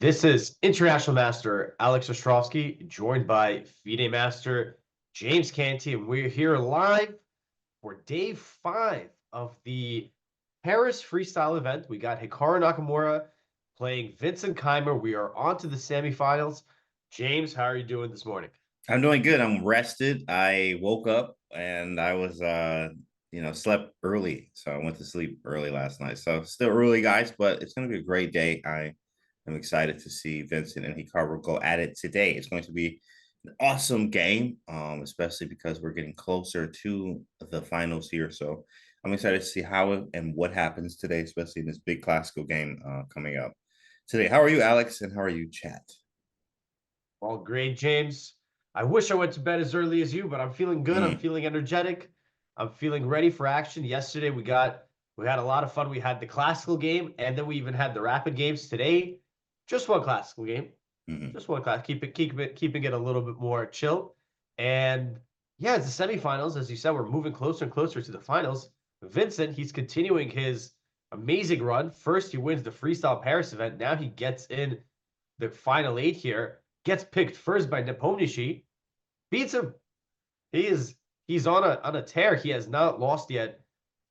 This is International Master Alex Ostrovsky, joined by FIDE Master James Canty, and we're here live for day 5 of the Paris Freestyle event. We got Hikaru Nakamura playing Vincent Keymer. We are on to the semifinals. James, how are you doing this morning? I'm doing good. I'm rested. I woke up and I was slept early. So I went to sleep early last night. So still early, guys, but it's gonna be a great day. I am excited to see Vincent and Hikaru go at it today. It's going to be an awesome game, especially because we're getting closer to the finals here. So I'm excited to see how and what happens today, especially in this big classical game coming up today. How are you, Alex? And how are you, chat? All great, James. I wish I went to bed as early as you, but I'm feeling good. I'm Mm. feeling energetic. I'm feeling ready for action. Yesterday we had a lot of fun. We had the classical game, and then we even had the rapid games. Today, just one classical game, Mm-hmm. just one class. Keeping it a little bit more chill. And yeah, it's the semifinals. As you said, we're moving closer and closer to the finals. Vincent, he's continuing his amazing run. First, he wins the Freestyle Paris event. Now he gets in the final 8 here. Gets picked first by Nepomniachtchi, beats him. He's on a tear. He has not lost yet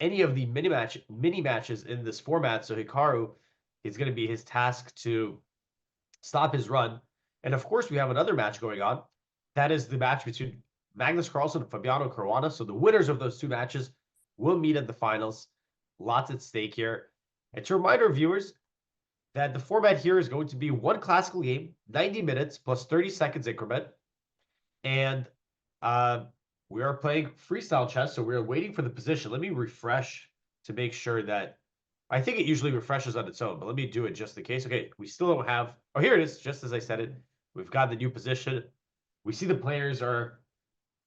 any of the mini matches in this format. So Hikaru is going to be his task to stop his run. And of course, we have another match going on. That is the match between Magnus Carlsen and Fabiano Caruana. So the winners of those two matches will meet at the finals. Lots at stake here. And to remind our viewers that the format here is going to be one classical game, 90 minutes plus 30 seconds increment. And we are playing freestyle chess, so we're waiting for the position. Let me refresh to make sure that I think it usually refreshes on its own, but let me do it just in case. Okay, we still don't have. Oh, here it is, just as I said it. We've got the new position. We see the players are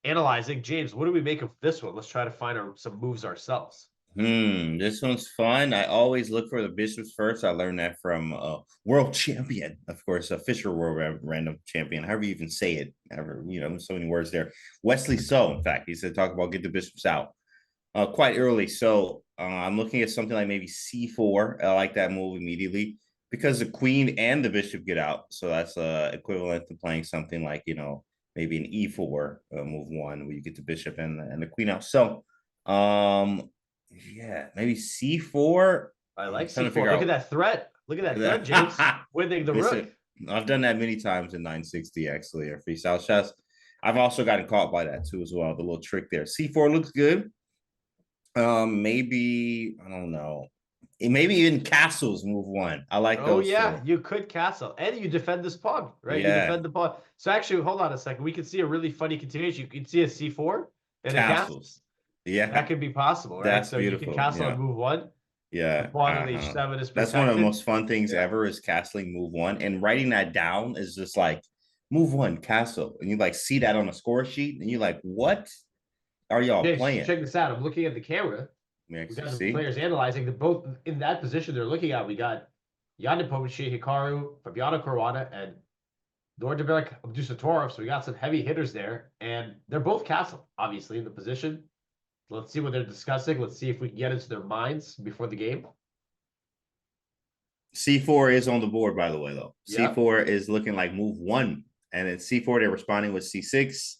analyzing. James, what do we make of this one? Let's try to find some moves ourselves. This one's fun. I always look for the bishops first. I learned that from world champion, of course, a Fisher World Random Champion, however you even say it. Ever, so many words there. Wesley So, in fact, he said talk about get the bishops out quite early. So I'm looking at something like maybe C4. I like that move immediately because the queen and the bishop get out. So that's equivalent to playing something like maybe an E4 move one where you get the bishop and the queen out. So yeah, maybe C4. I I'm like trying to C4. figure Look at out that threat. Look at that threat, James. Winning the rook. Listen, I've done that many times in 960 actually, or freestyle chess. I've also gotten caught by that too as well. The little trick there. C4 looks good. Maybe I don't know. Maybe even castles move one. I like Oh those yeah, too. you could castle, and you defend this pawn, right? You Yeah, defend the pawn. So actually, hold on a second. We can see a really funny continuation. You can see a c4 and a castle. castles. That Yeah, could be possible, right? that's So you can beautiful. castle on Yeah. move one. The Yeah, pawn on h7 is that's one of the protected. most fun things Yeah. ever is castling move one, and writing that down is just like move one castle, and you like see that on a score sheet, and you're like, what are y'all James, playing? check this out. I'm looking at the camera. Let me We actually got the see. players analyzing. They're both in that position they're looking at. We got Jan Nepomniachtchi, Hikaru, Fabiano Caruana, and Nordberg Abdusatorov. So we got some heavy hitters there, and they're both castle, obviously, in the position. Let's see what they're discussing. Let's see if we can get into their minds before the game. C4 is on the board, by the way, though. Yeah. C4 is looking like move one, and then C4 they're responding with C6,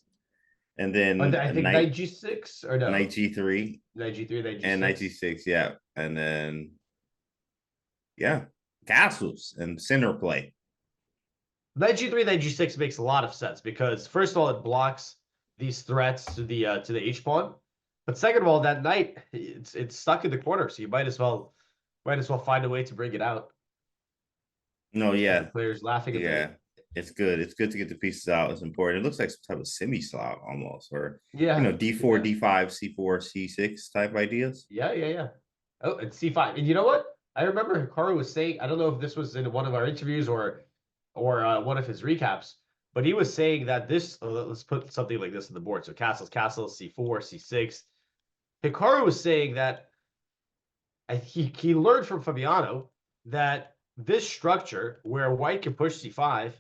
and then I a think knight g6 or knight no. G3, Knight g3, knight and knight g6. G6, yeah, and then yeah, castles and center play. Knight g3, knight g6 makes a lot of sense because first of all, it blocks these threats to the h pawn. But second of all, that knight it's stuck in the corner, so you might as well find a way to bring it out. No, And the yeah, player's laughing a yeah, bit. it's good. It's good to get the pieces out. It's important. It looks like some type of semi-slot almost, or Yeah, D4, yeah, D5, C4, C6 type ideas. yeah. Oh, and c5. And you know what? I remember Hikaru was saying, I don't know if this was in one of our interviews or one of his recaps, but he was saying that this. Let's put something like this on the board. So castles, c4, c6. Hikaru was saying that he learned from Fabiano that this structure where white can push c5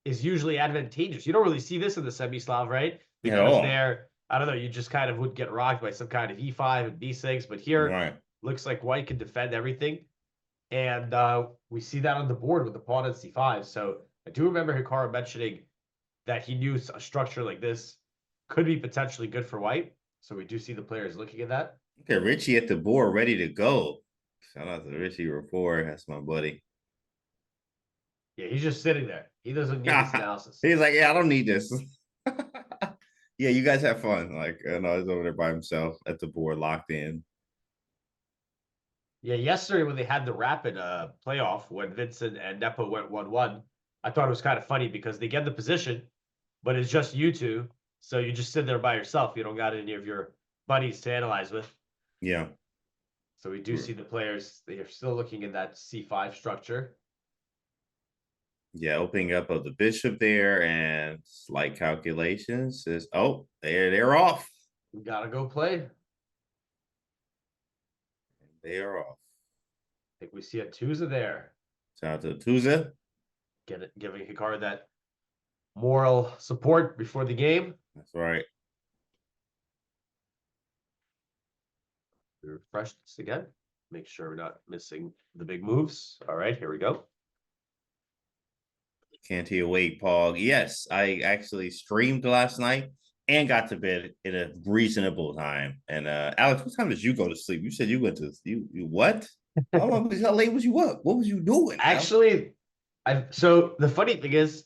is usually advantageous. You don't really see this in the semi-Slav, right? At Because all. they're, I don't know, you just kind of would get rocked by some kind of e5 and b6. But here, Right. looks like white can defend everything. And we see that on the board with the pawn at c5. So I do remember Hikaru mentioning that he knew a structure like this could be potentially good for white. So we do see the players looking at that. Okay, Richie at the board, ready to go. Shout out to Richie Rapport. That's my buddy. Yeah, he's just sitting there. He doesn't need this analysis. He's like, yeah, I don't need this. Yeah, you guys have fun. Like, no, he's over there by himself at the board, locked in. Yeah, yesterday when they had the rapid playoff when Vincent and Nepo went 1-1, I thought it was kind of funny because they get the position, but it's just you two. So you just sit there by yourself. You don't got any of your buddies to analyze with. Yeah. So we do see the players. They are still looking in that c5 structure. Yeah, opening up of the bishop there and slight calculations is they're off. We gotta go play. They are off. I think we see a Tuza there. Shout out to Tuza. Giving Hikaru that moral support before the game. That's right. We refresh this again. Make sure we're not missing the big moves. All right, here we go. Can't you wait, Paul? Yes, I actually streamed last night and got to bed at a reasonable time. And Alex, what time did you go to sleep? You said you went to you what? How late was you up? What was you doing? Actually, so the funny thing is,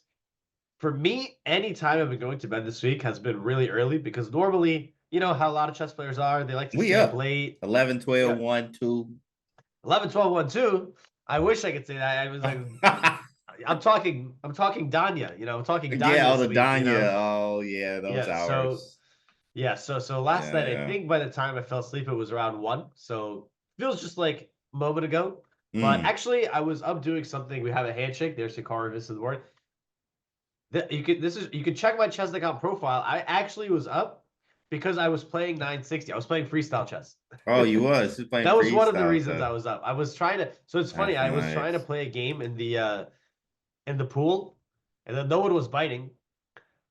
for me, any time I've been going to bed this week has been really early because normally, you know how a lot of chess players are, they like to stay up late. 11, 12, Yeah. 1, 2. 11, 12, 1, 2. I wish I could say that. I was like, I'm talking Danya, you know, I'm talking Danya. Yeah, the Danya. You know? Oh, yeah, those hours. So last night, I think by the time I fell asleep, it was around 1. So feels just like a moment ago. But actually, I was up doing something. We have a handshake. There's Hikaru, this is the word. You can check my chess.com profile. I actually was up because I was playing 960. I was playing freestyle chess. Oh, you was playing That was one of the freestyle reasons chess. I was up. I was trying to. So it's funny. That's I was trying to nice. play a game in the pool, and then no one was biting.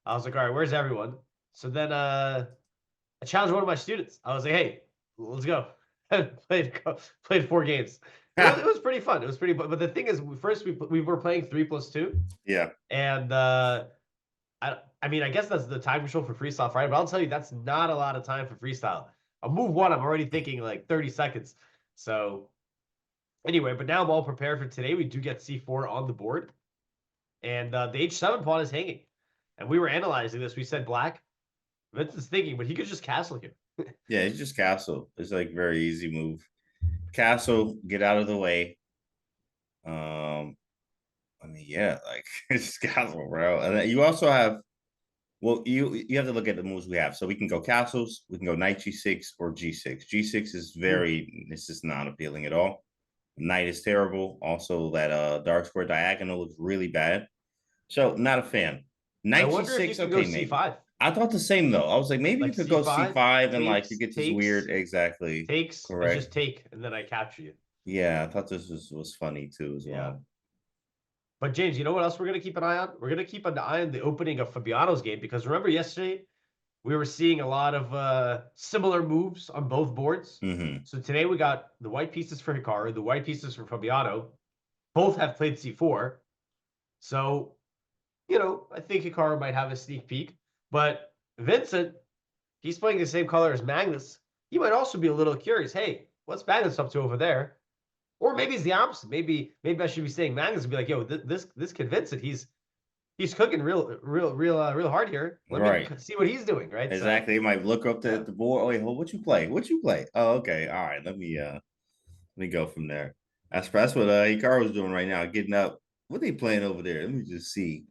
I was like, all right, where's everyone? So then I challenged one of my students. I was like, hey, let's go. played 4 games. It was pretty fun. It was pretty. But the thing is, first we were playing 3+2. Yeah. And I mean, I guess that's the time control for freestyle Friday, but I'll tell you that's not a lot of time for freestyle. On move 1, I'm already thinking like 30 seconds. So anyway, but now I'm all prepared for today. We do get c4 on the board, and the h7 pawn is hanging. And we were analyzing this. We said black. Vincent's thinking, but he could just castle here. Yeah, it's just castle. It's like very easy move. Castle, get out of the way. I mean, yeah, like it's castle, bro. And then you also have, well, you have to look at the moves we have. So we can go castles, we can go knight g6 or g6. G6 is this is not appealing at all. Knight is terrible. Also, that dark square diagonal looks really bad. So not a fan. Knight g6, okay, maybe. C5. I thought the same though. I was like, maybe you could go c5 and like you get this weird exactly. Takes, correct. Just take, and then I capture you. Yeah, I thought this was funny too as well. But James, you know what else we're gonna keep an eye on? We're gonna keep an eye on the opening of Fabiano's game because remember yesterday we were seeing a lot of similar moves on both boards. So today we got the white pieces for Hikaru, the white pieces for Fabiano. Both have played c4. So, you know, I think Hikaru might have a sneak peek. But Vincent, he's playing the same color as Magnus. He might also be a little curious. Hey, what's Magnus up to over there? Or maybe it's the opposite. Maybe I should be saying Magnus and be like, yo, this kid Vincent, he's cooking real hard here. Let me see what he's doing, right? Exactly. So, he might look up the board. Oh, wait, what you play? What you play? Oh, okay. All right. Let me go from there. That's what Hikaru is doing right now, getting up. What are they playing over there? Let me just see.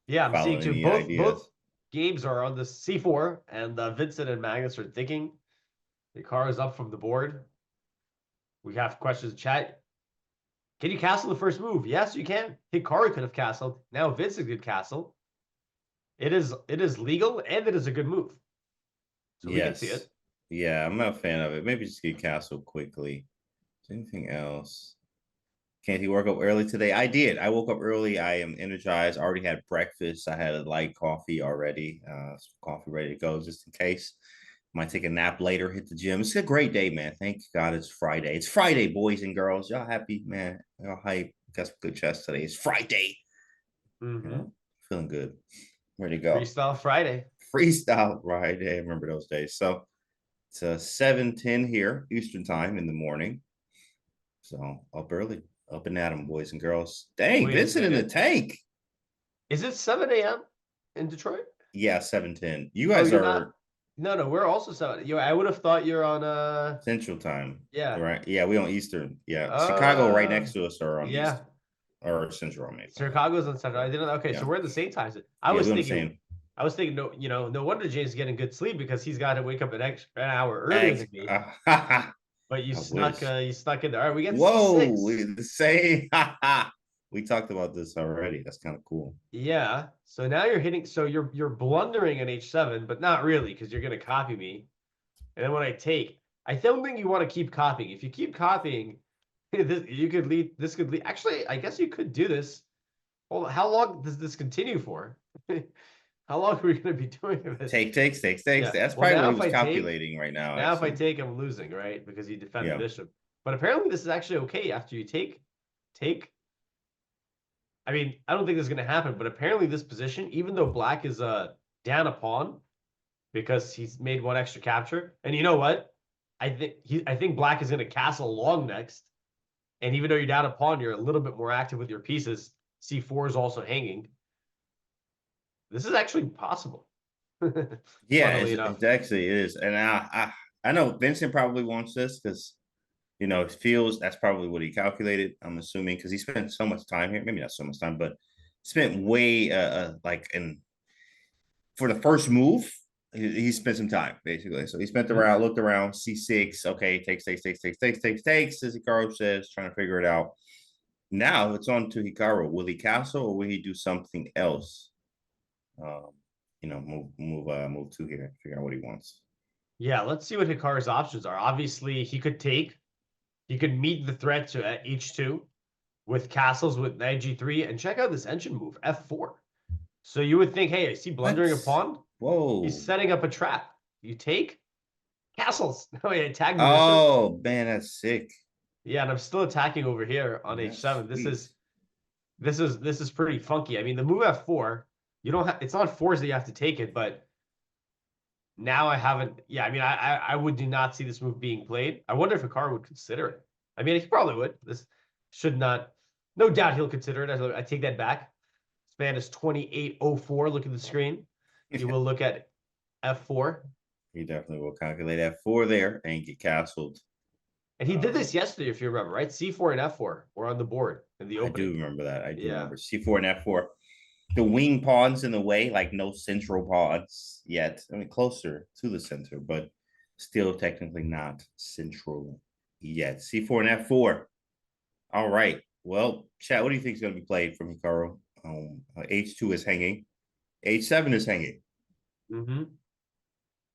Yeah, I'm seeing too. Both games are on the c4, and Vincent and Magnus are thinking. Hikaru is up from the board. We have questions in chat. Can you castle the first move? Yes, you can. Hikaru could have castled. Now Vincent could castle. It is legal and it is a good move. So we can see it. Yeah, I'm not a fan of it. Maybe just get castle quickly. Anything else? Can't you work up early today? I did. I woke up early. I am energized. I already had breakfast. I had a light coffee already. Coffee ready to go just in case. Might take a nap later, hit the gym. It's a great day, man. Thank God it's Friday. It's Friday, boys and girls. Y'all happy, man? Y'all hype? Got some good chest today. It's Friday. You Mm-hmm. know, feeling good. Ready to go. Freestyle Friday. Freestyle Friday. I remember those days. So it's 7:10 here, Eastern time in the morning. So up early, up and at 'em, boys and girls. Dang, Wait a Vincent in the second. tank. Is it 7 a.m. in Detroit? Yeah, 7:10. You Oh, guys you're not. are No, no, we're also 7. I would have thought you're on Central time, yeah. right? Yeah, we on Eastern. Yeah, Chicago right next to us are on Yeah. East or Central, maybe. Chicago's on Central. I didn't okay, Yeah, so we're in the same time zone. yeah, we on the same. I was thinking no, no wonder James is getting good sleep because he's got to wake up an hour earlier Egg. than me. But I wish. you snuck in there. All right, we get Whoa, C6. we the same. We talked about this already. That's kind of cool. Yeah. So now you're hitting so you're blundering an H7, but not really because you're gonna copy me. And then when I take, I don't think you want to keep copying. If you keep copying, this could lead. Actually, I guess you could do this. Hold on, how long does this continue for? How long are we going to be doing this? Takes. Yeah. That's Well, probably what now he if was I take, calculating right now, now if I actually. take, I'm losing, right? Because you defend the Yeah. bishop. But apparently, this is actually okay after you take. I mean, I don't think this is going to happen, but apparently, this position, even though Black is down a pawn because he's made one extra capture, and you know what? I think Black is going to castle long next, and even though you're down a pawn, you're a little bit more active with your pieces. C4 is also hanging. This is actually possible. Yeah, Funnily enough. it actually is. And I know Vincent probably wants this because it feels that's probably what he calculated. I'm assuming because he spent so much time here, maybe not so much time, but spent way like in for the first move. He spent some time basically. So he spent Mhm. around, looked around, C6. Okay, takes, as Hikaru says, trying to figure it out. Now it's on to Hikaru. Will he castle or will he do something else? Um, move two here, figure out what he wants. Yeah, let's see what Hikaru's options are. Obviously, he could meet the threat to H2 with castles with knight G3, and check out this engine move, F4. So you would think, hey, I see What? blundering a pawn. He's Whoa. setting up a trap. You take castles. No, he attacked the bishop. Oh man, that's sick. Yeah, and I'm still attacking over here on That's H7. sweet. This is pretty funky. I mean, the move F4, you don't have it's not forced that you have to take it, but now I haven't. Yeah, I mean, I would do not see this move being played. I wonder if Hikaru would consider it. I mean, he probably would. This should not. No doubt he'll consider it. I take that back. This man is 2804. Look at the screen. He will look at F4. He definitely will calculate F4 there and get castled. And he did this yesterday, if you remember, right? C4 and F4 were on the board in the I do opening. remember that. I do Yeah. remember C4 and F4. The wing pawns in the way, like no central pawns yet. I mean, closer to the center, but still technically not central yet. C4 and F4. All right. Well, chat, what do you think is going to be played from Hikaru? H2 is hanging. H7 is hanging. Mm-hmm.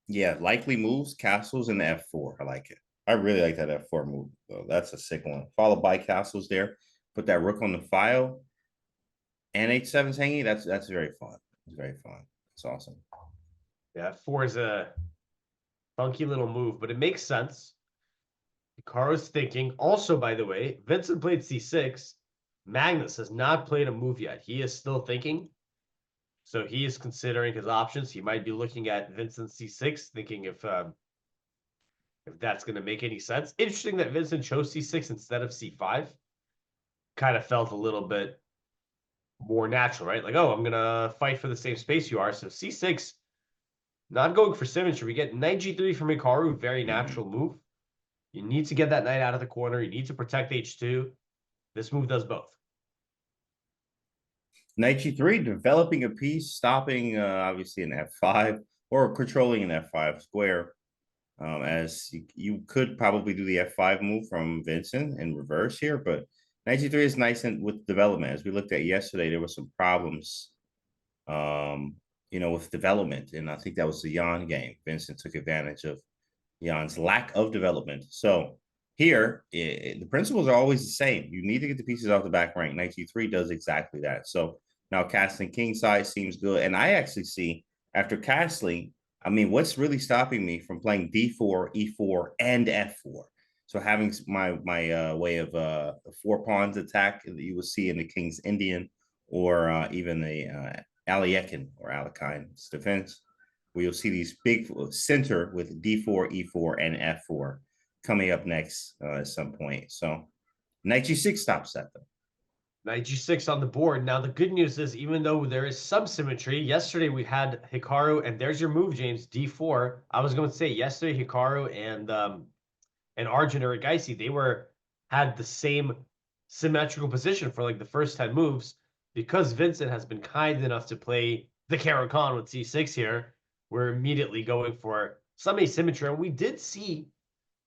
Yeah, likely moves, castles, and F4. I like it. I really like that F4 move, though. That's a sick one. Followed by castles there. Put that rook on the file. And H7's hanging. That's very fun. It's very fun. It's awesome. Yeah, F4 is a funky little move, but it makes sense. Hikaru's thinking. Also, by the way, Vincent played C6. Magnus has not played a move yet. He is still thinking. So he is considering his options. He might be looking at Vincent C6, thinking if that's going to make any sense. Interesting that Vincent chose C6 instead of C5. Kind of felt a little bit more natural, right? Like, oh, I'm going to fight for the same space you are. So C6, not going for symmetry. We get knight G3 from Hikaru, very natural move. You need to get that knight out of the corner. You need to protect H2. This move does both. Knight G3, developing a piece, stopping obviously an F5 or controlling an F5 square. As you could probably do the F5 move from Vincent in reverse here, but Knight G3 is nice and with development. As we looked at yesterday, there were some problems, with development, and I think that was the Jan game. Vincent took advantage of Jan's lack of development. So here, the principles are always the same. You need to get the pieces off the back rank. Knight G3 does exactly that. So now castling king side seems good, and I actually see after castling, I mean, what's really stopping me from playing d4, e4, and f4? So having my way of 4 pawns attack that you will see in the King's Indian, or even the Alekhine or Alekhine defense, where you'll see these big center with d4, e4, and f4 coming up next at some point. So knight g6 stops that though. Knight g6 on the board. Now, the good news is, even though there is some symmetry, yesterday we had Hikaru, and there's your move, James, d4. I was going to say yesterday, Hikaru and Arjun or Geisy, had the same symmetrical position for like the first 10 moves. Because Vincent has been kind enough to play the Caro-Kann with c6 here, we're immediately going for some asymmetry. And we did see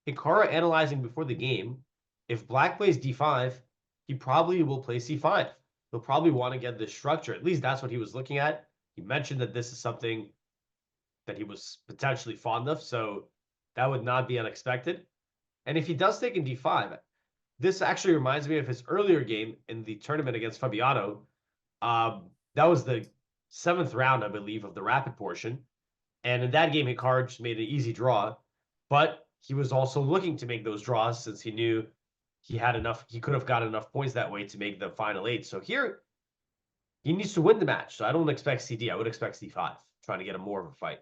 Hikaru analyzing before the game. If black plays d5, he probably will play c5. He'll probably want to get this structure. At least that's what he was looking at. He mentioned that this is something that he was potentially fond of, so that would not be unexpected. And if he does take in d5, this actually reminds me of his earlier game in the tournament against Fabiano. That was the 7th round, I believe, of the rapid portion. And in that game, Hikaru just made an easy draw. But he was also looking to make those draws since he knew he could have got enough points that way to make the final 8. So here, he needs to win the match. So I don't expect CD. I would expect C5, trying to get a more of a fight.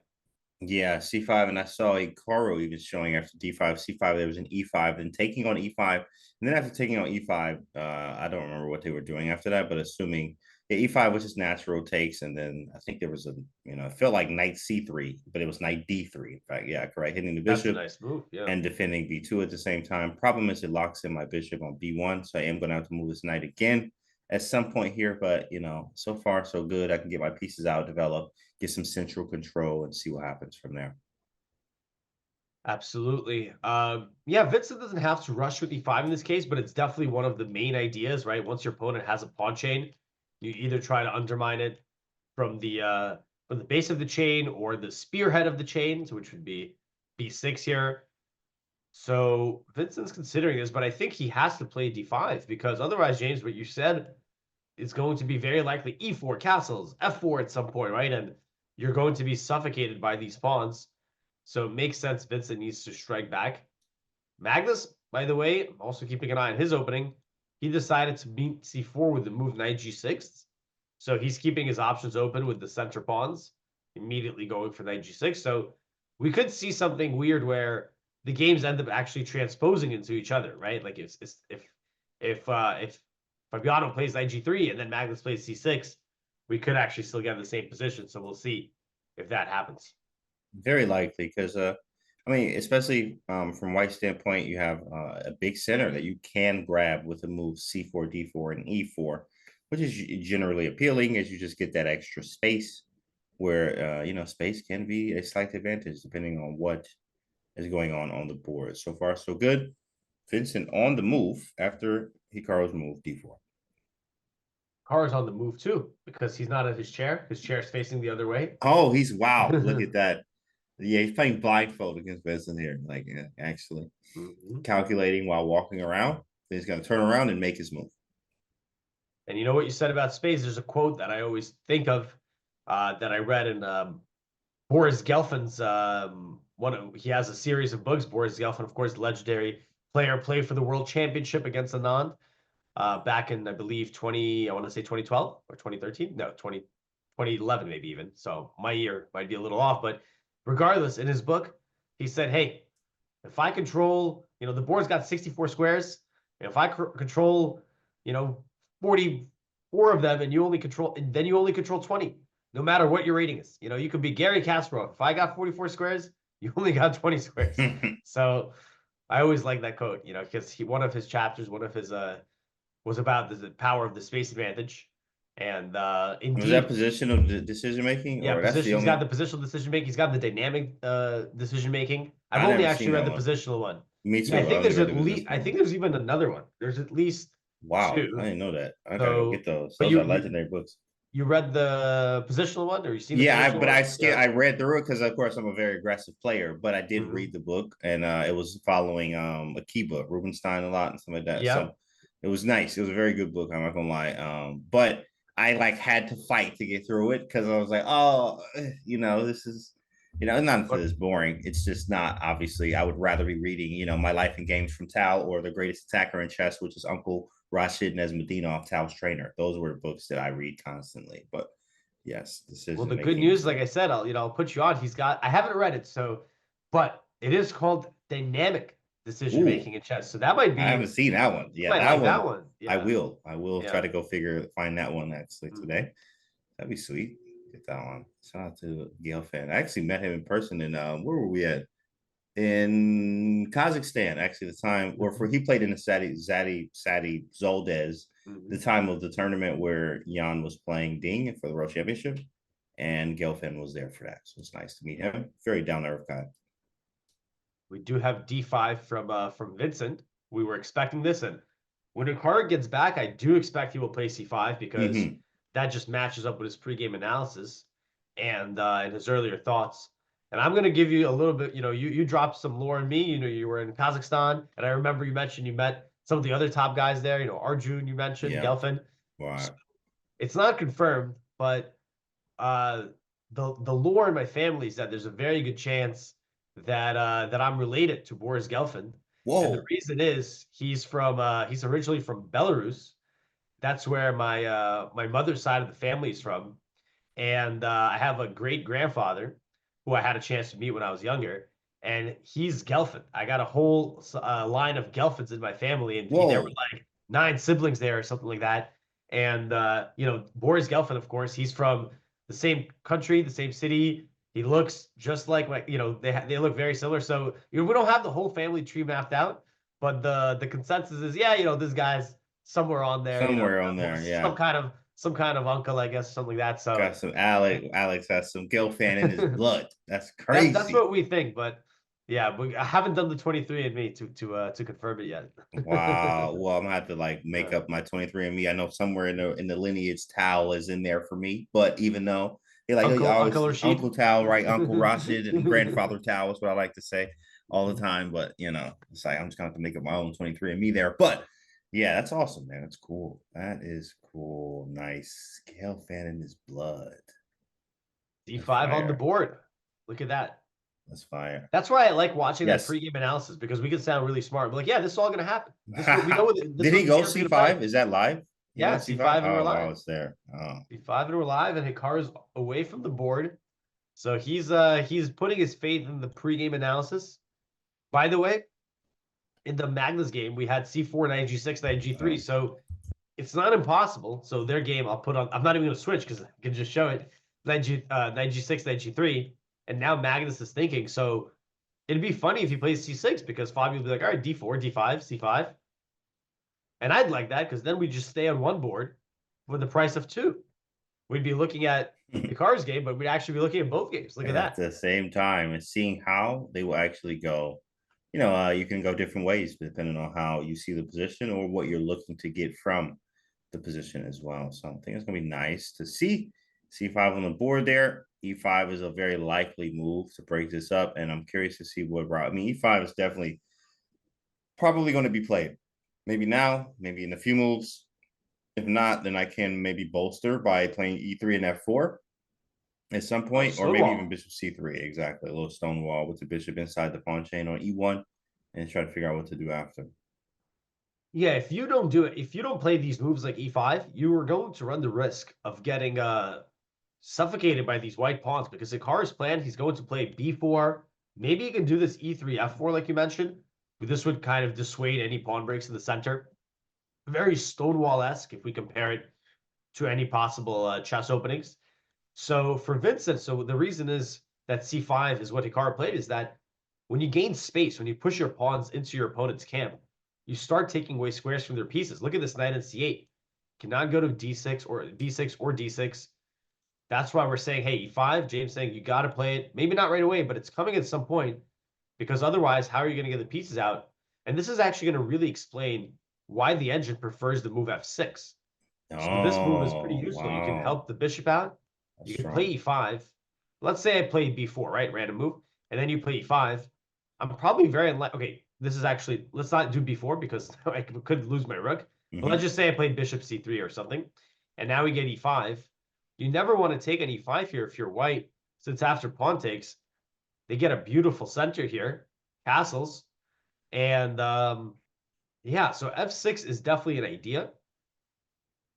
Yeah, c5, and I saw Hikaru even showing after d5, c5, there was an e5, and taking on e5, and then after taking on e5, I don't remember what they were doing after that, but assuming e5 was just natural takes, and then I think there was it felt like knight c3, but it was knight d3. In fact, yeah, correct, hitting the That's a bishop nice move, yeah. and defending b2 at the same time. Problem is it locks in my bishop on b1, so I am going to have to move this knight again at some point here, but so far so good. I can get my pieces out, develop, get some central control, and see what happens from there. Absolutely. Yeah, Vincent doesn't have to rush with e5 in this case, but it's definitely one of the main ideas, right? Once your opponent has a pawn chain, you either try to undermine it from the base of the chain or the spearhead of the chains, which would be b6 here. So Vincent's considering this, but I think he has to play d5 because otherwise, James, what you said is going to be very likely e4 castles, f4 at some point, right? And you're going to be suffocated by these pawns. So it makes sense Vincent needs to strike back. Magnus, by the way, also keeping an eye on his opening. He decided to meet c4 with the move knight g6. So he's keeping his options open with the center pawns, immediately going for knight g6. So we could see something weird where the games end up actually transposing into each other, right? Like if Fabiano plays knight g3 and then Magnus plays c6, we could actually still get in the same position. So we'll see if that happens. Very likely, because I mean, especially from White's standpoint, you have a big center that you can grab with the move c4, d4, and e4, which is generally appealing as you just get that extra space where space can be a slight advantage depending on what is going on the board. So far, so good. Vincent on the move after Hikaru's move d4. Carr's on the move too because he's not at his chair. His chair is facing the other way. Oh, he's wow! Look at that. Yeah, he's playing blindfold against Vincent here. Like, actually calculating while walking around. Then he's going to turn around and make his move. And you know what you said about space? There's a quote that I always think of that I read in Boris Gelfand's he has a series of books. Boris Gelfand, of course, legendary player, played for the World Championship against Anand back in, I believe, I want to say 2012 or 2013. No, 2011 maybe even. So my year might be a little off, but regardless, in his book, he said, hey, if I control, the board's got 64 squares. If I control, 44 of them and you only control 20, no matter what your rating is. You could be Gary Kasparov. If I got 44 squares, you only got 20 squares. So I always like that quote, because one of his chapters, was about the power of the space advantage. And indeed, was that positional decision making? Yeah, or that's the he's only... got the positional decision making. He's got the dynamic decision making. I've I only never actually seen read the that one. positional one. Me too. Yeah, I think there's at least. I one. think there's even another one. There's at least Wow, two. I didn't know that. I gotta go So, get those. but Those are legendary books. you read the positional one, or you seen the Yeah, positional but one? I read through it because of course I'm a very aggressive player, but I did Mhm. read the book, and it was following a key book, Rubenstein a lot and stuff like that. Yeah. So it was nice. It was a very good book. I'm not gonna lie. But I like had to fight to get through it because I was like, oh, this is You know, not that But it's boring. It's just not, obviously. I would rather be reading, My Life in Games from Tal, or The Greatest Attacker in Chess, which is Uncle Rashid Nesmedinov, Tal's trainer. Those were the books that I read constantly. But yes, well, decision the good making is news, like there. I said, I'll put you on. I haven't read it, so, but it is called dynamic decision Ooh, making in chess. So that might I haven't be, seen that one. you Yeah, might that like that one. one. I Yeah. will. I will try Yeah. to go find that one actually Mhm. today. That'd be sweet. Get that one. Shout out to Gail fan. I actually met him in person in where were we at? In Kazakhstan, actually, the time, or for he played in the Sadi Zoldes, the Mhm. time of the tournament where Jan was playing Ding for the World Championship, and Gelfin was there for that. So it's nice to meet him. Very down to earth guy. We do have D5 from Vincent. We were expecting this, and when Hikaru gets back, I do expect he will play C5 because Mm-hmm. that just matches up with his pregame analysis and his earlier thoughts. And I'm gonna give you a little bit. You dropped some lore on me. You were in Kazakhstan, and I remember you mentioned you met some of the other top guys there. Arjun, you mentioned Yeah. Gelfin. So Right. it's not confirmed, but uh, the lore in my family is that there's a very good chance that I'm related to Boris Gelfand, and the Whoa. reason is he's originally from Belarus. That's where my mother's side of the family is from, and I have a great grandfather who I had a chance to meet when I was younger, and he's Gelfand. I got a whole line of Gelfands in my family, and there were Whoa. like 9 siblings there or something like that. And Boris Gelfand, of course, he's from the same country, the same city. He looks just like they look very similar. So we don't have the whole family tree mapped out, but the consensus is this guy's somewhere on there. Somewhere on there. Some Yeah. kind of uncle, I guess, something like that. So Got some Alex. Alex has some Gelfan in his blood. That's that's crazy. what we think, but yeah, I haven't done the 23 and me to confirm it yet. Wow. Well, I'm gonna have to like make Uh, up my 23andMe. I know somewhere in the lineage Tao is in there for me, but even though they like, oh, you Uncle always Rashid. Uncle Tao, right? Uncle Rashid and Grandfather Tao is what I like to say all the time. But it's like I'm just gonna have to make up my own 23andMe there. But yeah, that's awesome, man. That's cool. That is cool. Nice. Scale fan in his blood. That's D5 on the fire. board. Look at that. That's fire. That's why I like watching that Yes. pregame analysis because we can sound really smart. But like, yeah, this is all gonna happen. This is what we know. This is Did what he the go champion gonna play. C5? Is that live? He Yeah, went C5? C5 and we're Oh wow, live. it's there. Oh. C5 and we're live, and Hikaru's away from the board. So he's putting his faith in the pregame analysis. By the way, in the Magnus game, we had C4, knight G6, knight G3. Oh. So it's not impossible. So their game, I'll put on. I'm not even going to switch because I can just show it. Knight G6, knight G3, and now Magnus is thinking. So it'd be funny if he plays C6 because Fabio would be like, all right, D4, D5, C5, and I'd like that because then we just stay on one board for the price of two. We'd be looking at Hikaru's game, but we'd actually be looking at both games. Look at At that. the same time, and seeing how they will actually go. You can go different ways depending on how you see the position or what you're looking to get from the position as well. So I think it's gonna be nice to see C5 on the board there. E5 is a very likely move to break this up, and I'm curious to see what route. I mean, E5 is definitely probably going to be played. Maybe now, maybe in a few moves. If not, then I can maybe bolster by playing E3 and F4 at some Oh, point, or maybe even Stonewall. bishop C3. Exactly. A little stone wall with the bishop inside the pawn chain on E1 and try to figure out what to do after. Yeah, if you don't do it, if you don't play these moves like E5, you are going to run the risk of getting suffocated by these white pawns because Hikaru's plan, he's going to play B4. Maybe he can do this E3, F4, like you mentioned, but this would kind of dissuade any pawn breaks in the center. Very Stonewall-esque if we compare it to any possible chess openings. So for Vincent, so the reason is that C5 is what Hikaru played is that when you gain space, when you push your pawns into your opponent's camp, you start taking away squares from their pieces. Look at this knight in C8. Cannot go to D6 or B6 or D6. That's why we're saying, hey, E5, James saying you got to play it. Maybe not right away, but it's coming at some point because otherwise, how are you going to get the pieces out? And this is actually going to really explain why the engine prefers the move F6. So this move is pretty Oh, useful. You can wow. help the bishop out. That's You can play strong. E5. Let's say I play B4, right? Random move. And then you play E5. I'm probably very unlikely. Okay, this is actually, let's not do B4 because I could lose my rook. But let's Mm-hmm. just say I played bishop C3 or something. And now we get E5. You never want to take an E5 here if you're white, since after pawn takes, they get a beautiful center here, castles. And yeah, so f6 is definitely an idea,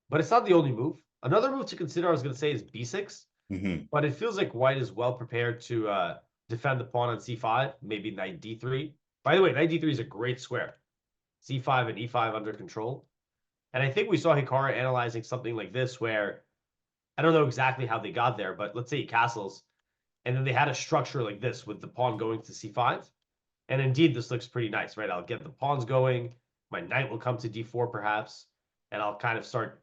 but it's not the only move. Another move to consider, I was going to say, is b6, but it feels like white is well prepared to defend the pawn on c5, maybe knight d3. By the way, knight d3 is a great square. c5 and e5 under control. And I think we saw Hikaru analyzing something like this where I don't know exactly how they got there, but let's say he castles, and then they had a structure like this with the pawn going to c5. And indeed, this looks pretty nice, right? I'll get the pawns going. My knight will come to d4 perhaps, and I'll kind of start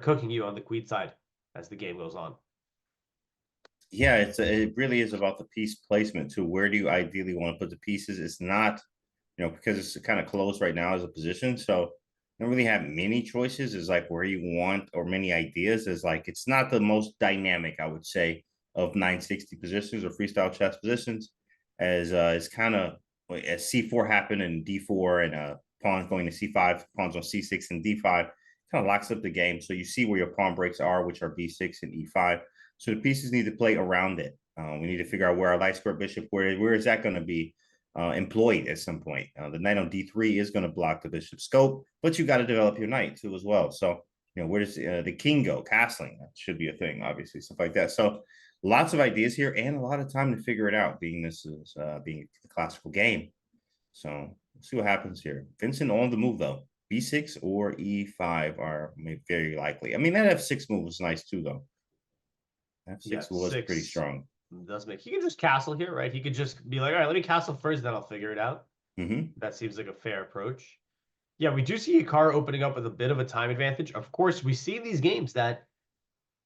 cooking you on the queen side as the game goes on. Yeah, it really is about the piece placement too. Where do you ideally want to put the pieces? It's not, because it's kind of closed right now as a position. So you don't really have many choices. Is like where you want, or many ideas. Is like it's not the most dynamic, I would say, of 960 positions or freestyle chess positions. As it's kind of as c4 happened and d4 and pawns going to c5, pawns on c6 and d5 kind of locks up the game. So you see where your pawn breaks are, which are b6 and e5. So the pieces need to play around it. We need to figure out where our light square bishop, where is that going to be employed at some point. The knight on d3 is going to block the bishop scope, but you got to develop your knight too as well. So, where does the king go? Castling, that should be a thing, obviously, stuff like that. So lots of ideas here and a lot of time to figure it out, being this is being a classical game. So let's see what happens here. Vincent on the move though. b6 or e5 are very likely. I mean, that f6 move was nice too, though. F6 was pretty strong. Does make he can just castle here, right? He could just be like, all right, let me castle first, then I'll figure it out. That seems like a fair approach. Yeah, we do see Hikaru opening up with a bit of a time advantage. Of course, we see these games that,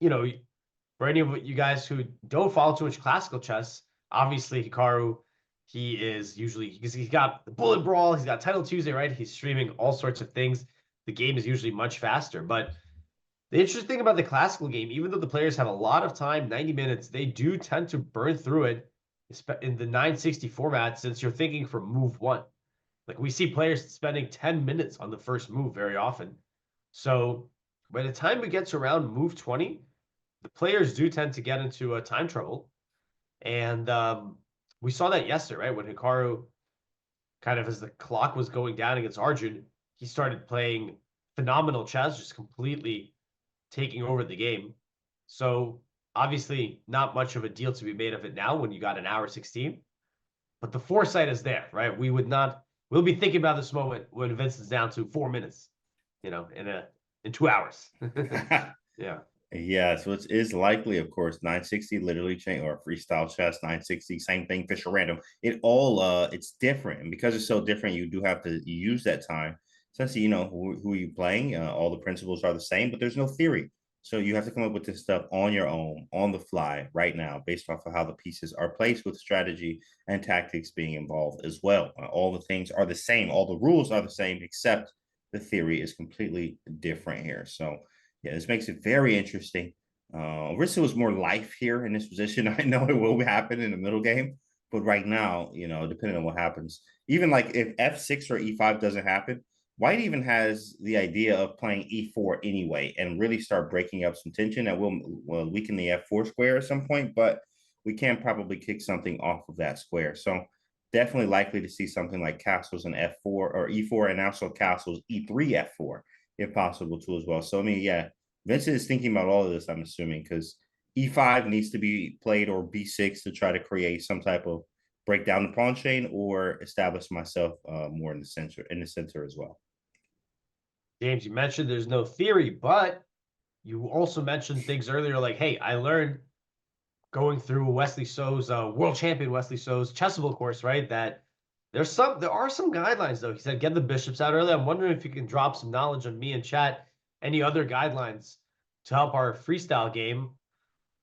for any of you guys who don't follow too much classical chess, obviously Hikaru, he is usually, because he's got the Bullet Brawl, he's got Title Tuesday, right? He's streaming all sorts of things. The game is usually much faster, but the interesting thing about the classical game, even though the players have a lot of time, 90 minutes, they do tend to burn through it in the 960 format since you're thinking for move one. Like we see players spending 10 minutes on the first move very often. So by the time it gets around move 20, the players do tend to get into time trouble. And we saw that yesterday, right? When Hikaru, kind of as the clock was going down against Arjun, he started playing phenomenal chess, just completely taking over the game. So obviously not much of a deal to be made of it now when you got an hour 16, but the foresight is there, right? We'll be thinking about this moment when Vincent's down to 4 minutes, in 2 hours. Yeah. Yeah, so it is likely, of course, 960 literally change, or freestyle chess 960, same thing, Fisher random. It all it's different, and because it's so different, you do have to use that time. Since who are you playing, all the principles are the same, but there's no theory. So you have to come up with this stuff on your own, on the fly, right now, based off of how the pieces are placed, with strategy and tactics being involved as well. All the things are the same, all the rules are the same, except the theory is completely different here. So yeah, this makes it very interesting. Rissa was more life here in this position. I know it will happen in the middle game, but right now, depending on what happens, even like if f6 or e5 doesn't happen, white even has the idea of playing e4 anyway and really start breaking up some tension that will weaken the f4 square at some point, but we can probably kick something off of that square. So definitely likely to see something like castles in f4 or e4, and also castles e3 f4 if possible too as well. So I mean, yeah, Vincent is thinking about all of this, I'm assuming, because e5 needs to be played, or b6 to try to create some type of break down the pawn chain or establish myself more in the center as well. James, you mentioned there's no theory, but you also mentioned things earlier like, hey, I learned going through Wesley So's world champion Wesley So's chessable course, right? That there are some guidelines though. He said get the bishops out early. I'm wondering if you can drop some knowledge on me and chat. Any other guidelines to help our freestyle game?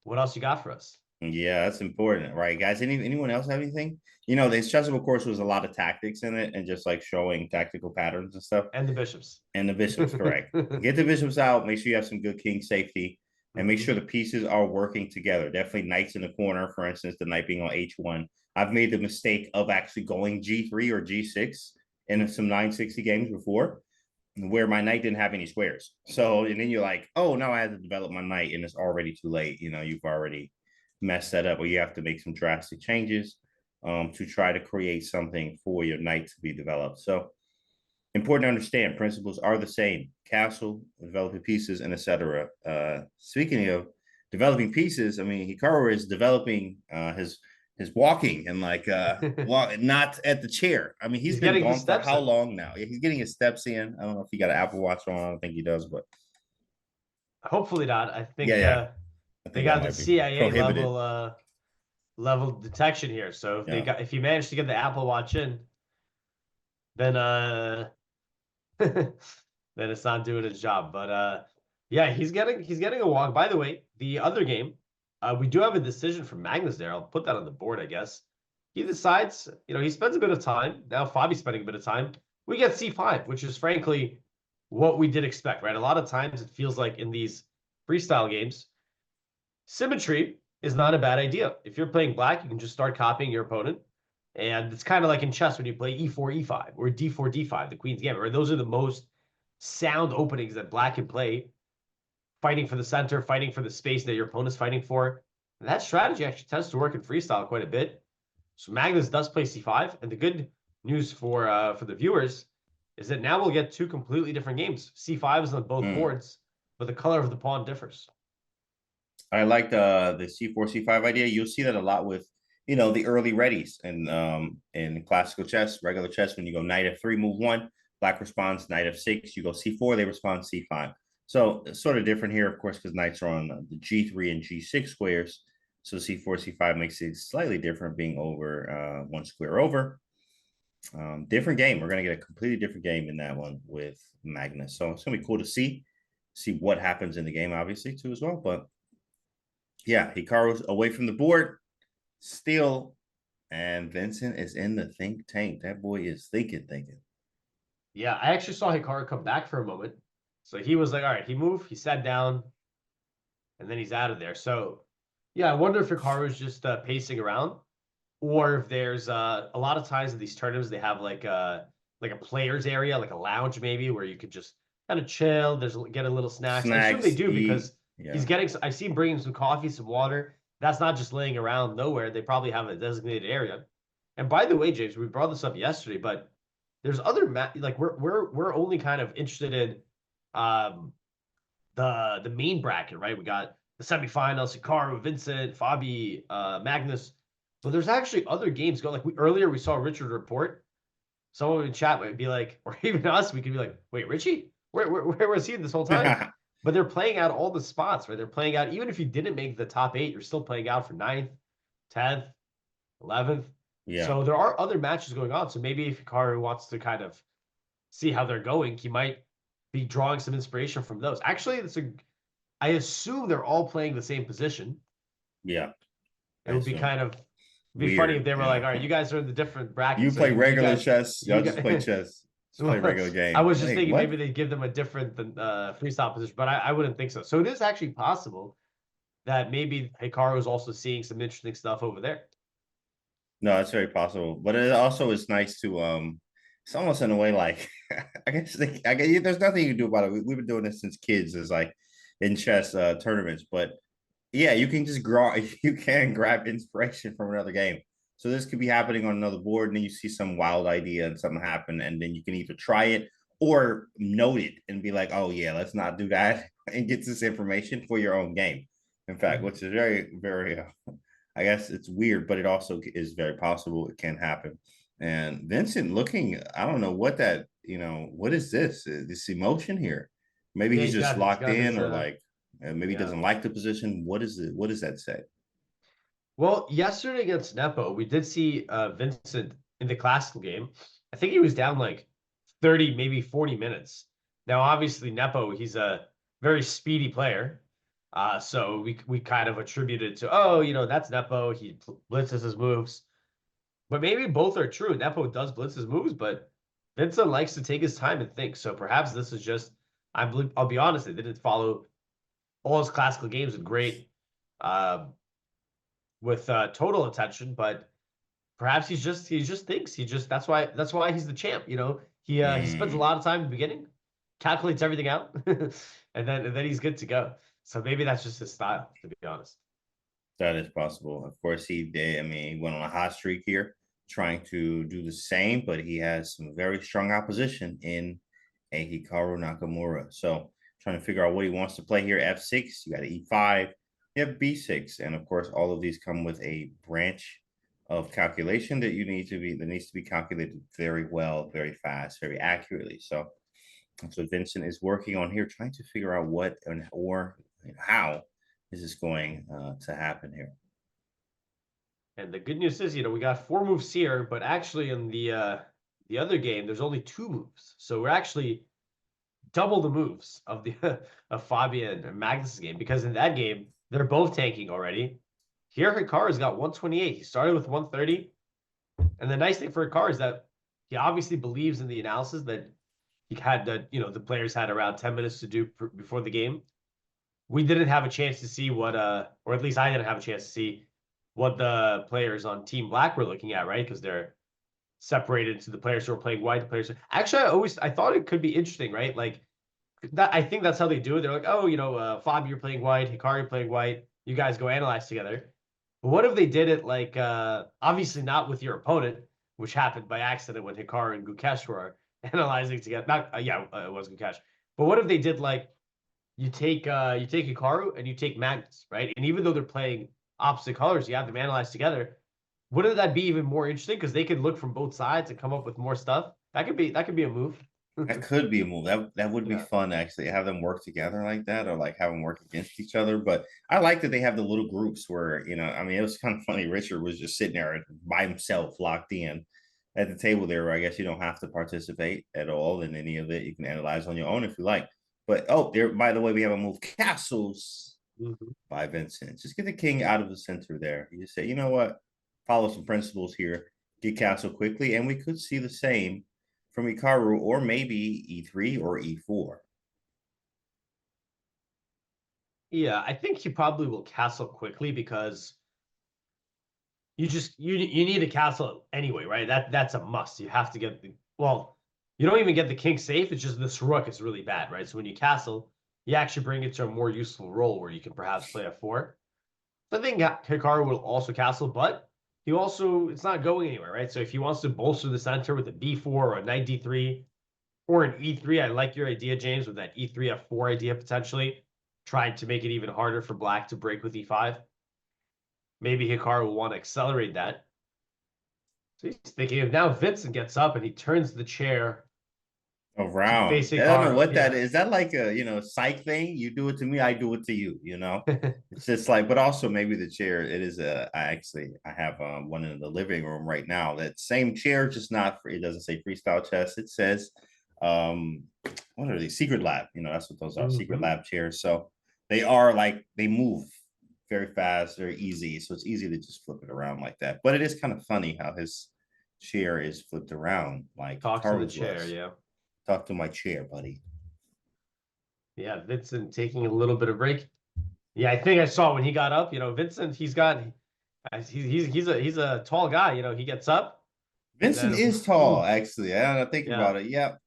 What else you got for us? Yeah, that's important, right, guys? Anyone else have anything? This chessable course was a lot of tactics in it and just like showing tactical patterns and stuff. And the bishops. And the bishops, correct. Get the bishops out. Make sure you have some good king safety, and make sure the pieces are working together. Definitely knights in the corner, for instance, the knight being on h1. I've made the mistake of actually going g3 or g6 in some 960 games before, where my knight didn't have any squares. So, and then you're like, oh, now I have to develop my knight, and it's already too late. You've already messed that up, or you have to make some drastic changes. to try to create something for your knight to be developed. So important to understand, principles are the same: castle, developing pieces, and etc. Speaking of developing pieces, I mean, Hikaru is developing his walking and walk, not at the chair. I mean, he's He's been getting his gone for steps how in. long now? Yeah, he's getting his steps in. I don't know if he got an Apple Watch on. I don't think he does, but Hopefully not. I yeah, think yeah, I they think that got the might be CIA prohibited. level detection here. So Yeah. if you manage to get the Apple Watch in, then then it's not doing its job. But yeah, he's getting a walk. By the way, the other game, we do have a decision from Magnus there. I'll put that on the board, I guess. He decides, he spends a bit of time. Now Fabi's spending a bit of time. We get C5, which is frankly what we did expect, right? A lot of times it feels like in these freestyle games, symmetry is not a bad idea. If you're playing black, you can just start copying your opponent. And it's kind of like in chess when you play E4, E5 or D4, D5, the Queen's Gambit, right? Those are the most sound openings that black can play, fighting for the center, fighting for the space that your opponent's fighting for. And that strategy actually tends to work in freestyle quite a bit. So Magnus does play C5. And the good news for the viewers is that now we'll get two completely different games. C5 is on both Mm. boards, but the color of the pawn differs. I like the C4 C5 idea. You'll see that a lot with the early readies and in classical chess, regular chess. When you go knight f3, move one, black responds knight f6. You go c4, they respond c5. So it's sort of different here, of course, because knights are on the g3 and g6 squares. So c4 c5 makes it slightly different, being over one square over. Different game. We're gonna get a completely different game in that one with Magnus. So it's gonna be cool to see what happens in the game, obviously, too, as well. But yeah, Hikaru's away from the board still, and Vincent is in the think tank. That boy is thinking. Yeah, I actually saw Hikaru come back for a moment. So he was like, all right, he moved, he sat down, and then he's out of there. So yeah, I wonder if Hikaru is just pacing around, or if there's a lot of times in these tournaments they have like a players area, like a lounge maybe, where you could just kind of chill. Get a little snacks. I assume they Snacks, do eat. because Yeah. I see him bringing some coffee, some water. That's not just laying around nowhere. They probably have a designated area. And by the way, James, we brought this up yesterday, but there's other like we're only kind of interested in um the main bracket, right? We got the semifinals, Hikaru, Vincent, Fabi, Magnus. But there's actually other games going. Like earlier we saw Richard report. Someone in chat might be like, or even us, we could be like, wait, Richie, where was he this whole time? But they're playing out all the spots, right? They're playing out, even if you didn't make the top 8, you're still playing out for 9th, 10th, 11th. Yeah. So there are other matches going on. So maybe if Hikaru wants to kind of see how they're going, he might be drawing some inspiration from those. Actually, I assume they're all playing the same position. Yeah. It I would be assume. kind of be funny if Weird. they were like, Yeah. all right, you guys are in the different brackets. You So play regular guys, chess. Y'all you just play guys. chess. Just play Well, regular I game. was just Hey, thinking what? maybe they'd give them a different freestyle position, but I wouldn't think so. So it is actually possible that maybe Hikaru is also seeing some interesting stuff over there. No, it's very possible. But it also is nice to it's almost in a way like I guess there's nothing you can do about it. We've been doing this since kids, is like in chess tournaments. But yeah, you can just grab inspiration from another game. So this could be happening on another board, and then you see some wild idea and something happen, and then you can either try it or note it and be like, oh yeah, let's not do that, and get this information for your own game. In fact, which is very, very I guess it's weird, but it also is very possible. It can happen. And Vincent looking, I don't know what what is this? This emotion here? Maybe Yeah, he's just he's locked got his in, or maybe he yeah. doesn't like the position. What is it? What does that say? Well, yesterday against Nepo, we did see Vincent in the classical game. I think he was down like 30, maybe 40 minutes. Now, obviously, Nepo, he's a very speedy player. So we kind of attributed to, oh, that's Nepo. He blitzes his moves. But maybe both are true. Nepo does blitz his moves, but Vincent likes to take his time and think. So perhaps this is just, I'll be honest, I didn't follow all his classical games uh, with total attention, but perhaps he just thinks that's why he's the champ. He spends a Mm. lot of time in the beginning, calculates everything out, and then he's good to go. So maybe that's just his style, to be honest. That is possible. Of course, he did. I mean, he went on a hot streak here, trying to do the same, but he has some very strong opposition in a Hikaru Nakamura. So trying to figure out what he wants to play here. F6, you got E5, you have B6, and of course, all of these come with a branch of calculation that needs to be calculated very well, very fast, very accurately. So that's what Vincent is working on here, trying to figure out what and or how is this going to happen here. And the good news is, we got 4 moves here, but actually in the other game, there's only 2 moves. So we're actually double the moves of the of Fabian and Magnus' game, because in that game, they're both tanking already. Here, Hikaru's got 128. He started with 130. And the nice thing for Hikaru is that he obviously believes in the analysis that he had the players had around 10 minutes to do before the game. We didn't have a chance to see what or at least I didn't have a chance to see what the players on Team Black were looking at, right? Because they're separated into the players who are playing white, the players. Actually, I thought it could be interesting, right? Like that. I think that's how they do it. They're like, oh, Fabi, you're playing white, Hikaru playing white. You guys go analyze together. But what if they did it like obviously not with your opponent, which happened by accident when Hikaru and Gukesh were analyzing together. Not it was Gukesh. But what if they did like you take Hikaru and you take Magnus, right? And even though they're playing opposite colors, you have them analyze together. Wouldn't that be even more interesting? Because they could look from both sides and come up with more stuff. That could be a move. That could be a move. That would be Yeah. fun actually. Have them work together like that, or like have them work against each other. But I like that they have the little groups where I mean, it was kind of funny. Richard was just sitting there by himself, locked in at the table there. Where I guess you don't have to participate at all in any of it. You can analyze on your own if you like. But there. By the way, we have a move castles by Vincent. Just get the king out of the center there. You just say, you know what? Follow some principles here. Get castle quickly, and we could see the same from Hikaru, or maybe E3 or E4. Yeah, I think he probably will castle quickly because you need a castle anyway, right? That's a must. You have to get you don't even get the king safe. It's just this rook is really bad, right? So when you castle, you actually bring it to a more useful role where you can perhaps play a 4. So I think Hikaru will also castle, but it's not going anywhere, right? So if he wants to bolster the center with a B4 or a knight D3 or an E3, I like your idea, James, with that E3 F4 idea potentially, trying to make it even harder for Black to break with E5. Maybe Hikaru will want to accelerate that. So he's thinking of now Vincent gets up and he turns the chair to face Around. I don't know Hikaru. what that Yeah. is. Is that like a psych thing? You do it to me, I do it to you, It's just like, but also maybe the chair, it is I have one in the living room right now. That same chair, just not for, it doesn't say freestyle chess. It says what are these? Secret lab. That's what those are, secret lab chairs. So they are like they move very fast, very easy. So it's easy to just flip it around like that. But it is kind of funny how his chair is flipped around like Talk to the Carlos chair, was. yeah. Talk to my chair, buddy. Yeah, Vincent taking a little bit of break. Yeah, I think I saw when he got up, Vincent, he's a tall guy, he gets up and Vincent then is tall, actually. I think yeah. about it. Yep.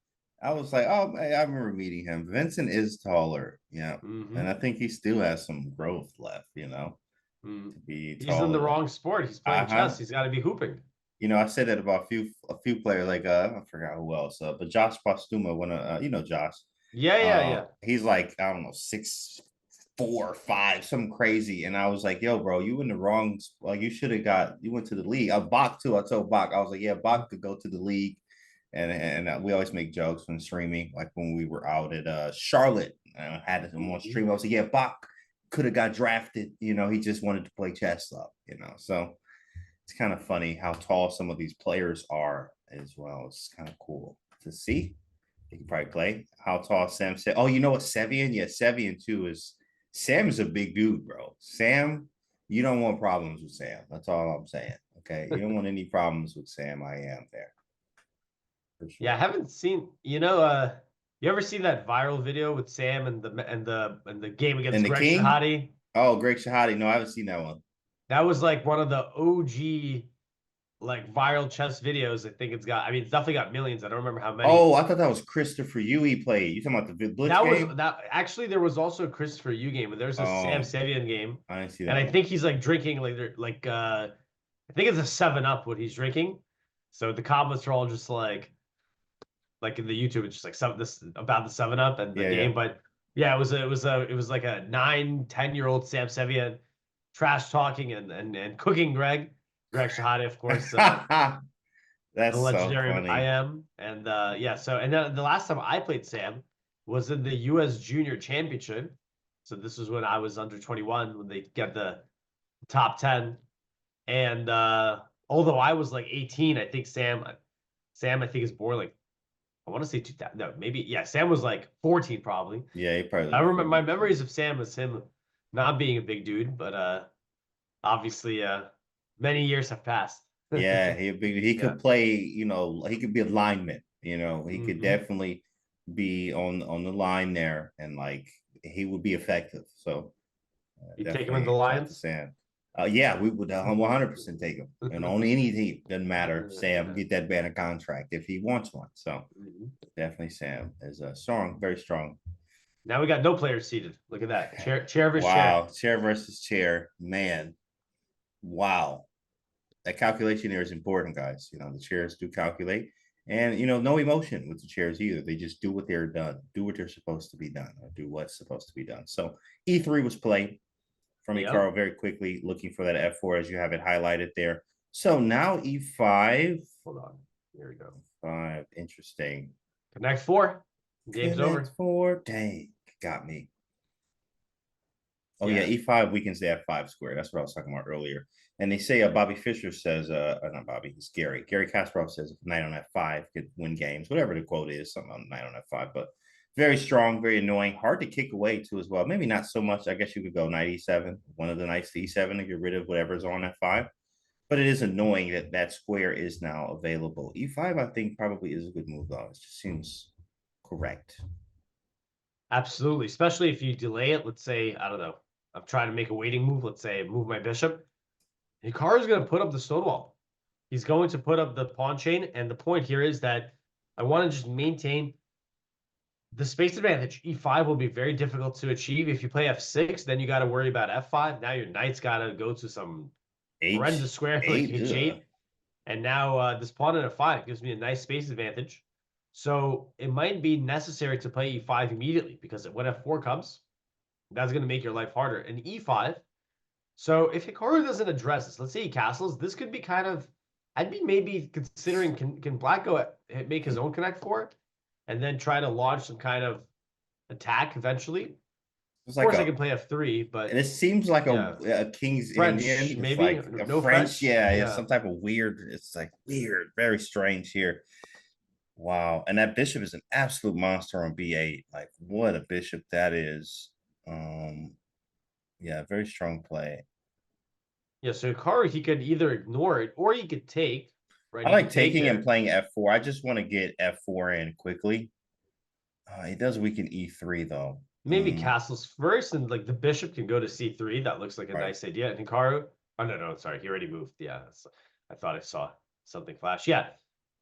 I was like, oh, I remember meeting him. Vincent is taller. Yeah. And I think he still has some growth left, to be He's in the taller. wrong sport. He's playing Uh-huh. chess. He's got to be hooping. I said that about a few players, like I forgot who else, but Josh Postuma, Josh. Yeah. He's like, I don't know, 6'4", 6'5", something crazy. And I was like, yo, bro, you in the wrong, like you went to the league. Bach too. I told Bach, I was like, yeah, Bach could go to the league. And we always make jokes when streaming, like when we were out at Charlotte, and had him on stream. I was like, yeah, Bach could have got drafted. He just wanted to play chess up, so it's kind of funny how tall some of these players are as well. It's kind of cool to see. He can probably play. How tall Sam said. Oh, you know what? Sevian? Yeah, Sevian too is Sam is a big dude, bro. Sam, you don't want problems with Sam. That's all I'm saying. Okay. You don't want any problems with Sam. I am there. For sure. Yeah, I haven't seen, you ever see that viral video with Sam and the game against Greg Shahade? Oh, Greg Shahade. No, I haven't seen that one. That was like one of the OG like viral chess videos. I think it's got. I mean, it's definitely got millions. I don't remember how many. Oh, I thought that was Christopher Yu he played. You talking about the Blitz That was game? that. Actually, there was also a Christopher Yu game, but there's a Sam Oh, Sevian game, I didn't see and that I one. think he's like drinking I think it's a 7 Up what he's drinking. So the comments are all just like in the YouTube, it's just like some this about the 7 Up and the Yeah, yeah. game. But yeah, it was like a 9, 10 year old Sam Sevian trash talking and cooking Greg Shahade, of course, the That's so legendary I funny. am. And yeah, so and then the last time I played Sam was in the US Junior Championship. So this was when I was under 21 when they get the top 10. And although I was like 18, I think Sam I think is born like I want to say 2000. No, maybe yeah, Sam was like 14 probably. Yeah, he probably I like remember my 40. memories of Sam was him not being a big dude, but obviously many years have passed. Yeah, he Yeah. could play, he could be a lineman, he could Hmm. definitely be on the line there and like he would be effective. So You take him in the definitely shout out to Lions. Sam. Yeah, we would 100% take him. And on any team, doesn't matter. Sam, Yeah. get that man a contract if he wants one. So Mhm. definitely Sam is a strong, very strong. Now we got no players seated. Look at that. Chair versus chair. Wow, chair versus chair, man. Wow, that calculation there is important, guys. The chairs do calculate, and no emotion with the chairs either. They just do what they're done, do what they're supposed to be done, or do what's supposed to be done. So E3 was played from Yep. Hikaru very quickly, looking for that F4 as you have it highlighted there. So now E5. Hold on. Here we go. Five, interesting. Connect four. Game's Connect over. four. Dang, got me. Oh yeah, Yeah. E5 weakens the F5 square. That's what I was talking about earlier. And they say Bobby Fischer says, not Bobby, it's Gary. Gary Kasparov says if knight on F5 could win games, whatever the quote is, something on knight on F5. But very strong, very annoying, hard to kick away too as well. Maybe not so much. I guess you could go knight E7, one of the knights to E7 to get rid of whatever's on F5. But it is annoying that that square is now available. E5, I think, probably is a good move though. It just seems correct. Absolutely. Especially if you delay it. Let's say, I don't know, I'm trying to make a waiting move. Let's say move my bishop. Hikaru's going to put up the stone wall. He's going to put up the pawn chain. And the point here is that I want to just maintain the space advantage. E5 will be very difficult to achieve. If you play F6, then you got to worry about F5. Now your knight's got to go to some horrendous square like H8. Ugh. H8. And now this pawn at F5 gives me a nice space advantage. So it might be necessary to play E5 immediately because when F4 comes, that's going to make your life harder. And E5. So if Hikaru doesn't address this, let's say he castles, this could be kind of. I'd be maybe considering can Black go make his own connect four, and then try to launch some kind of attack eventually. It's Of like course, I a can play F3, and but it seems like yeah, a King's French Indian. It's maybe like a no French, French. yeah, it's Yeah, some type of weird. It's like weird, very strange here. Wow, and that bishop is an absolute monster on B8. Like what a bishop that is. Um, yeah, very strong play. yeah. So Hikaru, he could either ignore it or he could take. Right, I he could like take taking and here. playing F4. I just want to get F4 in quickly. It does weaken E3 though. Maybe castles first, and like the bishop can go to C3. That looks like a Right. nice idea. And Hikaru, oh no, sorry, he already moved. Yeah, I thought I saw something flash. Yeah,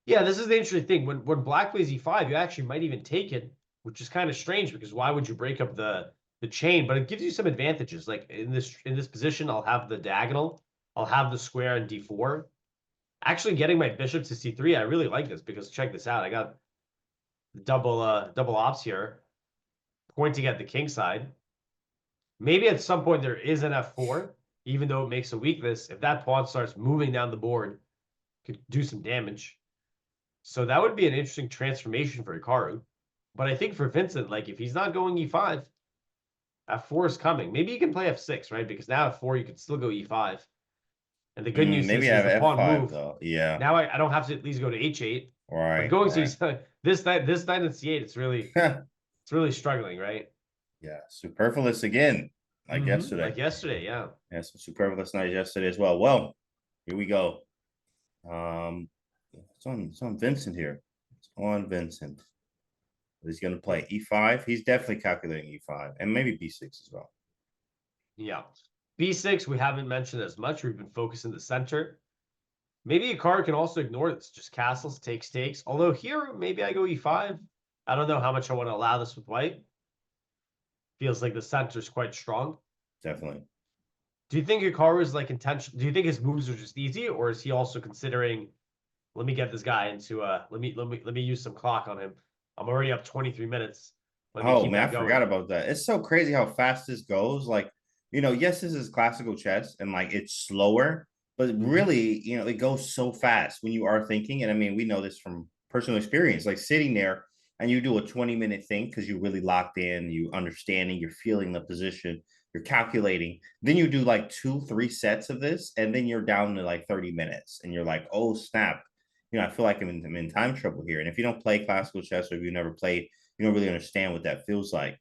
yeah. This is the interesting thing. When Black plays E5, you actually might even take it, which is kind of strange because why would you break up the chain? But it gives you some advantages. Like in this position, I'll have the diagonal, I'll have the square in D4. Actually, getting my bishop to C3, I really like this because check this out. I got double ops here, pointing at the king side. Maybe at some point there is an F4, even though it makes a weakness. If that pawn starts moving down the board, could do some damage. So that would be an interesting transformation for Hikaru. But I think for Vincent, like if he's not going E5, F4 is coming. Maybe he can play F6, right? Because now F4 you could still go E5. And the good news Maybe is, I is the have pawn F5 move. though. Yeah. Now I don't have to at least go to H8. But Right. going to Right. this knight in C8, it's really struggling, right? Yeah. Superfluous again, like yesterday. Like yesterday, yeah. Yeah, some superfluous night yesterday as well. Well, here we go. It's on Vincent here. It's on Vincent. He's going to play E5. He's definitely calculating E5 and maybe B6 as well. Yeah. B6, we haven't mentioned as much. We've been focusing the center. Maybe Hikaru can also ignore this. Just castles, takes, takes. Although here, maybe I go e5. I don't know how much I want to allow this with white. Feels like the center's quite strong. Definitely. Do you think Hikaru is like intention? Do you think his moves are just easy, or is he also considering, let me get this guy into let me use some clock on him. I'm already up 23 minutes. Let me Oh keep man, that I going. forgot about that. It's so crazy how fast this goes. Like, yes, this is classical chess and like it's slower, but Mhm. really, it goes so fast when you are thinking. And I mean, we know this from personal experience, like sitting there and you do a 20-minute thing because you really locked in, you understanding, you're feeling the position, you're calculating. Then you do like 2, 3 sets of this, and then you're down to like 30 minutes and you're like, oh snap. I feel like I'm in time trouble here. And if you don't play classical chess or if you never played, you don't really understand what that feels like.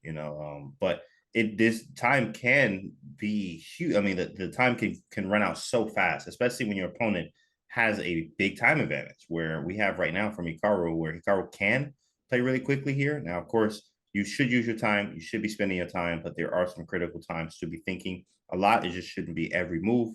But this time can be huge. I mean, the time can run out so fast, especially when your opponent has a big time advantage, where we have right now from Hikaru, where Hikaru can play really quickly here. Now, of course, you should use your time, you should be spending your time, but there are some critical times to be thinking a lot. It just shouldn't be every move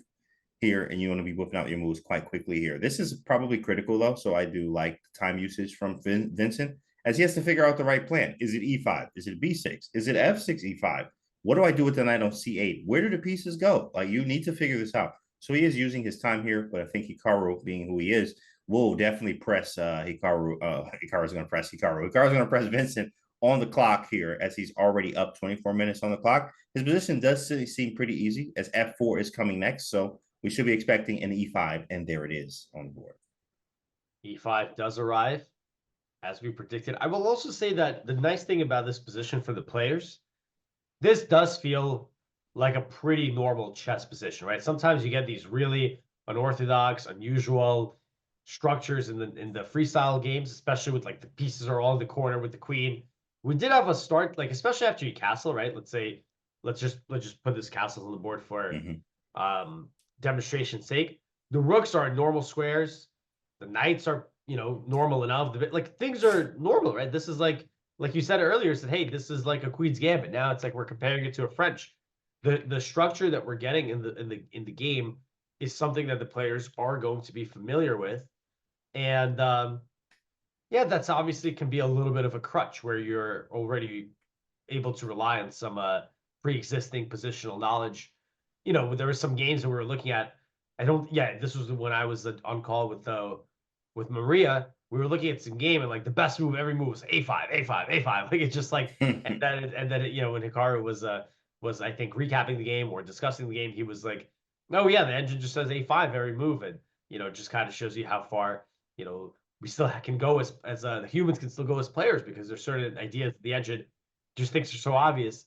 here, and you want to be whipping out your moves quite quickly here. This is probably critical though, so I do like the time usage from Vincent, as he has to figure out the right plan. Is it e5? Is it b6? Is it f6 e5? What do I do with the knight on c8? Where do the pieces go? Like, you need to figure this out. So he is using his time here, but I think Hikaru, being who he is, will definitely press Hikaru. Hikaru's going to press Hikaru. Hikaru's going to press Vincent on the clock here, as he's already up 24 minutes on the clock. His position does seem pretty easy, as f4 is coming next, so we should be expecting an e5, and there it is on the board. E5 does arrive, as we predicted. I will also say that the nice thing about this position for the players, this does feel like a pretty normal chess position, right? Sometimes you get these really unorthodox, unusual structures in the freestyle games, especially with like the pieces are all in the corner with the queen. We did have a start, like especially after you castle, right? Let's just put this castle on the board for Mm-hmm. demonstration's sake. The rooks are in normal squares. The knights are, normal enough. Like things are normal, right? This is like you said earlier, said, hey, this is like a Queen's Gambit. Now it's like we're comparing it to a French. The structure that we're getting in the game is something that the players are going to be familiar with. And yeah, that's obviously can be a little bit of a crutch where you're already able to rely on some pre-existing positional knowledge. There were some games that we were looking at. Yeah, this was when I was on call with Maria. We were looking at some game and like the best move, every move was a5, a5, a5. Like it's just like, and then when Hikaru was I think recapping the game or discussing the game, he was like, oh yeah, the engine just says a5 every move, and it just kind of shows you how far we still can go as the humans can still go as players, because there's certain ideas that the engine just thinks are so obvious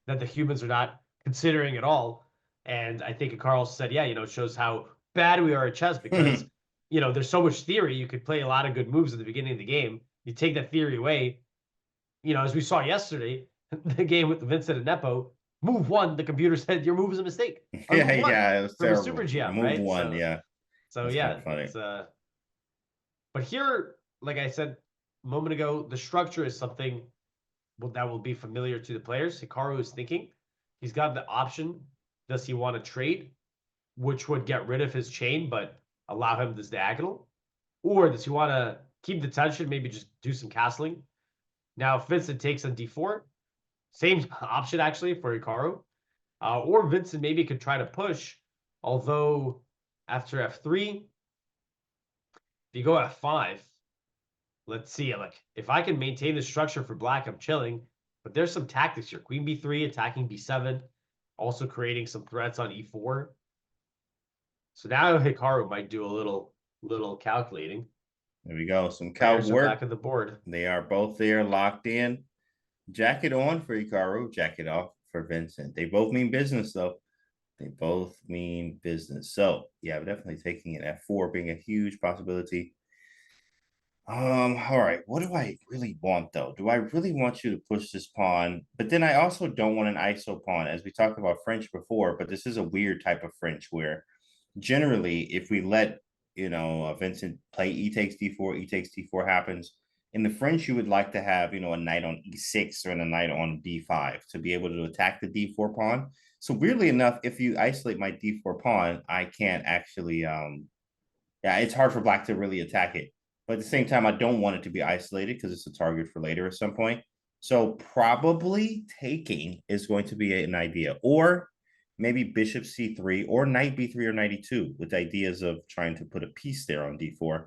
that the humans are not considering at all. And I think Carl said, yeah, it shows how bad we are at chess, because there's so much theory. You could play a lot of good moves at the beginning of the game. You take that theory away, as we saw yesterday, the game with Vincent and Nepo, move one, the computer said your move is a mistake on Yeah, move one yeah, it was from a super terrible. GM, Move right? one, So yeah, so that's kind yeah, of funny. it's but here, like I said a moment ago, the structure is something that will be familiar to the players. Hikaru is thinking he's got the option. Does he want to trade, which would get rid of his chain but allow him this diagonal? Or does he want to keep the tension, maybe just do some castling? Now, if Vincent takes on d4, same option actually for Hikaru. Or Vincent maybe could try to push, although after f3, if you go f5, let's see, like if I can maintain the structure for black, I'm chilling. But there's some tactics here. Queen b3, attacking b7, also creating some threats on e4. So now Hikaru might do a little calculating. There we go. Some cow Players are back work. at the board. They are both there, locked in. Jacket on for Hikaru, jacket off for Vincent. They both mean business, though. They both mean business. So, yeah, I'm definitely taking it at four, being a huge possibility. All right. What do I really want though? Do I really want you to push this pawn? But then I also don't want an ISO pawn, as we talked about French before, but this is a weird type of French where generally if we let Vincent play e takes d4, e takes d4 happens. In the French, you would like to have, a knight on e6 or a knight on d5 to be able to attack the d4 pawn. So weirdly enough, if you isolate my d4 pawn, I can't actually yeah, it's hard for black to really attack it. But at the same time, I don't want it to be isolated because it's a target for later at some point. So probably taking is going to be an idea, or maybe bishop c3 or knight b3 or knight e2 with ideas of trying to put a piece there on d4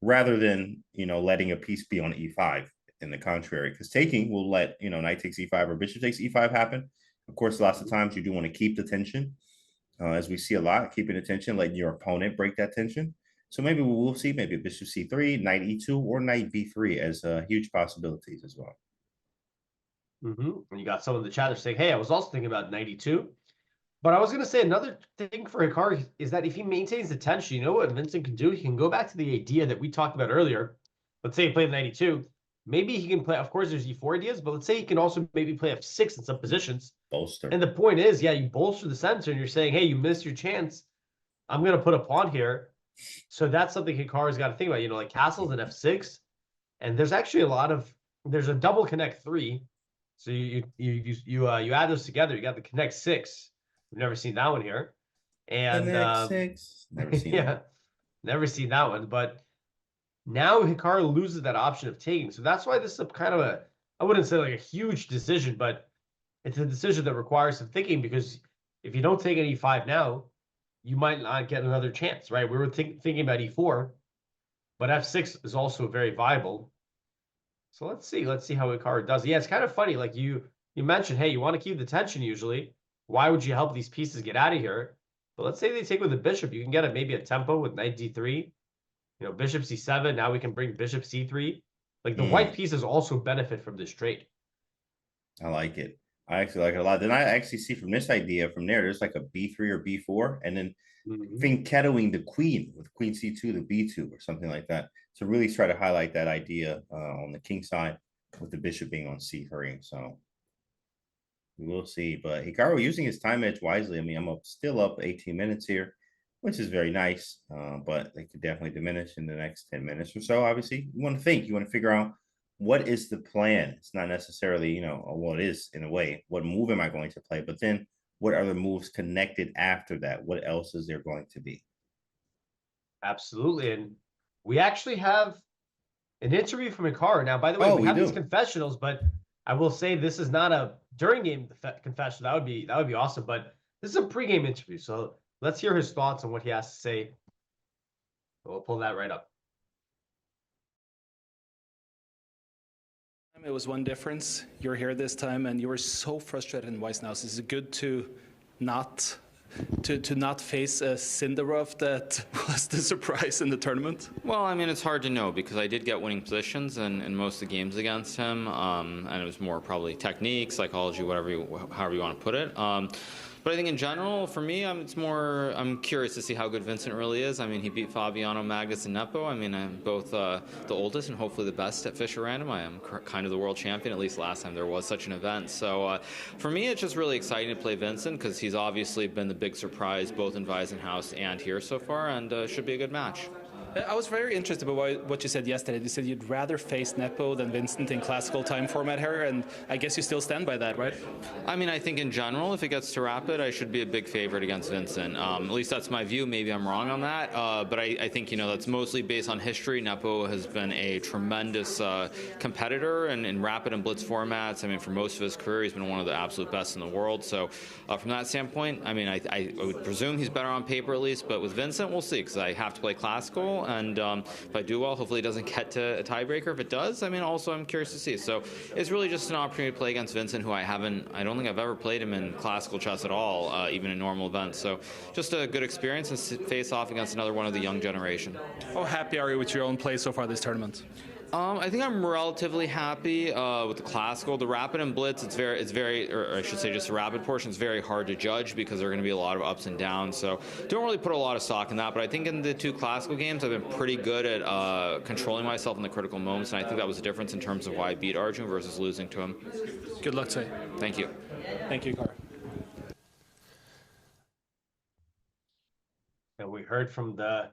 rather than, letting a piece be on e5 in the contrary, because taking will let, knight takes e5 or bishop takes e5 happen. Of course, lots of times you do want to keep the tension, as we see a lot, keeping attention, letting your opponent break that tension. So maybe we'll see maybe bishop c3, knight e2, or knight b3 as huge possibilities as well. And you got some in the chat that are saying, hey, I was also thinking about 92. But I was going to say another thing for Hikaru is that if he maintains the tension, you know what Vincent can do? He can go back to the idea that we talked about earlier. Let's say he played 92. Maybe he can play, of course, there's e4 ideas, but let's say he can also maybe play f6 in some positions. Bolster. And the point is, yeah, you bolster the center and you're saying, hey, you missed your chance. I'm going to put a pawn here. So that's something Hikaru's got to think about, like castles and f6. And there's actually there's a double connect 3. So you add those together, you got the connect 6. We've never seen that one here. And connect 6. Never seen that. Never seen that one. But now Hikaru loses that option of taking. So that's why this is kind of I wouldn't say like a huge decision, but it's a decision that requires some thinking, because if you don't take an e5 now, you might not get another chance, right? We were thinking about e4, but f6 is also very viable. So let's see how Hikaru does. Yeah, it's kind of funny. Like you mentioned, hey, you want to keep the tension usually. Why would you help these pieces get out of here? But let's say they take with the bishop. You can get maybe a tempo with knight d3. Bishop c7. Now we can bring bishop c3. Like the white pieces also benefit from this trade. I like it. I actually like it a lot. Then I actually see from this idea from there's like a b3 or b4, and then fianchettoing the queen with queen c2 to b2 or something like that. So really try to highlight that idea on the king side with the bishop being on c3. So we will see. But Hikaru using his time edge wisely. I mean, I'm still up 18 minutes here, which is very nice. But they could definitely diminish in the next 10 minutes or so. Obviously, you want to think. You want to figure out what is the plan. It's not necessarily, well, it is in a way. What move am I going to play? But then what are the moves connected after that? What else is there going to be? Absolutely. And we actually have an interview from Hikaru. Now, by the way, we have these confessionals, but I will say this is not a during game confession. That would be awesome. But this is a pregame interview. So let's hear his thoughts on what he has to say. We'll pull that right up. It was one difference. You're here this time, and you were so frustrated in Weiss now. So is it good to not face a Cinderov that was the surprise in the tournament? Well, I mean, it's hard to know because I did get winning positions in most of the games against him, and it was more probably technique, psychology, however you want to put it. But I think in general, for me, I'm curious to see how good Vincent really is. I mean, he beat Fabiano, Magnus, and Nepo. I mean, I'm both the oldest and hopefully the best at Fischer Random. I am kind of the world champion, at least last time there was such an event. So for me, it's just really exciting to play Vincent because he's obviously been the big surprise both in Wiesenhaus and here so far, and should be a good match. I was very interested by what you said yesterday. You said you'd rather face Nepo than Vincent in classical time format here, and I guess you still stand by that, right? I mean, I think in general, if it gets to rapid, I should be a big favorite against Vincent. At least that's my view. Maybe I'm wrong on that, but I think, that's mostly based on history. Nepo has been a tremendous competitor in rapid and blitz formats. I mean, for most of his career, he's been one of the absolute best in the world. So from that standpoint, I mean, I would presume he's better on paper at least, but with Vincent, we'll see, because I have to play classical. And if I do well, hopefully it doesn't get to a tiebreaker. If it does, I mean, also I'm curious to see. So it's really just an opportunity to play against Vincent, who I don't think I've ever played him in classical chess at all, even in normal events. So just a good experience and face off against another one of the young generation. How happy are you with your own play so far this tournament? I think I'm relatively happy with the classical. The rapid and blitz, it's very, or I should say just the rapid portion is very hard to judge because there are going to be a lot of ups and downs. So don't really put a lot of stock in that. But I think in the two classical games, I've been pretty good at controlling myself in the critical moments. And I think that was a difference in terms of why I beat Arjun versus losing to him. Good luck today. Thank you. Thank you, Hikaru. And we heard from the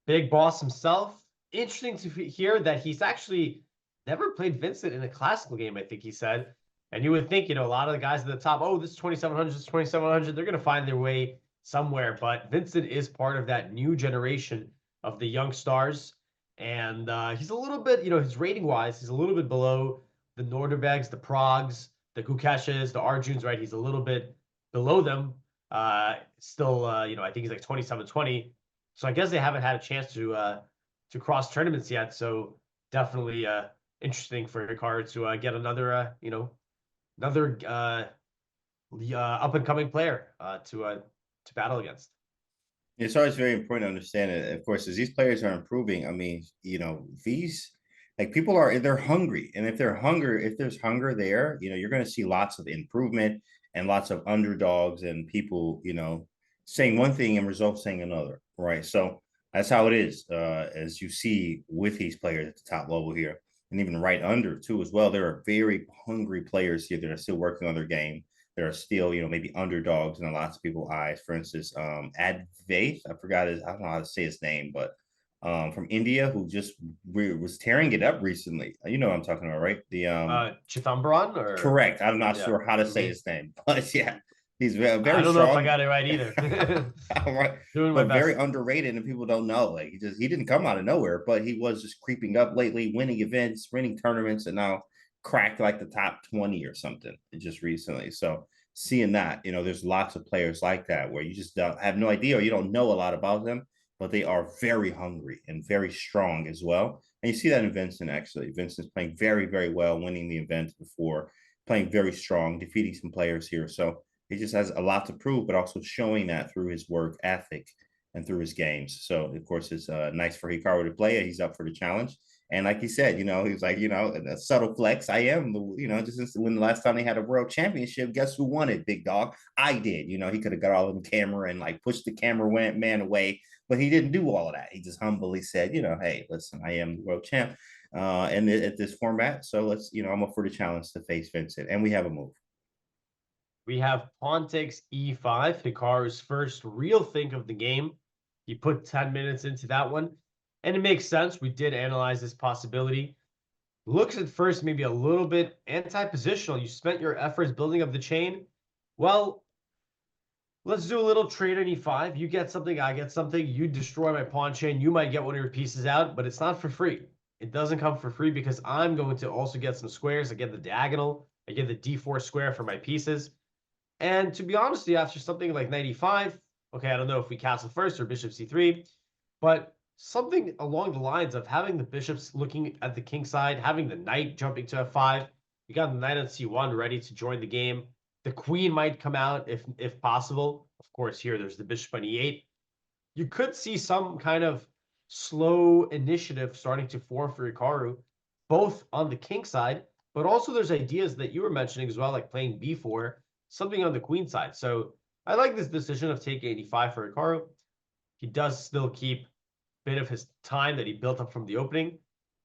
big boss himself. Interesting to hear that he's actually never played Vincent in a classical game, I think he said. And you would think, a lot of the guys at the top, this is 2700, this is 2700, they're going to find their way somewhere. But Vincent is part of that new generation of the young stars. And he's a little bit, his rating wise, he's a little bit below the Norderbergs, the Pragues, the Gukeshes, the Arjuns, right? He's a little bit below them. Still, I think he's like 27-20. So I guess they haven't had a chance to cross tournaments yet. So definitely interesting for Hikaru to get another, another up and coming player to battle against. It's always very important to understand it. Of course, as these players are improving, I mean, these like people they're hungry. And if there's hunger there, you're going to see lots of improvement and lots of underdogs and people, saying one thing and results saying another. Right. So that's how it is. As you see with these players at the top level here, and even right under too, as well. There are very hungry players here that are still working on their game. There are still, maybe underdogs in lots of people's eyes. For instance, Advaith, I don't know how to say his name, but from India, who just was tearing it up recently. You know what I'm talking about, right? The Chithambaran, or correct. I'm not sure how to say his name, but yeah, he's very I don't strong. know if I got it right either. Right. But very underrated, and people don't know. Like he didn't come out of nowhere, but he was just creeping up lately, winning events, winning tournaments, and now cracked like the top 20 or something just recently. So seeing that, there's lots of players like that where you just don't have no idea or you don't know a lot about them, but they are very hungry and very strong as well. And you see that in Vincent, actually. Vincent's playing very, very well, winning the event before, playing very strong, defeating some players here. So he just has a lot to prove, but also showing that through his work ethic and through his games. So, of course, it's nice for Hikaru to play. He's up for the challenge. And like he said, he was like, a subtle flex. I am, just when the last time they had a world championship, guess who won it, big dog? I did. He could have got all of the camera and like pushed the camera man away, but he didn't do all of that. He just humbly said, hey, listen, I am the world champ and at this format. So let's, I'm up for the challenge to face Vincent. And we have a move. We have pawn takes e5, Hikaru's first real think of the game. He put 10 minutes into that one. And it makes sense. We did analyze this possibility. Looks at first maybe a little bit anti-positional. You spent your efforts building up the chain. Well, let's do a little trade on e5. You get something, I get something. You destroy my pawn chain. You might get one of your pieces out, but it's not for free. It doesn't come for free because I'm going to also get some squares. I get the diagonal. I get the d4 square for my pieces. And to be honest, after something like 95, okay, I don't know if we castle first or bishop c3, but something along the lines of having the bishops looking at the king side, having the knight jumping to f5. You got the knight on c1 ready to join the game. The queen might come out if possible. Of course, here there's the bishop on e8. You could see some kind of slow initiative starting to form for Hikaru, both on the king side, but also there's ideas that you were mentioning as well, like playing b4, something on the queen side. So I like this decision of taking e5 for Hikaru. He does still keep bit of his time that he built up from the opening.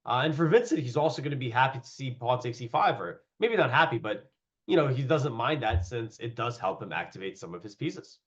And for Vincent, he's also going to be happy to see pawn takes e5, or maybe not happy, but he doesn't mind that since it does help him activate some of his pieces.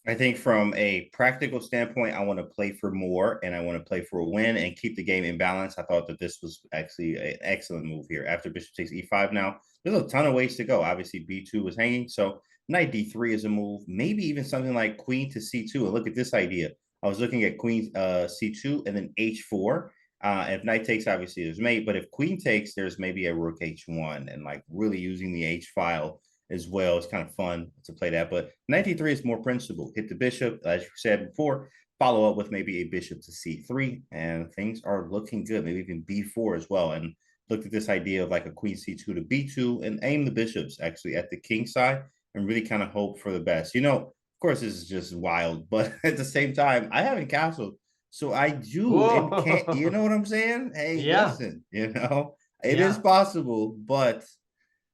I think from a practical standpoint, I want to play for more and I want to play for a win and keep the game in balance. I thought that this was actually an excellent move here. After bishop takes e5 now, there's a ton of ways to go. Obviously, b2 was hanging, so knight d3 is a move. Maybe even something like queen to c2. And look at this idea. I was looking at queen c2 and then h4. If knight takes, obviously there's mate, but if queen takes, there's maybe a rook h1 and like really using the h file as well. It's kind of fun to play that, but knight d3 is more principled. Hit the bishop, as you said before, follow up with maybe a bishop to c3, and things are looking good. Maybe even b4 as well. And looked at this idea of like a queen c2 to b2 and aim the bishops actually at the king side and really kind of hope for the best. Of course, this is just wild, but at the same time, I haven't castled, so I do and can't. You know what I'm saying? Hey, yeah. Listen, it is possible, but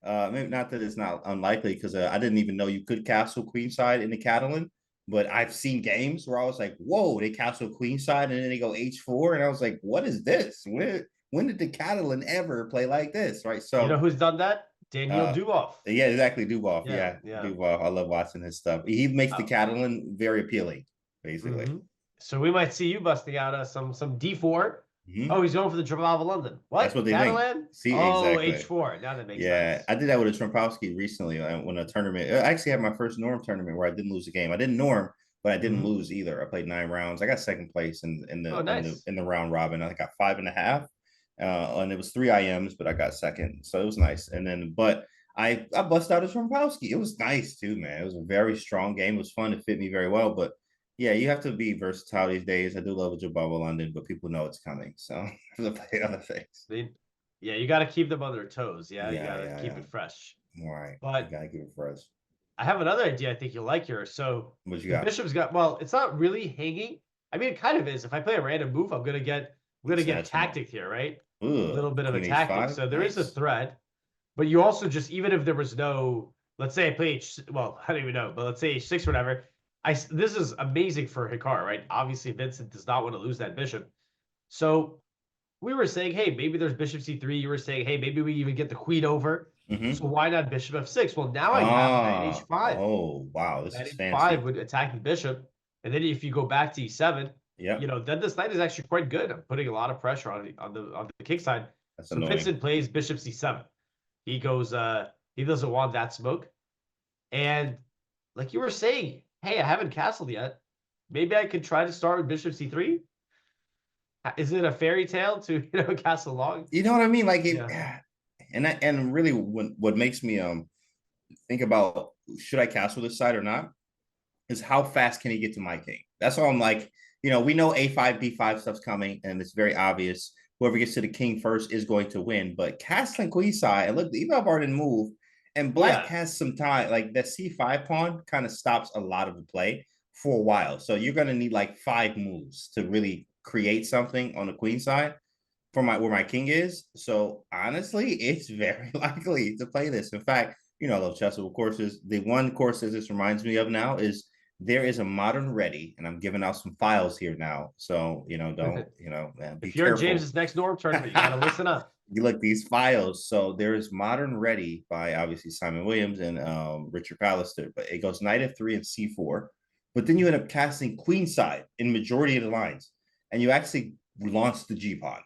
maybe not that it's not unlikely because I didn't even know you could castle queenside in the Catalan, but I've seen games where I was like, "Whoa!" They castle queenside and then they go h4, and I was like, "What is this? When did the Catalan ever play like this?" Right? So you know who's done that? Daniel Dubov. Yeah, exactly. Dubov. Yeah. Dubov. I love watching his stuff. He makes the Catalan very appealing, basically. Mm-hmm. So we might see you busting out some d4. Oh, he's going for the Trabava London. What? That's what they Catalan? think. See, exactly. exactly. h4. Now that makes sense. Yeah, I did that with a Trompowski recently when a tournament. I actually had my first norm tournament where I didn't lose a game. I didn't norm, but I didn't Mhm. lose either. I played 9 rounds. I got second place Oh, nice. in the round robin. I got 5.5, and it was 3 IMs, but I got second, so it was nice. And then, but I bust out his Rompowski. It was nice too, man. It was a very strong game. It was fun. It fit me very well, but yeah, you have to be versatile these days. I do love a Jababa London, but people know it's coming, so I have to play other things. Yeah, you got to keep them on their toes. Yeah, you Yeah, got to yeah, keep yeah. it fresh. All right, you But gotta give it for us. I have another idea I think you'll like here. So What you the got? bishop's got, well, it's not really hanging. I mean, it kind of is. If I play a random move, I'm gonna get Exaggerate. tactic here, right? A Ugh, little bit of a Queen tactic. H5. So there is a Nice. threat, but you also just, even if there was no, let's say I play well, I don't even know, but let's say H6 or whatever. This is amazing for Hikaru, right? Obviously, Vincent does not want to lose that bishop. So we were saying, hey, maybe there's bishop c3. You were saying, hey, maybe we even get the queen over. So Mm-hmm. why not bishop f6? Well, now I have knight Ah, h5. oh wow, this Knight is h5 fancy. would attack the bishop. And then if you go back to e7, Yep, then this knight is actually quite good. I'm putting a lot of pressure on the king side. that's So annoying. Vincent plays bishop c7. He goes, he doesn't want that smoke. And like you were saying, hey, I haven't castled yet. Maybe I could try to start with bishop c3. Is it a fairy tale to castle long? You know what I mean? Like it, Yeah. and really, what makes me think about should I castle this side or not is how fast can he get to my king? That's all I'm like. We know a5, d5 stuff's coming, and it's very obvious. Whoever gets to the king first is going to win. But castling queenside, and look, the Eval didn't move, and black Yeah. has some time. Like that c5 pawn kind of stops a lot of the play for a while. So you're gonna need like 5 moves to really create something on the queen side for where my king is. So honestly, it's very likely to play this. In fact, I love chessable courses. The one course that this reminds me of now is there is a modern ready, and I'm giving out some files here now. So don't be If you're in careful. James's next Norm tournament, you got to listen up. You look these files. So there is modern ready by obviously Simon Williams and Richard Pallister, but it goes knight f3 and c4. But then you end up casting queenside in majority of the lines, and you actually launch the G pawn.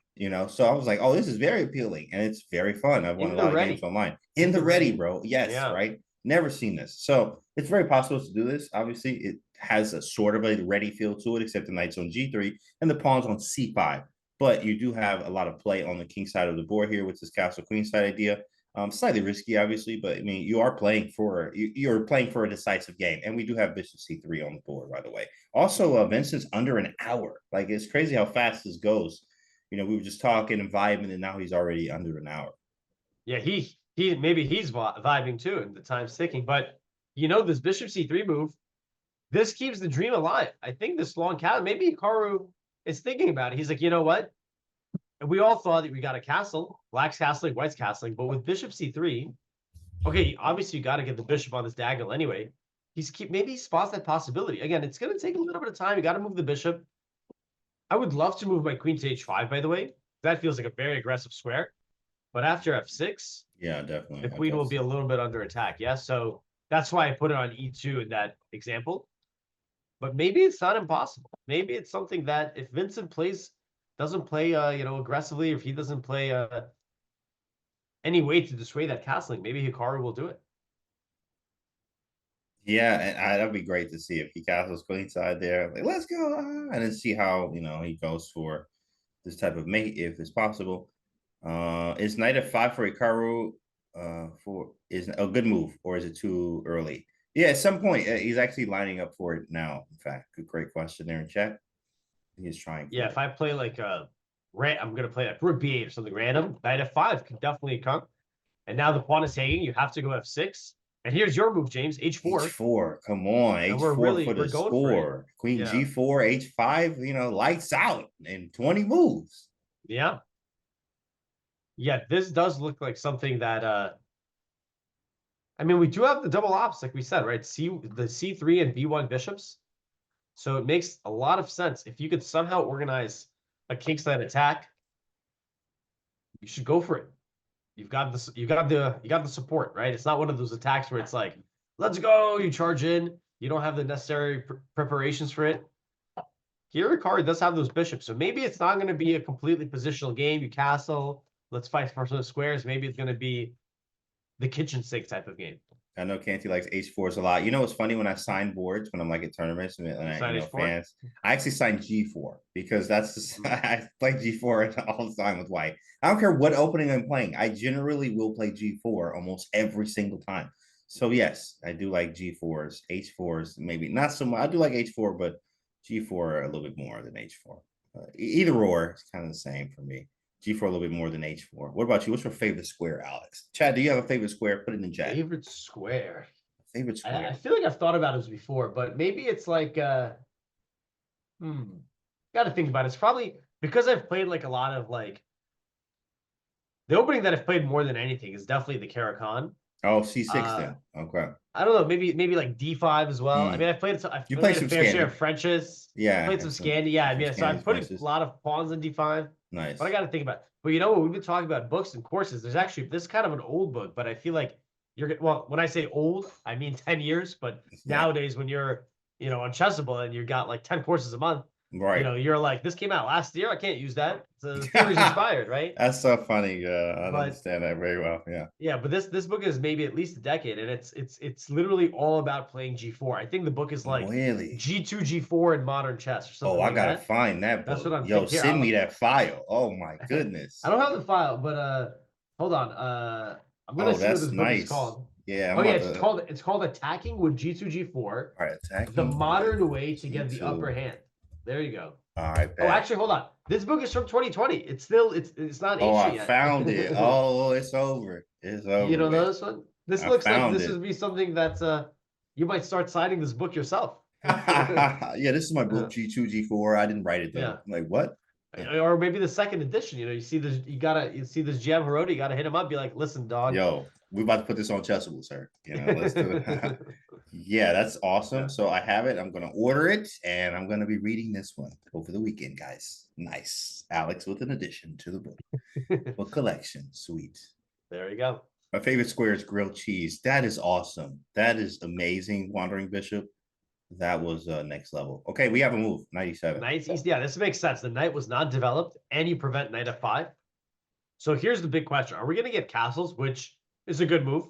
So I was like, oh, this is very appealing and it's very fun. I've won In a the lot of games ready. online. In the ready, bro. Yes, Yeah. right. Never seen this. So it's very possible to do this. Obviously, it has a sort of a ready feel to it, except the knight's on g3 and the pawn's on c5. But you do have a lot of play on the king side of the board here with this castle queen side idea. Slightly risky, obviously, but I mean, you're playing for a decisive game, and we do have bishop c3 on the board, by the way. Also, Vincent's under an hour. Like it's crazy how fast this goes. We were just talking and vibing, and now he's already under an hour. Yeah, he maybe he's vibing too, and the time's ticking. But this bishop c3 move, this keeps the dream alive. I think this long castle, maybe Hikaru is thinking about it. He's like, you know what? And we all thought that we got a castle, black's castling, white's castling, but with bishop c3, okay, obviously you got to get the bishop on this diagonal anyway. Maybe he spots that possibility. Again, it's going to take a little bit of time. You got to move the bishop. I would love to move my queen to h5, by the way. That feels like a very aggressive square. But after f6, yeah, definitely, the queen will be a little bit under attack. Yeah, so that's why I put it on e2 in that example. But maybe it's not impossible. Maybe it's something that if Vincent doesn't play, aggressively, if he doesn't play any way to dissuade that castling, maybe Hikaru will do it. Yeah, and that'd be great to see if he castles queenside there. Like, let's go, and then see how he goes for this type of mate if it's possible. Is knight f5 for Hikaru is a good move, or is it too early? Yeah, at some point he's actually lining up for it now. In fact, great question there in chat. He's trying. Yeah, if I play like I'm gonna play like rook b8 or something random. Knight f5 could definitely come. And now the pawn is hanging. You have to go f6. And here's your move, James. H4. H4, come on, And H4 for the going for score. Queen yeah. G4, H5, lights out in 20 moves. Yeah. Yeah, this does look like something that I mean, we do have the double ops, like we said, right? The C3 and B1 bishops. So it makes a lot of sense. If you could somehow organize a kingside attack, you should go for it. You got the support, right? It's not one of those attacks where it's like, let's go, you charge in, you don't have the necessary preparations for it. Here, Hikaru does have those bishops, so maybe it's not going to be a completely positional game. You castle, let's fight for some squares. Maybe it's going to be the kitchen sink type of game. I know Canty likes H4s a lot. You know, it's funny when I sign boards when I'm like at tournaments and I, sign H4? fans. I actually sign G4 because that's just, I play G4 all the time with white. I don't care what opening I'm playing. I generally will play G4 almost every single time. So yes, I do like G4s, H4s, maybe not so much. I do like H4, but G4 a little bit more than H4. Either or, it's kind of the same for me. G4 a little bit more than H4. What about you? What's your favorite square, Alex? Chad, do you have a favorite square? Put it in chat. Favorite square. Favorite square. I feel like I've thought about this before, but maybe it's like gotta think about it. It's probably because I've played like a lot of like the opening that I've played more than anything is definitely the Caracan. Oh, C6 then. Okay. I don't know, maybe like D5 as well. I mean, I've played You played played a some fair share Scandi. of Frenches. Yeah. Played some Scandi. Yeah, I mean, so I've put Frenches. a lot of pawns in D5. Nice. But I got to think about it. But you know what? We've been talking about books and courses. There's actually this is kind of an old book, but I feel like well, when I say old, I mean 10 years. But nowadays, when you're on Chessable and you've got like 10 courses a month, right? You're like, this came out last year. I can't use that. The theory's expired, right? That's so funny. I understand that very well. Yeah. Yeah, but this book is maybe at least a decade, and it's literally all about playing G4. I think the book is like really G2, G4 in modern chess or something. Oh, I like gotta that. find that book. That's what I'm Yo, thinking. send me that file. Oh my goodness. I don't have the file, but hold on. I'm gonna see what this book is called. Yeah. It's called Attacking with G2, G4. All right, attacking. The modern way to get the upper hand. There you go. All right. Oh, actually, hold on. This book is from 2020. It's still it's not ancient yet. Found it. Oh, it's over. It's over. You don't know this one? This looks like this would be something that you might start signing this book yourself. Yeah, this is my book G2, G4. I didn't write it though. Yeah. I'm like, what? Or maybe the second edition. You see this, you see this GMHikaru, you gotta hit him up, be like, listen, dog. Yo, we're about to put this on Chessable, sir. Let's do it. Yeah, that's awesome. So I have it. I'm gonna order it, and I'm gonna be reading this one over the weekend, guys. Nice, Alex, with an addition to the book. Book collection, sweet. There you go. My favorite square is grilled cheese. That is awesome. That is amazing. Wandering Bishop. That was next level. Okay, we have a move. 97. Knights East. Yeah, this makes sense. The knight was not developed, and you prevent knight f5. So here's the big question: are we going to get castles, which is a good move?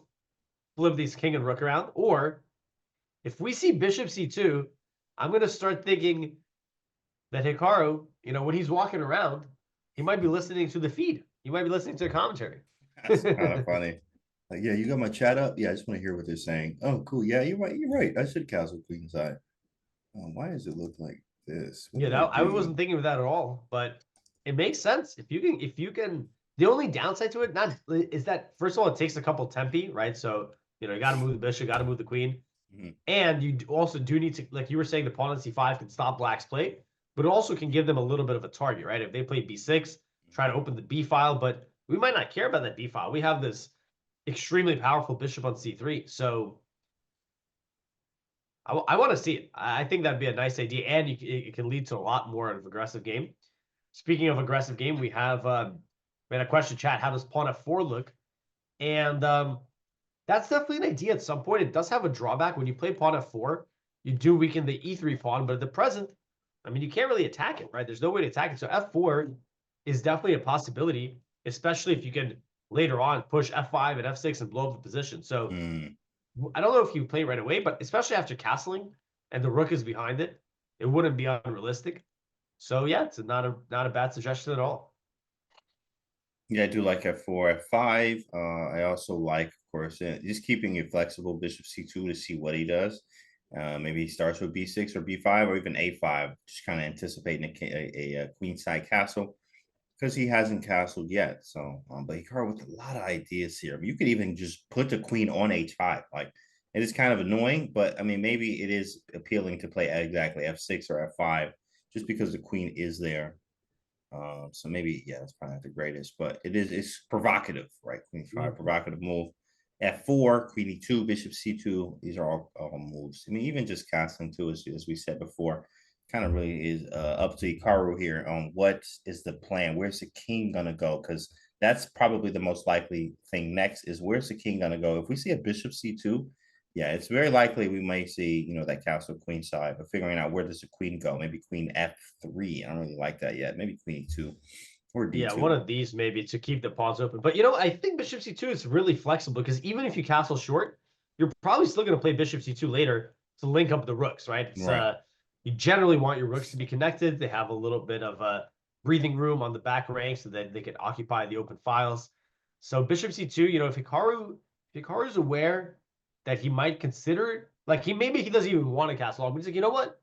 Flip these king and rook around, or if we see bishop c2, I'm going to start thinking that Hikaru, when he's walking around, he might be listening to the feed. He might be listening to the commentary. That's kind of funny. Like, yeah, you got my chat up? Yeah, I just want to hear what they're saying. Oh, cool. Yeah, you're right. You're right. I should castle queen side. Oh, why does it look like this? I wasn't thinking of that at all, but it makes sense. If you can, the only downside to it is that first of all, it takes a couple tempi, right? So, you got to move the bishop, got to move the queen. Mm-hmm. And you also do need to, like you were saying, the pawn on c5 can stop black's play, but it also can give them a little bit of a target, right? If they play b6, try to open the b file, but we might not care about that b file. We have this extremely powerful bishop on c3. So I want to see it. I think that'd be a nice idea, and it can lead to a lot more of aggressive game. Speaking of aggressive game, we have a question chat. How does pawn f4 look? And that's definitely an idea at some point. It does have a drawback. When you play pawn f4, you do weaken the e3 pawn, but at the present, I mean, you can't really attack it, right? There's no way to attack it. So f4 is definitely a possibility, especially if you can later on push f5 and f6 and blow up the position. So I don't know if you play right away, but especially after castling and the rook is behind it, it wouldn't be unrealistic. So yeah, it's not a bad suggestion at all. Yeah, I do like f4, f5. I also like, of course, just keeping it flexible, bishop c2 to see what he does. Maybe he starts with b6 or b5 or even a5, just kind of anticipating a queenside castle, because he hasn't castled yet. So, but Hikaru with a lot of ideas here. I mean, you could even just put the queen on h5. Like, it is kind of annoying, but I mean, maybe it is appealing to play exactly f6 or f5 just because the queen is there. So maybe, yeah, that's probably not the greatest, but it's provocative, right? Queen 5, provocative move. f4, queen e2, bishop c2. These are all moves. I mean, even just castling too, as we said before, kind of really is up to Hikaru here on what is the plan. Where's the king gonna go? Because that's probably the most likely thing next is where's the king gonna go? If we see a bishop c2, yeah, it's very likely we may see, that castle queen side, but figuring out where does the queen go? Maybe queen f3. I don't really like that yet. Maybe queen e2 or d2. Yeah, one of these maybe to keep the pawns open. But I think bishop c2 is really flexible because even if you castle short, you're probably still going to play bishop c2 later to link up the rooks, right? It's Right. you generally want your rooks to be connected. They have a little bit of breathing room on the back rank so that they can occupy the open files. So bishop c2, you know, if Hikaru's aware that he might consider it, like maybe he doesn't even want to castle long, but he's like, you know what?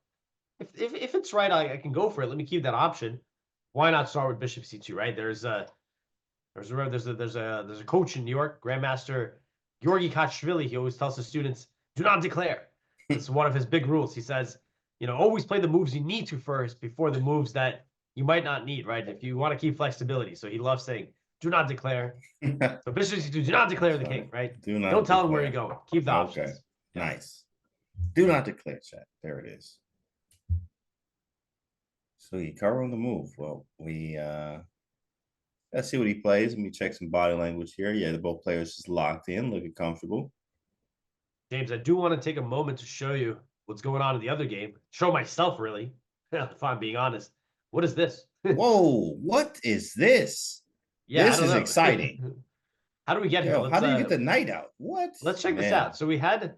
If it's right, I can go for it. Let me keep that option. Why not start with bishop c2, right? There's a coach in New York, Grandmaster Georgi Kachvili. He always tells his students, do not declare. It's one of his big rules. He says, you know, always play the moves you need to first before the moves that you might not need, right? If you want to keep flexibility. So he loves saying, do not declare. So bishop c2, do not declare the king, right? Don't tell him where you're going. Keep the options. Okay, nice. Do not declare, chat. There it is. So Hikaru on the move. Well, let's see what he plays. Let me check some body language here. Yeah, the both players just locked in, looking comfortable. James, I do want to take a moment to show you what's going on in the other game. Show myself, really, if I'm being honest. What is this? Whoa, what is this? Yeah, This is exciting. How do we get here? Yo, how do you get the knight out? What? Let's check this out. So we had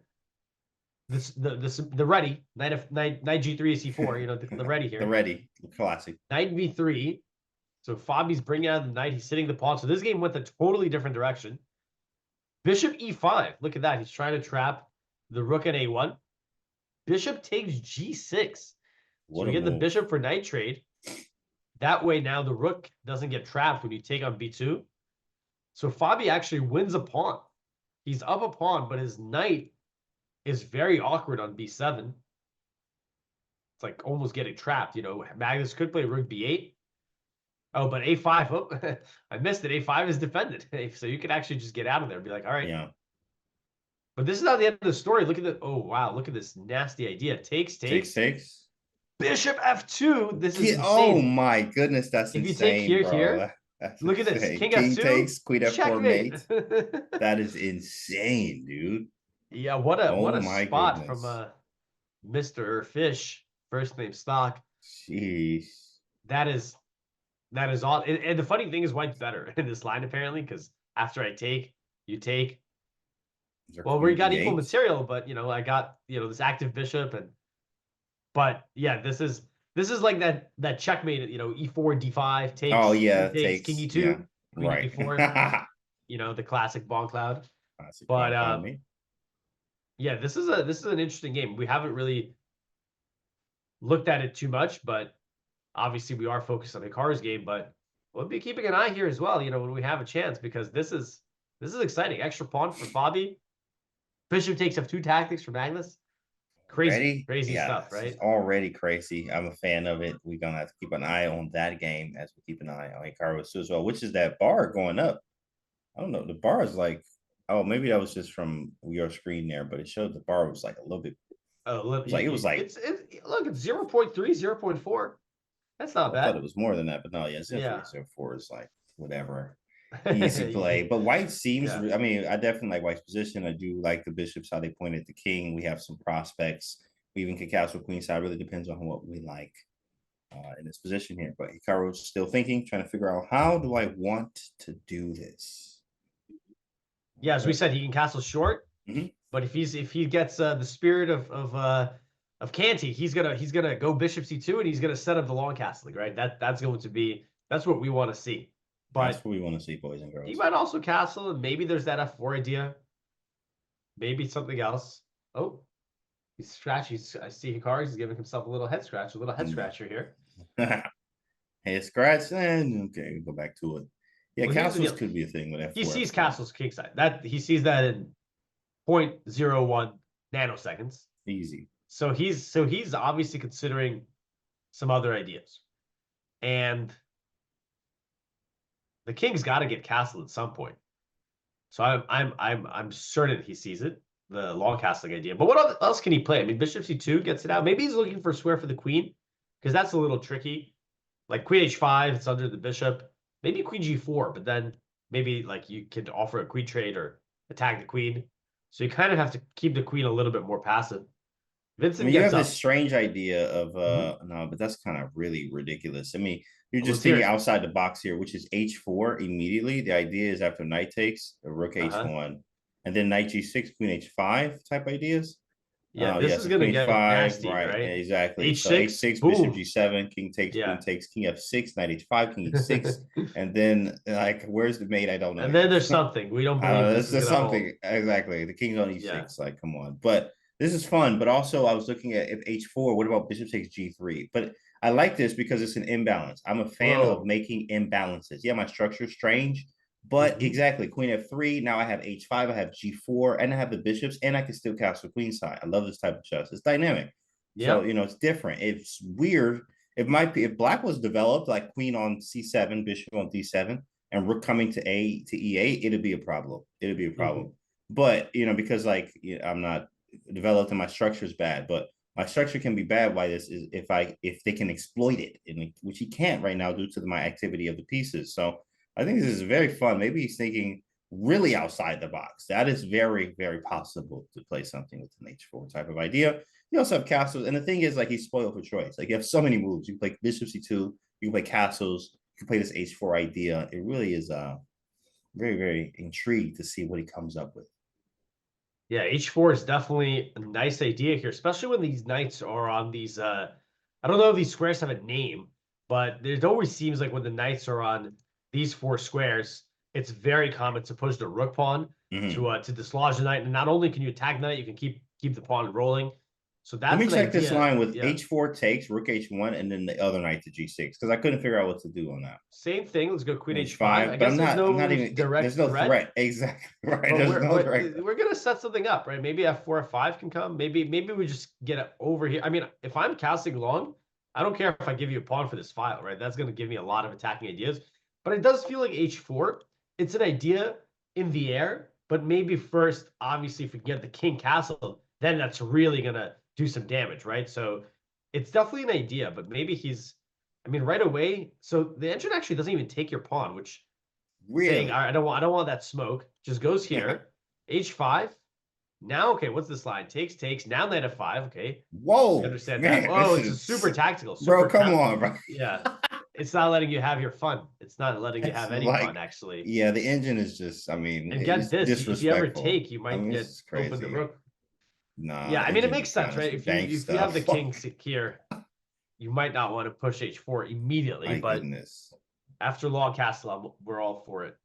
the ready knight g3 c4. You know the ready here. The ready, classic. Knight v3. So Fabi's bringing out the knight. He's sitting the pawn. So this game went a totally different direction. Bishop e5. Look at that. He's trying to trap the rook at a1. Bishop takes g6. So we get the bishop for knight trade. That way now the rook doesn't get trapped when you take on b2. So Fabi actually wins a pawn. He's up a pawn, but his knight is very awkward on b7. It's like almost getting trapped. You know, Magnus could play rook b8. Oh, but a5. Oh, I missed it. a5 is defended. So you could actually just get out of there and be like, all right. Yeah. But this is not the end of the story. Look at the, oh, wow. Look at this nasty idea. Takes. Bishop f2. This is insane. Oh my goodness, that's if insane, you take bro. here, That's look at this. insane. King King f2. takes, queen f4 mate. Checkmate. That is insane, dude. Yeah, what a spot goodness. from Mr. Fish, first name stock. Jeez. That is odd. And the funny thing is white's better in this line, apparently, because after I take, you take. Well, we got equal material, but you know, I got, you know, this active bishop but yeah, this is like that checkmate, you know, e4, d5, takes. Oh yeah, takes king e2, yeah, queen right. e4, you know, the classic bomb cloud. Classic but bomb yeah, this is an interesting game. We haven't really looked at it too much, but obviously we are focused on Hikaru's game, but we'll be keeping an eye here as well, you know, when we have a chance, because this is exciting. Extra pawn for Fabi. Bishop takes f2 tactics for Magnus. Crazy stuff, right? Already crazy. I'm a fan of it. We're gonna have to keep an eye on that game as we keep an eye on Hikaru as well, which is that bar going up. I don't know. The bar is like, oh, maybe that was just from your screen there, but it showed the bar was like a little bit. Look, it's 0.3, 0.4. That's not bad. I thought it was more than that, but no, yeah, 0.4 is like whatever. Easy play, but white seems, I mean, I definitely like white's position. I do like the bishops, how they point at the king. We have some prospects. We even could castle queen side. Really depends on what we like in this position here. But Hikaru's still thinking, trying to figure out, how do I want to do this? Yeah, as we said, he can castle short, but if he gets the spirit of Canty, he's gonna go bishop c2 and he's gonna set up the long castling, right? That's what we want to see. But that's what we want to see, boys and girls. He might also castle, and maybe there's that f4 idea. Maybe something else. Oh, he's scratching. I see Hikaru. He's giving himself a little head scratch, scratcher here. Head scratch, and okay, go back to it. Yeah, well, castles could be a thing with f4. He sees castles kingside. That he sees that in 0.01 nanoseconds. Easy. So he's obviously considering some other ideas, and the king's got to get castled at some point. So I'm certain he sees it, the long castling idea. But what else can he play? I mean, bishop c2 gets it out. Maybe he's looking for a square for the queen, because that's a little tricky. Like queen h5, it's under the bishop. Maybe queen g4, but then maybe like you could offer a queen trade or attack the queen. So you kind of have to keep the queen a little bit more passive. Vincent, you have this strange idea of no, but that's kind of really ridiculous. I mean, you're just thinking outside the box here, which is h4 immediately. The idea is after knight takes, a rook h1, and then knight g6, queen h5 type ideas. Yeah, Oh this yeah, is so gonna queen get 5, nasty, right? right? Exactly. So H6, h6, bishop boom. g7, king takes, queen Yeah. takes, king f6, knight h5, king e6, and then like, where's the mate? I don't know And then yet. there's something. We don't believe this There's is gonna hold. something exactly. The king's on e6. Yeah. Like, come on. But this is fun. But also, I was looking at if h4. What about bishop takes g3? But I like this because it's an imbalance. I'm a fan of Whoa. making imbalances. Yeah, my structure's strange, but Mhm. exactly. Queen f3. Now I have h5. I have g4, and I have the bishops, and I can still castle queenside. I love this type of chess. It's dynamic. So Yeah. it's different. It's weird. It might be if black was developed like queen on c7, bishop on d7, and rook coming to e8, it'd be a problem. It'd be a problem. Mhm. But because like I'm not developed and my structure is bad, but my structure can be bad. Why this is if they can exploit it, which he can't right now due to my activity of the pieces. So I think this is very fun. Maybe he's thinking really outside the box. That is very, very possible to play something with an h4 type of idea. You also have castles, and the thing is, like, he's spoiled for choice. Like, you have so many moves. You can play bishop c2, you can play castles, you can play this h4 idea. It really is very, very intrigued to see what he comes up with. Yeah, H4 is definitely a nice idea here, especially when these knights are on these I don't know if these squares have a name, but it always seems like when the knights are on these 4 squares, it's very common to push the rook pawn to dislodge the knight. And not only can you attack the knight, you can keep the pawn rolling. So Let me that's an check this idea. line with Yeah. h4 takes, rook h1, and then the other knight to g6, because I couldn't figure out what to do on that. Same thing. Let's go queen h5. I But guess I'm there's not no even direct there's no threat. threat. Exactly. Right. But There's no direct. we're gonna set something up, right? Maybe f4, f5 can come. Maybe we just get it over here. I mean, if I'm casting long, I don't care if I give you a pawn for this file, right? That's gonna give me a lot of attacking ideas. But it does feel like h4. It's an idea in the air, but maybe first, obviously, if we get the king castle, then that's really gonna do some damage, right? So it's definitely an idea, but maybe I mean, right away. So the engine actually doesn't even take your pawn, which saying, Really? all right, I don't want that smoke. Just goes here. H5. Now, okay, what's this line? Takes. Now knight f5. Okay. You Whoa, understand that. man, Oh, this it's a is super tactical. bro. Super Come on, bro. yeah. It's not letting you have your fun. It's not letting you It's have any fun, like, actually. yeah, the engine is just, I mean, And get it's this, if you ever disrespectful. take, you I might mean, get it's open the crazy. rook. Nah, Yeah, the I mean, it engine makes be trying sense, to right? some dank If you have the stuff. king here, you might not want to push h4 immediately, My but goodness. after long castle, we're all for it.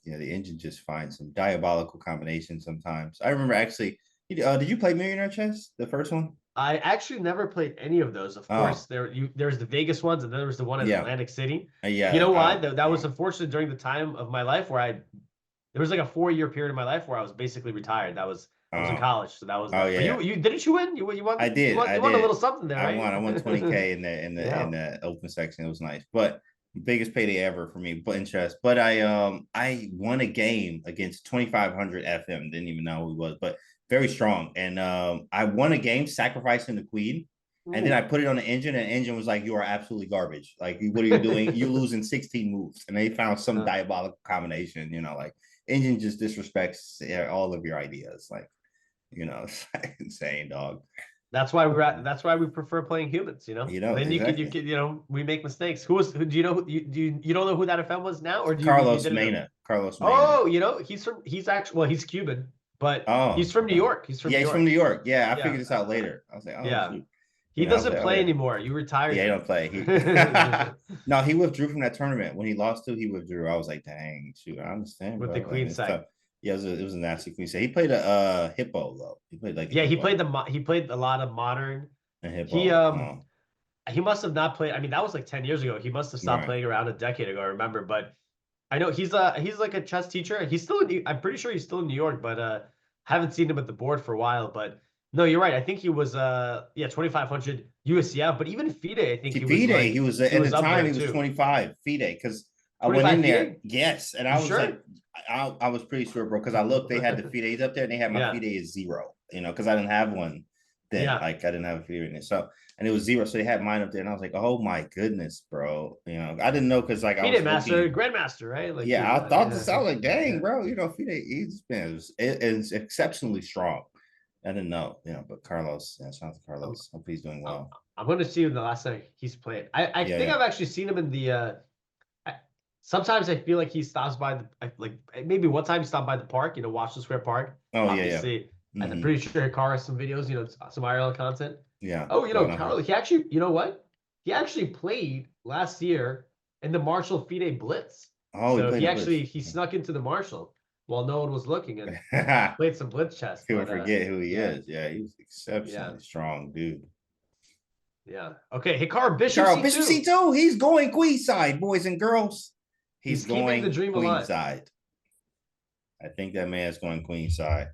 Yeah, the engine just finds some diabolical combinations sometimes. I remember actually, did you play Millionaire Chess, the first one? I actually never played any of those. Of course, Oh, there's the Vegas ones, and then there was the one in yeah. Atlantic City. You Yeah. know why? Oh, That was yeah. unfortunate during the time of my life where there was like a 4-year period of my life where I was basically retired. I was in Oh, college, so that was oh, that. But yeah. you didn't you win? You I did. I won a did. little something there, right? I won 20K in Yeah. the open section. It was nice. But biggest payday ever for me, but in chess. But I won a game against 2500 FM. Didn't even know who he was, but very strong. And I won a game sacrificing the queen. And then I Ooh. put it on the engine, and the engine was like, "You are absolutely garbage. Like, what are you doing? You're losing 16 moves." And they found some diabolical combination. Like engine just disrespects all of your ideas. Like, it's like insane, dog. That's why we prefer playing humans, Then you Exactly. can, we make mistakes. Who do you know you don't know who that FM was now, or you Carlos didn't know? Mena. Carlos Mena. Oh, he's actually, well, he's Cuban, but Oh, he's from New okay. York. He's from Yeah, New he's from York. New York. Yeah, I Yeah. figured this out later. I was like, oh Yeah. shoot. He I was doesn't like, oh play yeah. anymore. You retired Yeah, he him. don't play. No, he withdrew from that tournament. When he lost to, he withdrew. I was like, dang, shoot, I understand, With bro. the Like, queen it's side. tough. Yeah, it was a nasty queen side. He played a hippo though. He played like a Yeah, hippo. he played a lot of modern. A He hippo. Oh, he must have not played. I mean, that was like 10 years ago. He must have stopped right. playing around a decade ago, I remember. But I know he's like a chess teacher. He's still I'm pretty sure he's still in New York, but haven't seen him at the board for a while. But no, you're right. I think he was 2500 USCF, but even FIDE, I think he was FIDE, like he was he at was the up time there he was too. 25 FIDE because I went 25 in there, FIDE? yes, and You I was sure? like, I was pretty sure, bro, because I looked, they had the FIDEs up there, and they had my Yeah. FIDE is 0, because I didn't have one then, Yeah. like I didn't have a FIDE in it, so and it was 0, so they had mine up there, and I was like, oh my goodness, bro, I didn't know because like I FIDE was master, looking. grandmaster, right? Like Yeah, I thought this. I was like, dang, yeah. bro, FIDE, he's been is exceptionally strong. I didn't know, but Carlos, yeah, shout out to I'm, Carlos. Hope he's doing I'm, well. I'm going to see him the last time he's played. I Yeah, think yeah. I've actually seen him in the Sometimes I feel like he stops by like maybe one time he stopped by the park, Washington Square Park. Oh, yeah, Obviously, yeah. I'm pretty sure Hikaru has some videos, some IRL content. Yeah. Oh, going on Carl, here. he actually, you know what? He actually played last year in the Marshall FIDE Blitz. Oh, he So played he in Blitz. actually he snuck into the Marshall while no one was looking and People played some Blitz chess. But forget who he yeah, is. Yeah, he was exceptionally strong, dude. yeah. Okay, Hikaru Bishop Carl, C2. Bishop C2, he's going queenside, boys and girls. He's He's keeping the going dream alive. queenside. I think that man's going queenside.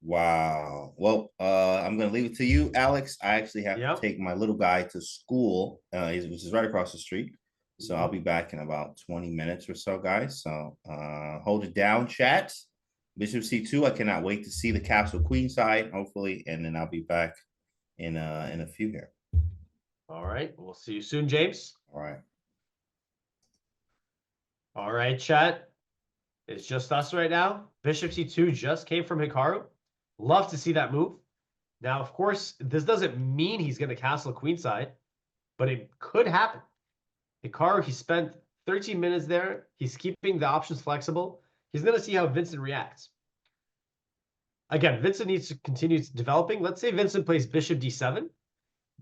Wow. Well, I'm gonna leave it to you, Alex. I actually have to take my little guy to school, which is right across the street. So I'll be back in about 20 minutes or so, guys. So hold it down, chat. Bishop C2. I cannot wait to see the capsule queenside, hopefully, and then I'll be back in a few here. All right. We'll see you soon, James. All right. All right, chat. It's just us right now. Bishop C2 just came from Hikaru. Love to see that move. Now, of course, this doesn't mean he's going to castle queenside, but it could happen. Hikaru, he spent 13 minutes there. He's keeping the options flexible. He's going to see how Vincent reacts. Again, Vincent needs to continue developing. Let's say Vincent plays Bishop D7.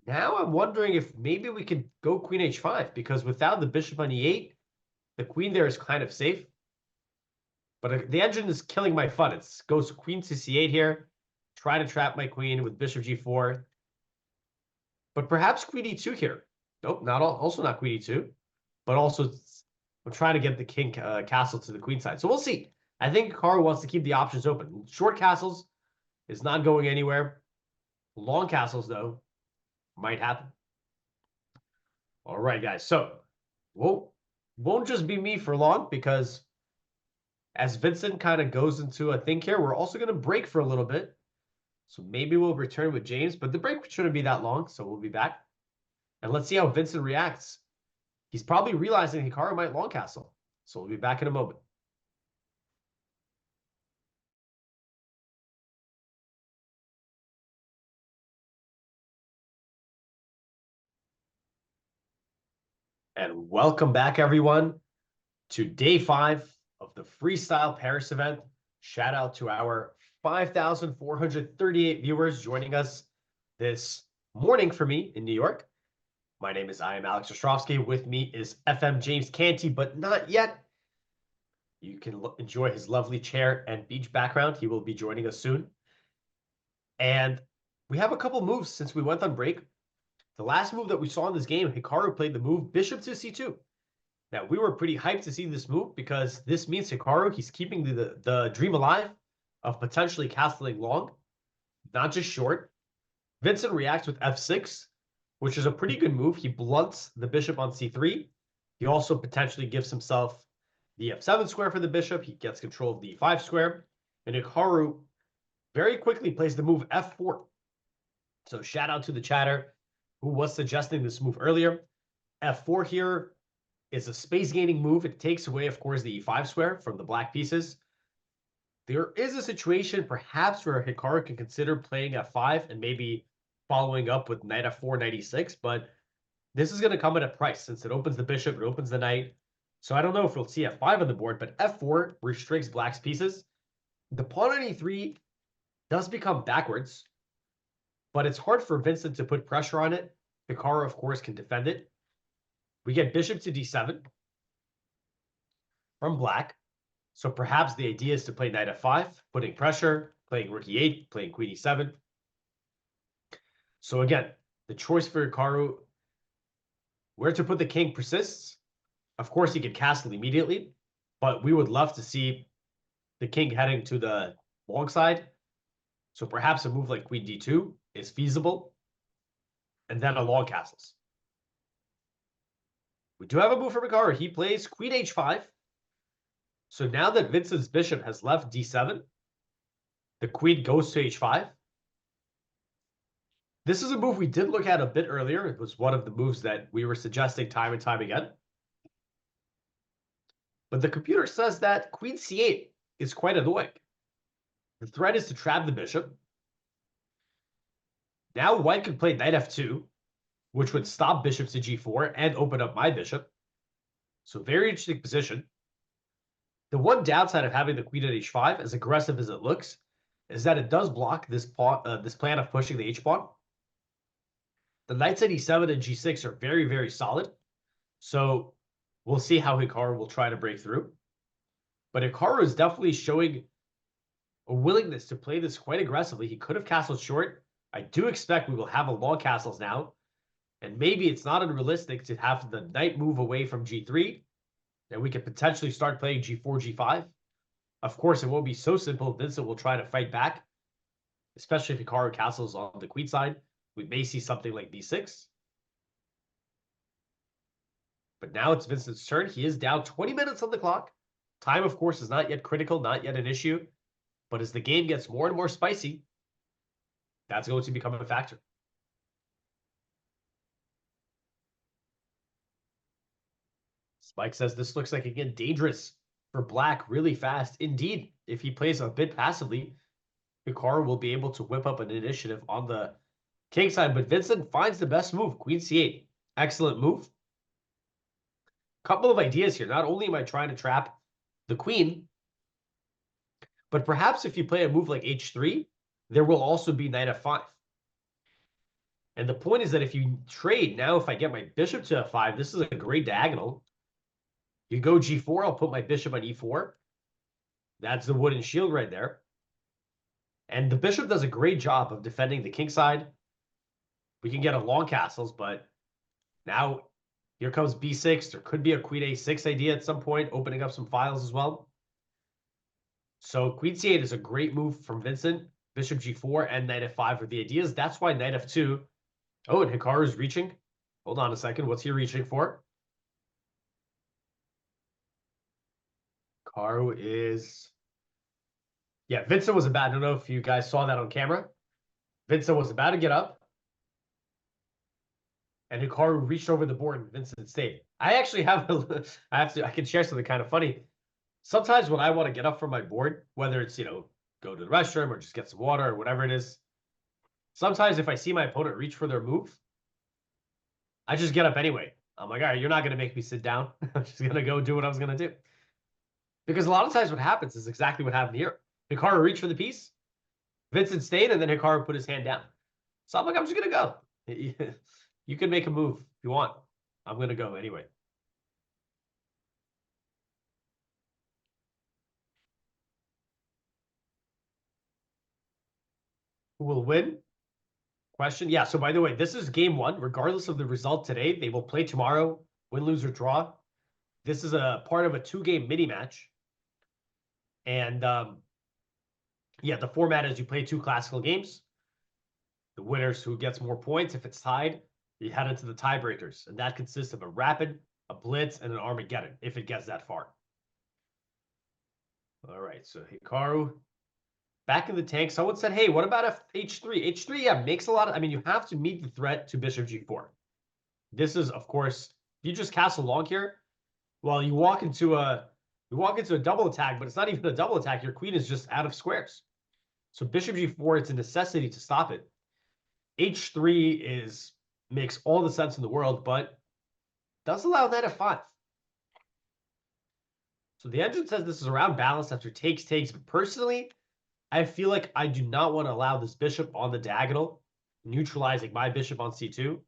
Now I'm wondering if maybe we could go Queen H5, because without the Bishop on E8, the Queen there is kind of safe. But the engine is killing my fun. It goes Queen to C8 here. Try to trap my Queen with Bishop G4. But perhaps Queen E2 here. Nope, also not Queen E2. But also, I'm trying to get the king castle to the queen side. So we'll see. I think Hikaru wants to keep the options open. Short castles is not going anywhere. Long castles, though, might happen. All right, guys. So, won't just be me for long, because as Vincent kind of goes into a thing here, we're also going to break for a little bit. So maybe we'll return with James, but the break shouldn't be that long, so we'll be back. And let's see how Vincent reacts. He's probably realizing Hikaru might long castle. So we'll be back in a moment. And welcome back, everyone, to day 5 of the Freestyle Paris event. Shout out to our 5,438 viewers joining us this morning for me in New York. My name is Alex Ostrovsky. With me is FM James Canty, but not yet. You can enjoy his lovely chair and beach background. He will be joining us soon. And we have a couple moves since we went on break. The last move that we saw in this game, Hikaru played the move Bishop to C2. Now, we were pretty hyped to see this move, because this means Hikaru, he's keeping the dream alive of potentially castling long, not just short. Vincent reacts with F6, which is a pretty good move. He blunts the bishop on C3. He also potentially gives himself the F7 square for the bishop. He gets control of the E5 square. And Hikaru very quickly plays the move F4. So shout out to the chatter who was suggesting this move earlier. F4 here is a space gaining move. It takes away, of course, the E5 square from the black pieces. There is a situation perhaps where Hikaru can consider playing F5 and maybe following up with knight F4, knight E6, but this is going to come at a price since it opens the bishop, it opens the knight. So I don't know if we'll see F5 on the board, but F4 restricts black's pieces. The pawn on E3 does become backwards, but it's hard for Vincent to put pressure on it. Hikaru, of course, can defend it. We get bishop to D7 from black. So perhaps the idea is to play knight F5, putting pressure, playing rook E8, playing queen E7. So again, the choice for Hikaru, where to put the king, persists. Of course, he can castle immediately, but we would love to see the king heading to the long side. So perhaps a move like queen D2 is feasible, and then a long castles. We do have a move from Hikaru. He plays queen H5. So now that Vincent's bishop has left D7, the queen goes to H5. This is a move we did look at a bit earlier. It was one of the moves that we were suggesting time and time again. But the computer says that queen C8 is quite annoying. The threat is to trap the bishop. Now white could play knight F2, which would stop bishop to G4 and open up my bishop. So very interesting position. The one downside of having the queen at h5, as aggressive as it looks, is that it does block this plan of pushing the h-pawn. The knights at e7 and g6 are very, very solid. So we'll see how Hikaru will try to break through. But Hikaru is definitely showing a willingness to play this quite aggressively. He could have castled short. I do expect we will have a long castles now. And maybe it's not unrealistic to have the knight move away from g3. And we could potentially start playing g4, g5. Of course, it won't be so simple. Vincent will try to fight back, especially if Hikaru castles on the queen side. We may see something like b6. But now it's Vincent's turn. He is down 20 minutes on the clock. Time, of course, is not yet critical, not yet an issue. But as the game gets more and more spicy, that's going to become a factor. Spike says this looks like, again, dangerous for Black really fast. Indeed, if he plays a bit passively, Hikaru will be able to whip up an initiative on the king side. But Vincent finds the best move, queen c8. Excellent move. Couple of ideas here. Not only am I trying to trap the queen, but perhaps if you play a move like h3, there will also be knight f5. And the point is that if you trade, now if I get my bishop to f5, this is a great diagonal. You go g4, I'll put my bishop on e4. That's the wooden shield right there. And the bishop does a great job of defending the king side. We can get a long castles, but now here comes b6. There could be a queen a6 idea at some point, opening up some files as well. So queen c8 is a great move from Vincent. Bishop g4 and knight f5 are the ideas. That's why knight f2. Oh, and Hikaru is reaching. Hold on a second. What's he reaching for? Hikaru is... Yeah, Vincent was about... I don't know if you guys saw that on camera. Vincent was about to get up. And Hikaru reached over the board and Vincent stayed. I actually have... I can share something kind of funny. Sometimes when I want to get up from my board, whether it's, go to the restroom or just get some water or whatever it is, sometimes if I see my opponent reach for their move, I just get up anyway. I'm like, all right, you're not going to make me sit down. I'm just going to go do what I was going to do. Because a lot of times what happens is exactly what happened here. Hikaru reached for the piece, Vincent stayed, and then Hikaru put his hand down. So I'm like, I'm just going to go. You can make a move if you want. I'm going to go anyway. Who will win? Question. Yeah, so by the way, this is game one. Regardless of the result today, they will play tomorrow, win, lose, or draw. This is a part of a 2-game mini match. And yeah, the format is you play 2 classical games. The winners who gets more points. If it's tied, you head into the tiebreakers. And that consists of a rapid, a blitz, and an Armageddon, if it gets that far. All right, so Hikaru back in the tank. Someone said, hey, what about h3? H3, yeah, makes a lot of... I mean, you have to meet the threat to bishop g4. This is, of course, you just castle long here. Well, you walk into a double attack, but it's not even a double attack. Your queen is just out of squares. So bishop g4, it's a necessity to stop it. h3 makes all the sense in the world, but does allow knight f5. So the engine says this is around balance after takes. But personally, I feel like I do not want to allow this bishop on the diagonal, neutralizing my bishop on c2.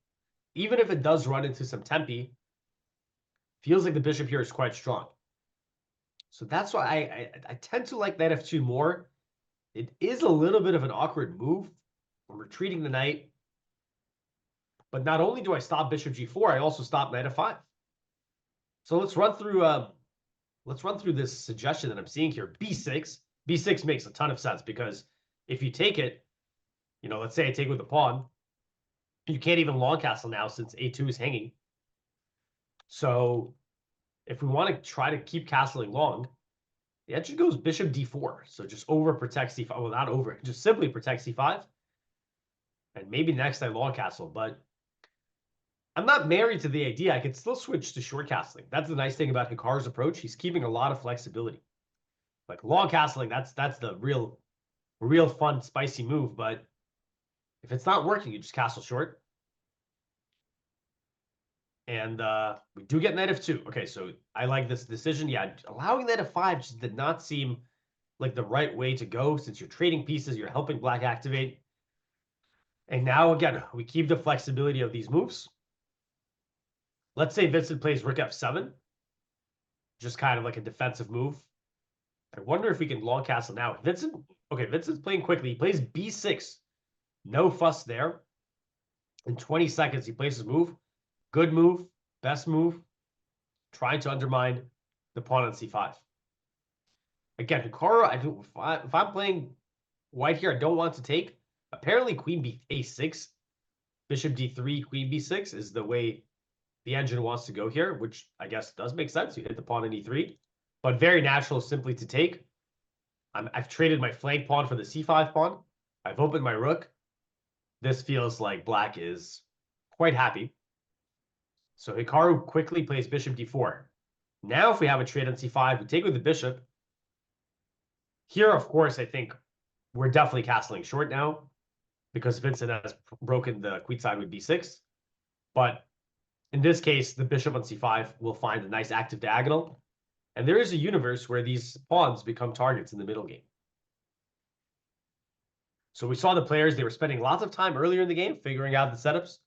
Even if it does run into some tempi, feels like the bishop here is quite strong. So that's why I tend to like knight f2 more. It is a little bit of an awkward move. I'm retreating the knight. But not only do I stop bishop g4, I also stop knight f5. So let's run through this suggestion that I'm seeing here. b6. b6 makes a ton of sense because if you take it, let's say I take with the pawn, you can't even long castle now since a2 is hanging. So if we want to try to keep castling long, the engine goes bishop d4. So just over protects c5. Well, not over, just simply protects c5. And maybe next I long castle, but I'm not married to the idea. I could still switch to short castling. That's the nice thing about Hikaru's approach. He's keeping a lot of flexibility. Like long castling, that's the real fun, spicy move. But if it's not working, you just castle short. And we do get knight f2. Okay, so I like this decision. Yeah, allowing knight f5 just did not seem like the right way to go, since you're trading pieces, you're helping black activate. And now, again, we keep the flexibility of these moves. Let's say Vincent plays rook f7, just kind of like a defensive move. I wonder if we can long castle now. Vincent's playing quickly. He plays b6. No fuss there. In 20 seconds, he plays his move. Good move. Best move. Trying to undermine the pawn on c5. Again, Hikaru, if I'm playing white here, I don't want to take. Apparently, queen a6, bishop d3, queen b6 is the way the engine wants to go here, which I guess does make sense. You hit the pawn in e3, but very natural simply to take. I've traded my flank pawn for the c5 pawn. I've opened my rook. This feels like black is quite happy. So Hikaru quickly plays bishop d4. Now if we have a trade on c5, we take with the bishop. Here, of course, I think we're definitely castling short now because Vincent has broken the queenside with b6. But in this case, the bishop on c5 will find a nice active diagonal. And there is a universe where these pawns become targets in the middle game. So we saw the players, they were spending lots of time earlier in the game figuring out the setups.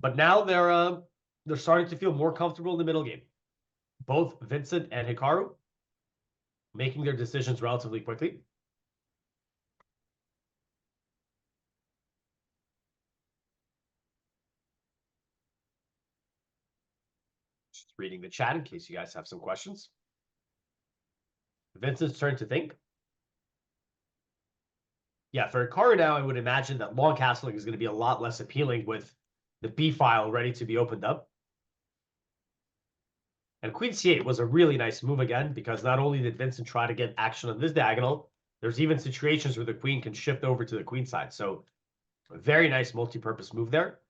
But now they're starting to feel more comfortable in the middle game. Both Vincent and Hikaru making their decisions relatively quickly. Just reading the chat in case you guys have some questions. Vincent's turn to think. Yeah, for Hikaru now, I would imagine that long castling is going to be a lot less appealing with the B file ready to be opened up. And queen c8 was a really nice move again, because not only did Vincent try to get action on this diagonal, there's even situations where the queen can shift over to the queen side. So a very nice multi-purpose move there.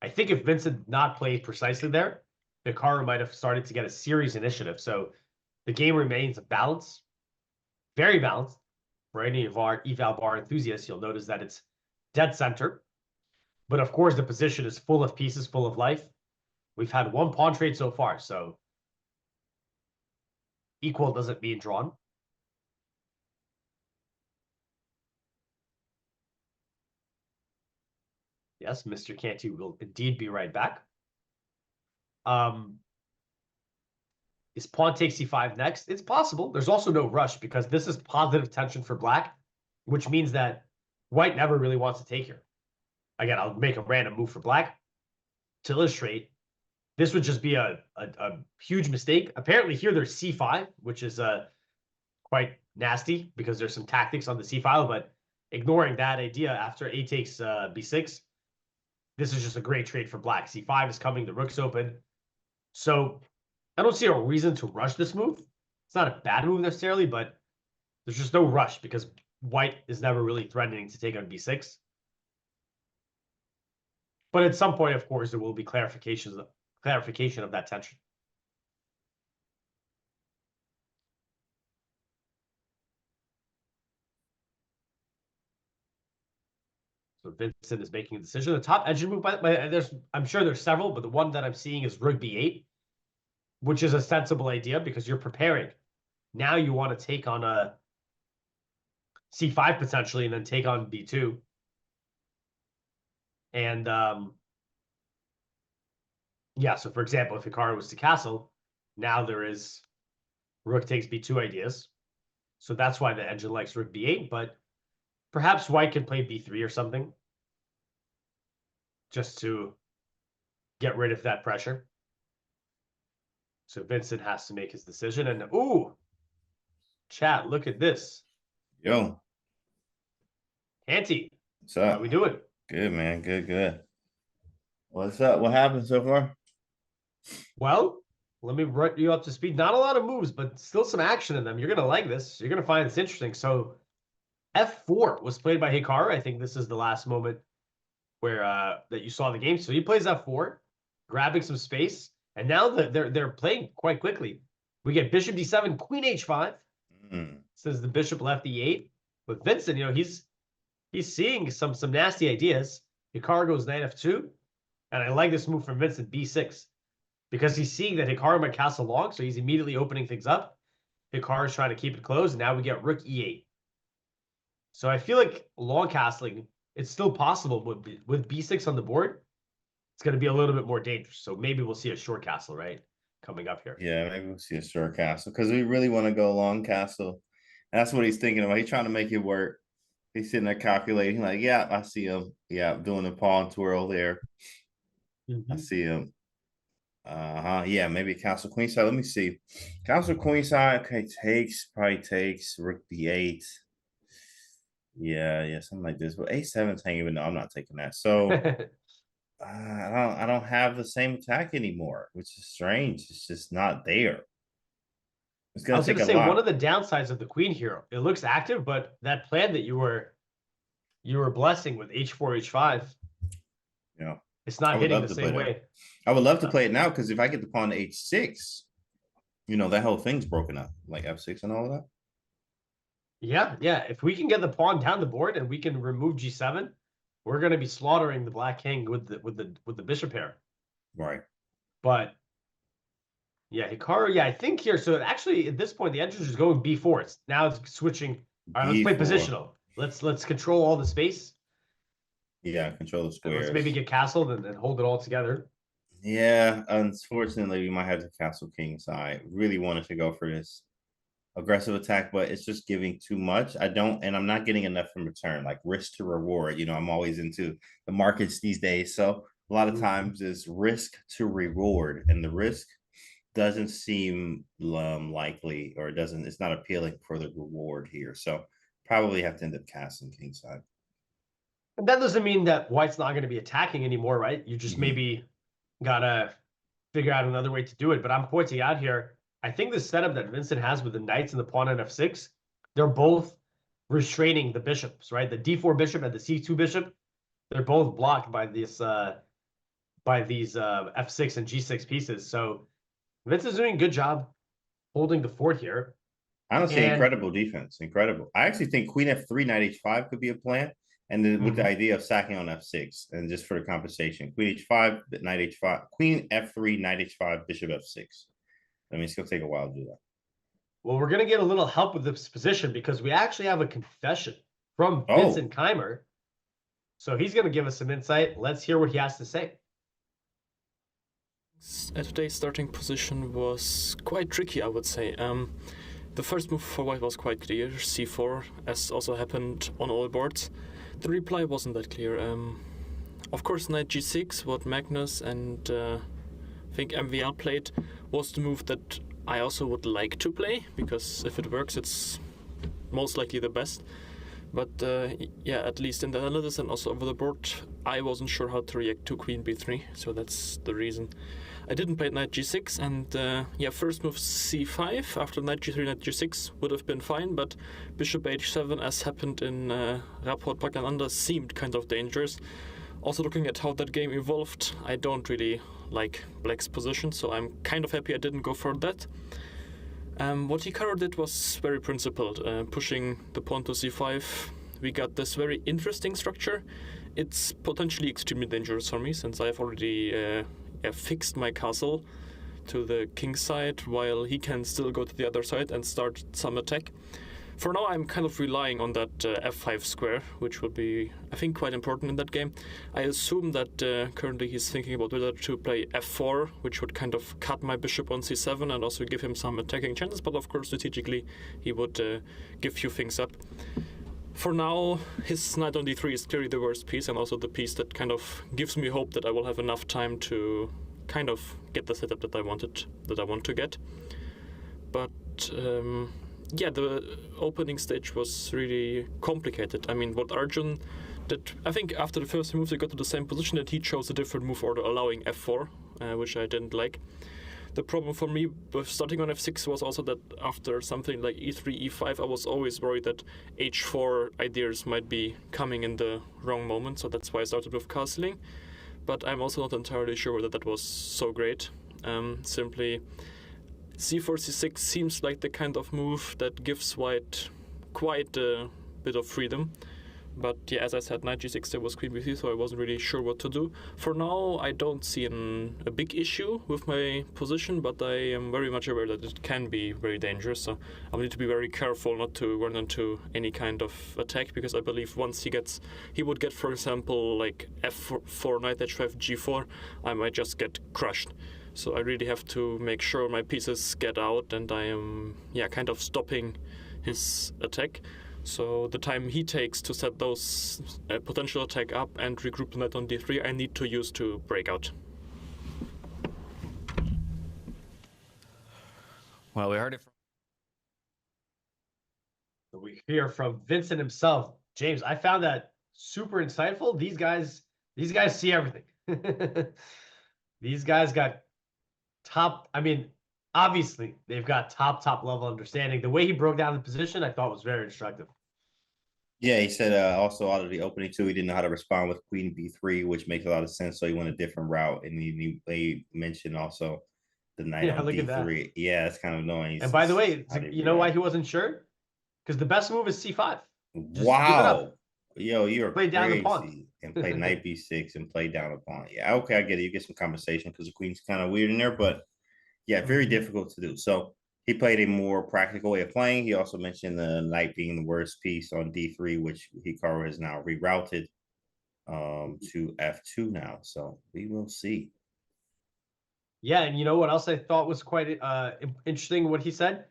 I think if Vincent did not played precisely there, Hikaru might have started to get a series initiative. So the game remains balanced, very balanced. For any of our eval bar enthusiasts, you'll notice that it's dead center. But of course, the position is full of pieces, full of life. We've had one pawn trade so far, so equal doesn't mean drawn. Yes, Mr. Canty will indeed be right back. Is pawn takes c5 next? It's possible. There's also no rush because this is positive tension for black, which means that white never really wants to take here. Again, I'll make a random move for black to illustrate. This would just be a huge mistake. Apparently here there's c5, which is quite nasty because there's some tactics on the c file, but ignoring that idea, after a takes b6, this is just a great trade for black. c5 is coming, the rook's open. So I don't see a reason to rush this move. It's not a bad move necessarily, but there's just no rush because white is never really threatening to take on b6. But at some point, of course, there will be clarification of that tension. So Vincent is making a decision. The top engine move, I'm sure there's several, but the one that I'm seeing is rook b8, which is a sensible idea because you're preparing. Now you want to take on a c5 potentially, and then take on b2. And yeah, so for example, if Hikaru was to castle, now there is rook takes b2 ideas. So that's why the engine likes rook b8, but perhaps white can play b3 or something just to get rid of that pressure. So Vincent has to make his decision. And ooh, chat, look at this. Yo, Auntie, what's up? how we doing? Good, man. Good. What's up? What happened so far? Well, let me bring you up to speed. Not a lot of moves, but still some action in them. You're going to like this. You're going to find this interesting. So f4 was played by Hikaru. I think this is the last moment where that you saw the game. So he plays f4, grabbing some space. And now that they're playing quite quickly. We get bishop d7, queen h5. Says the bishop left e8. But Vincent, he's seeing some nasty ideas. Hikaru goes knight f2. And I like this move from Vincent, b6, because he's seeing that Hikaru might castle long, so he's immediately opening things up. Hikaru's trying to keep it closed, and now we get rook e8. So I feel like long castling, it's still possible with b6 on the board. It's going to be a little bit more dangerous. So maybe we'll see a short castle, right? Coming up here. Yeah, maybe we'll see a short castle because we really want to go long castle. That's what he's thinking about. He's trying to make it work. He's sitting there calculating, like, yeah, I see him. Yeah, doing the pawn twirl there. I see him. Yeah, maybe castle queen side. Let me see. Castle queen side. Okay, probably takes rook d8. Yeah, something like this. But a7's hanging, but no, I'm not taking that. So I don't have the same attack anymore, which is strange. It's just not there. It's I gonna was take going to a say lot. one of the downsides of the queen here, it looks active, but that plan that you were blessing with h4, h5, Yeah, it's I not would hitting love the to play same that. way. I would love to play it now because if I get the pawn to h6, that whole thing's broken up, like f6 and all of that. Yeah. If we can get the pawn down the board and we can remove g7, we're going to be slaughtering the black king with the bishop pair. Right. But yeah, Hikaru. Yeah, I think here. So actually, at this point, the entrance is going b4. Now it's switching. All right, let's play B4. positional. Let's control all the space. Yeah, control the And squares. let's maybe get castled and hold it all together. Yeah, unfortunately, we might have the castle king side. Really wanted to go for this aggressive attack, but it's just giving too much. I'm not getting enough in return, like risk to reward. I'm always into the markets these days. So a lot of times is risk to reward, and the risk doesn't seem likely, or it's not appealing for the reward here. So probably have to end up casting king side. And that doesn't mean that white's not going to be attacking anymore, right? You just maybe gotta figure out another way to do it. But I'm pointing out here, I think the setup that Vincent has with the knights and the pawn on f6, they're both restraining the bishops, right? The d4 bishop and the c2 bishop, they're both blocked by this by these f6 and g6 pieces. So Vincent's doing a good job holding the fort here. Honestly, incredible defense. Incredible. I actually think queen f3, knight h5 could be a plan. And then with the idea of sacking on f6 and just for the compensation, queen h5, knight h5, queen f3, knight h5, bishop f6. I mean, it's going to take a while to do that. Well, we're going to get a little help with this position because we actually have a confession from Vincent Keymer. So he's going to give us some insight. Let's hear what he has to say. Today's starting position was quite tricky, I would say. The first move for white was quite clear, c4, as also happened on all boards. The reply wasn't that clear. Of course, knight g6, what Magnus and I think MVL played, was the move that I also would like to play, because if it works, it's most likely the best. But at least in the analysis and also over the board, I wasn't sure how to react to queen b3, so that's the reason. I didn't play knight g6, and first move c5 after knight g3, knight g6 would have been fine, but bishop h7, as happened in Rapport Pagananda, seemed kind of dangerous. Also looking at how that game evolved, I don't really like black's position, so I'm kind of happy I didn't go for that. What Hikaru did was very principled, pushing the pawn to c5. We got this very interesting structure. It's potentially extremely dangerous for me, since I've already fixed my castle to the king side, while he can still go to the other side and start some attack. For now, I'm kind of relying on that f5 square, which will be, I think, quite important in that game. I assume that currently he's thinking about whether to play f4, which would kind of cut my bishop on c7 and also give him some attacking chances, but of course, strategically, he would give few things up. For now, his knight on d3 is clearly the worst piece, and also the piece that kind of gives me hope that I will have enough time to kind of get the setup that I want to get. But the opening stage was really complicated. I mean, what Arjun did, I think after the first moves, he got to the same position, that he chose a different move order, allowing f4, which I didn't like. The problem for me with starting on f6 was also that after something like e3, e5, I was always worried that h4 ideas might be coming in the wrong moment, so that's why I started with castling. But I'm also not entirely sure whether that was so great. Simply, c4, c6 seems like the kind of move that gives white quite a bit of freedom. But yeah, as I said, knight g6 there was queen b3, so I wasn't really sure what to do. For now, I don't see a big issue with my position, but I am very much aware that it can be very dangerous. So I'll need to be very careful not to run into any kind of attack, because I believe once he would get, for example, like f4, knight h5, g4, I might just get crushed. So I really have to make sure my pieces get out, and I am kind of stopping his attack. So the time he takes to set those potential attack up and regroup the knight on d3, I need to use to break out. Well, we heard it from... We hear from Vincent himself. James, I found that super insightful. These guys see everything. These guys got top, I mean, obviously they've got top level understanding. The way he broke down the position, I thought was very instructive. Yeah, he said also out of the opening too, he didn't know how to respond with queen b3, which makes a lot of sense. So he went a different route, and he mentioned also the knight on look at that. d3. Yeah, it's kind of annoying. And by the way, you know why he wasn't sure? Because the best move is c5. Just wow. Yo, you're play crazy. down the pawn. And play knight b6 and play down the pawn. Yeah, okay, I get it. You get some compensation because the queen's kind of weird in there, but yeah, very difficult to do. So he played a more practical way of playing. He also mentioned the knight being the worst piece on d3, which Hikaru has now rerouted to f2 now. So we will see. Yeah, and you know what else I thought was quite interesting what he said?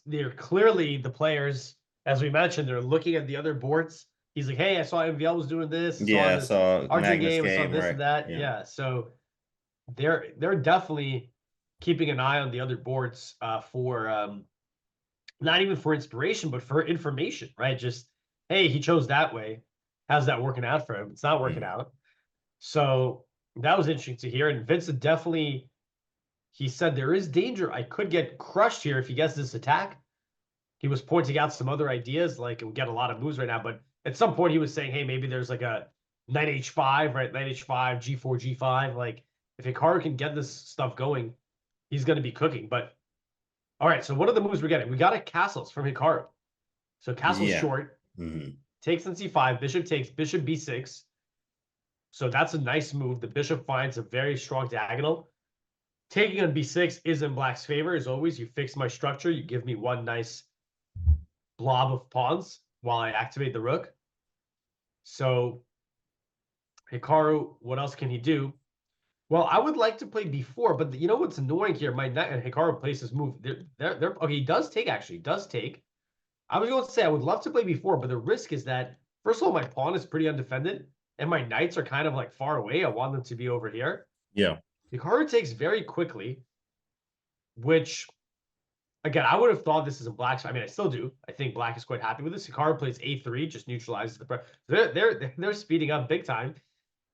They're clearly the players, as we mentioned, they're looking at the other boards. He's like, hey, I saw MVL was doing this. Yeah, I saw Magnus game, I saw this right. and that. Yeah, so they're definitely keeping an eye on the other boards for not even for inspiration, but for information, right? Just, hey, he chose that way. How's that working out for him? It's not working out. So that was interesting to hear. And Vincent definitely, he said there is danger. I could get crushed here if he gets this attack. He was pointing out some other ideas, like it would get a lot of moves right now, but at some point he was saying, hey, maybe there's like a knight h5, right? Knight h5, g4, g5. Like if Hikaru can get this stuff going, he's going to be cooking. But all right, so what are the moves we're getting? We got a castles from Hikaru. So castle's short. Takes on c5, bishop takes, bishop b6. So that's a nice move. The bishop finds a very strong diagonal. Taking on b6 is in black's favor. As always, you fix my structure. You give me one nice blob of pawns while I activate the rook. So Hikaru, what else can he do? Well, I would like to play b4, but you know what's annoying here? My knight and Hikaru plays this move. They're okay. He does take, actually. He does take. I was going to say I would love to play b4, but the risk is that, first of all, my pawn is pretty undefended, and my knights are kind of like far away. I want them to be over here. Yeah. Hikaru takes very quickly, which, again, I would have thought this is a black. I mean, I still do. I think black is quite happy with this. Hikaru plays a3, just neutralizes the pressure. They're speeding up big time.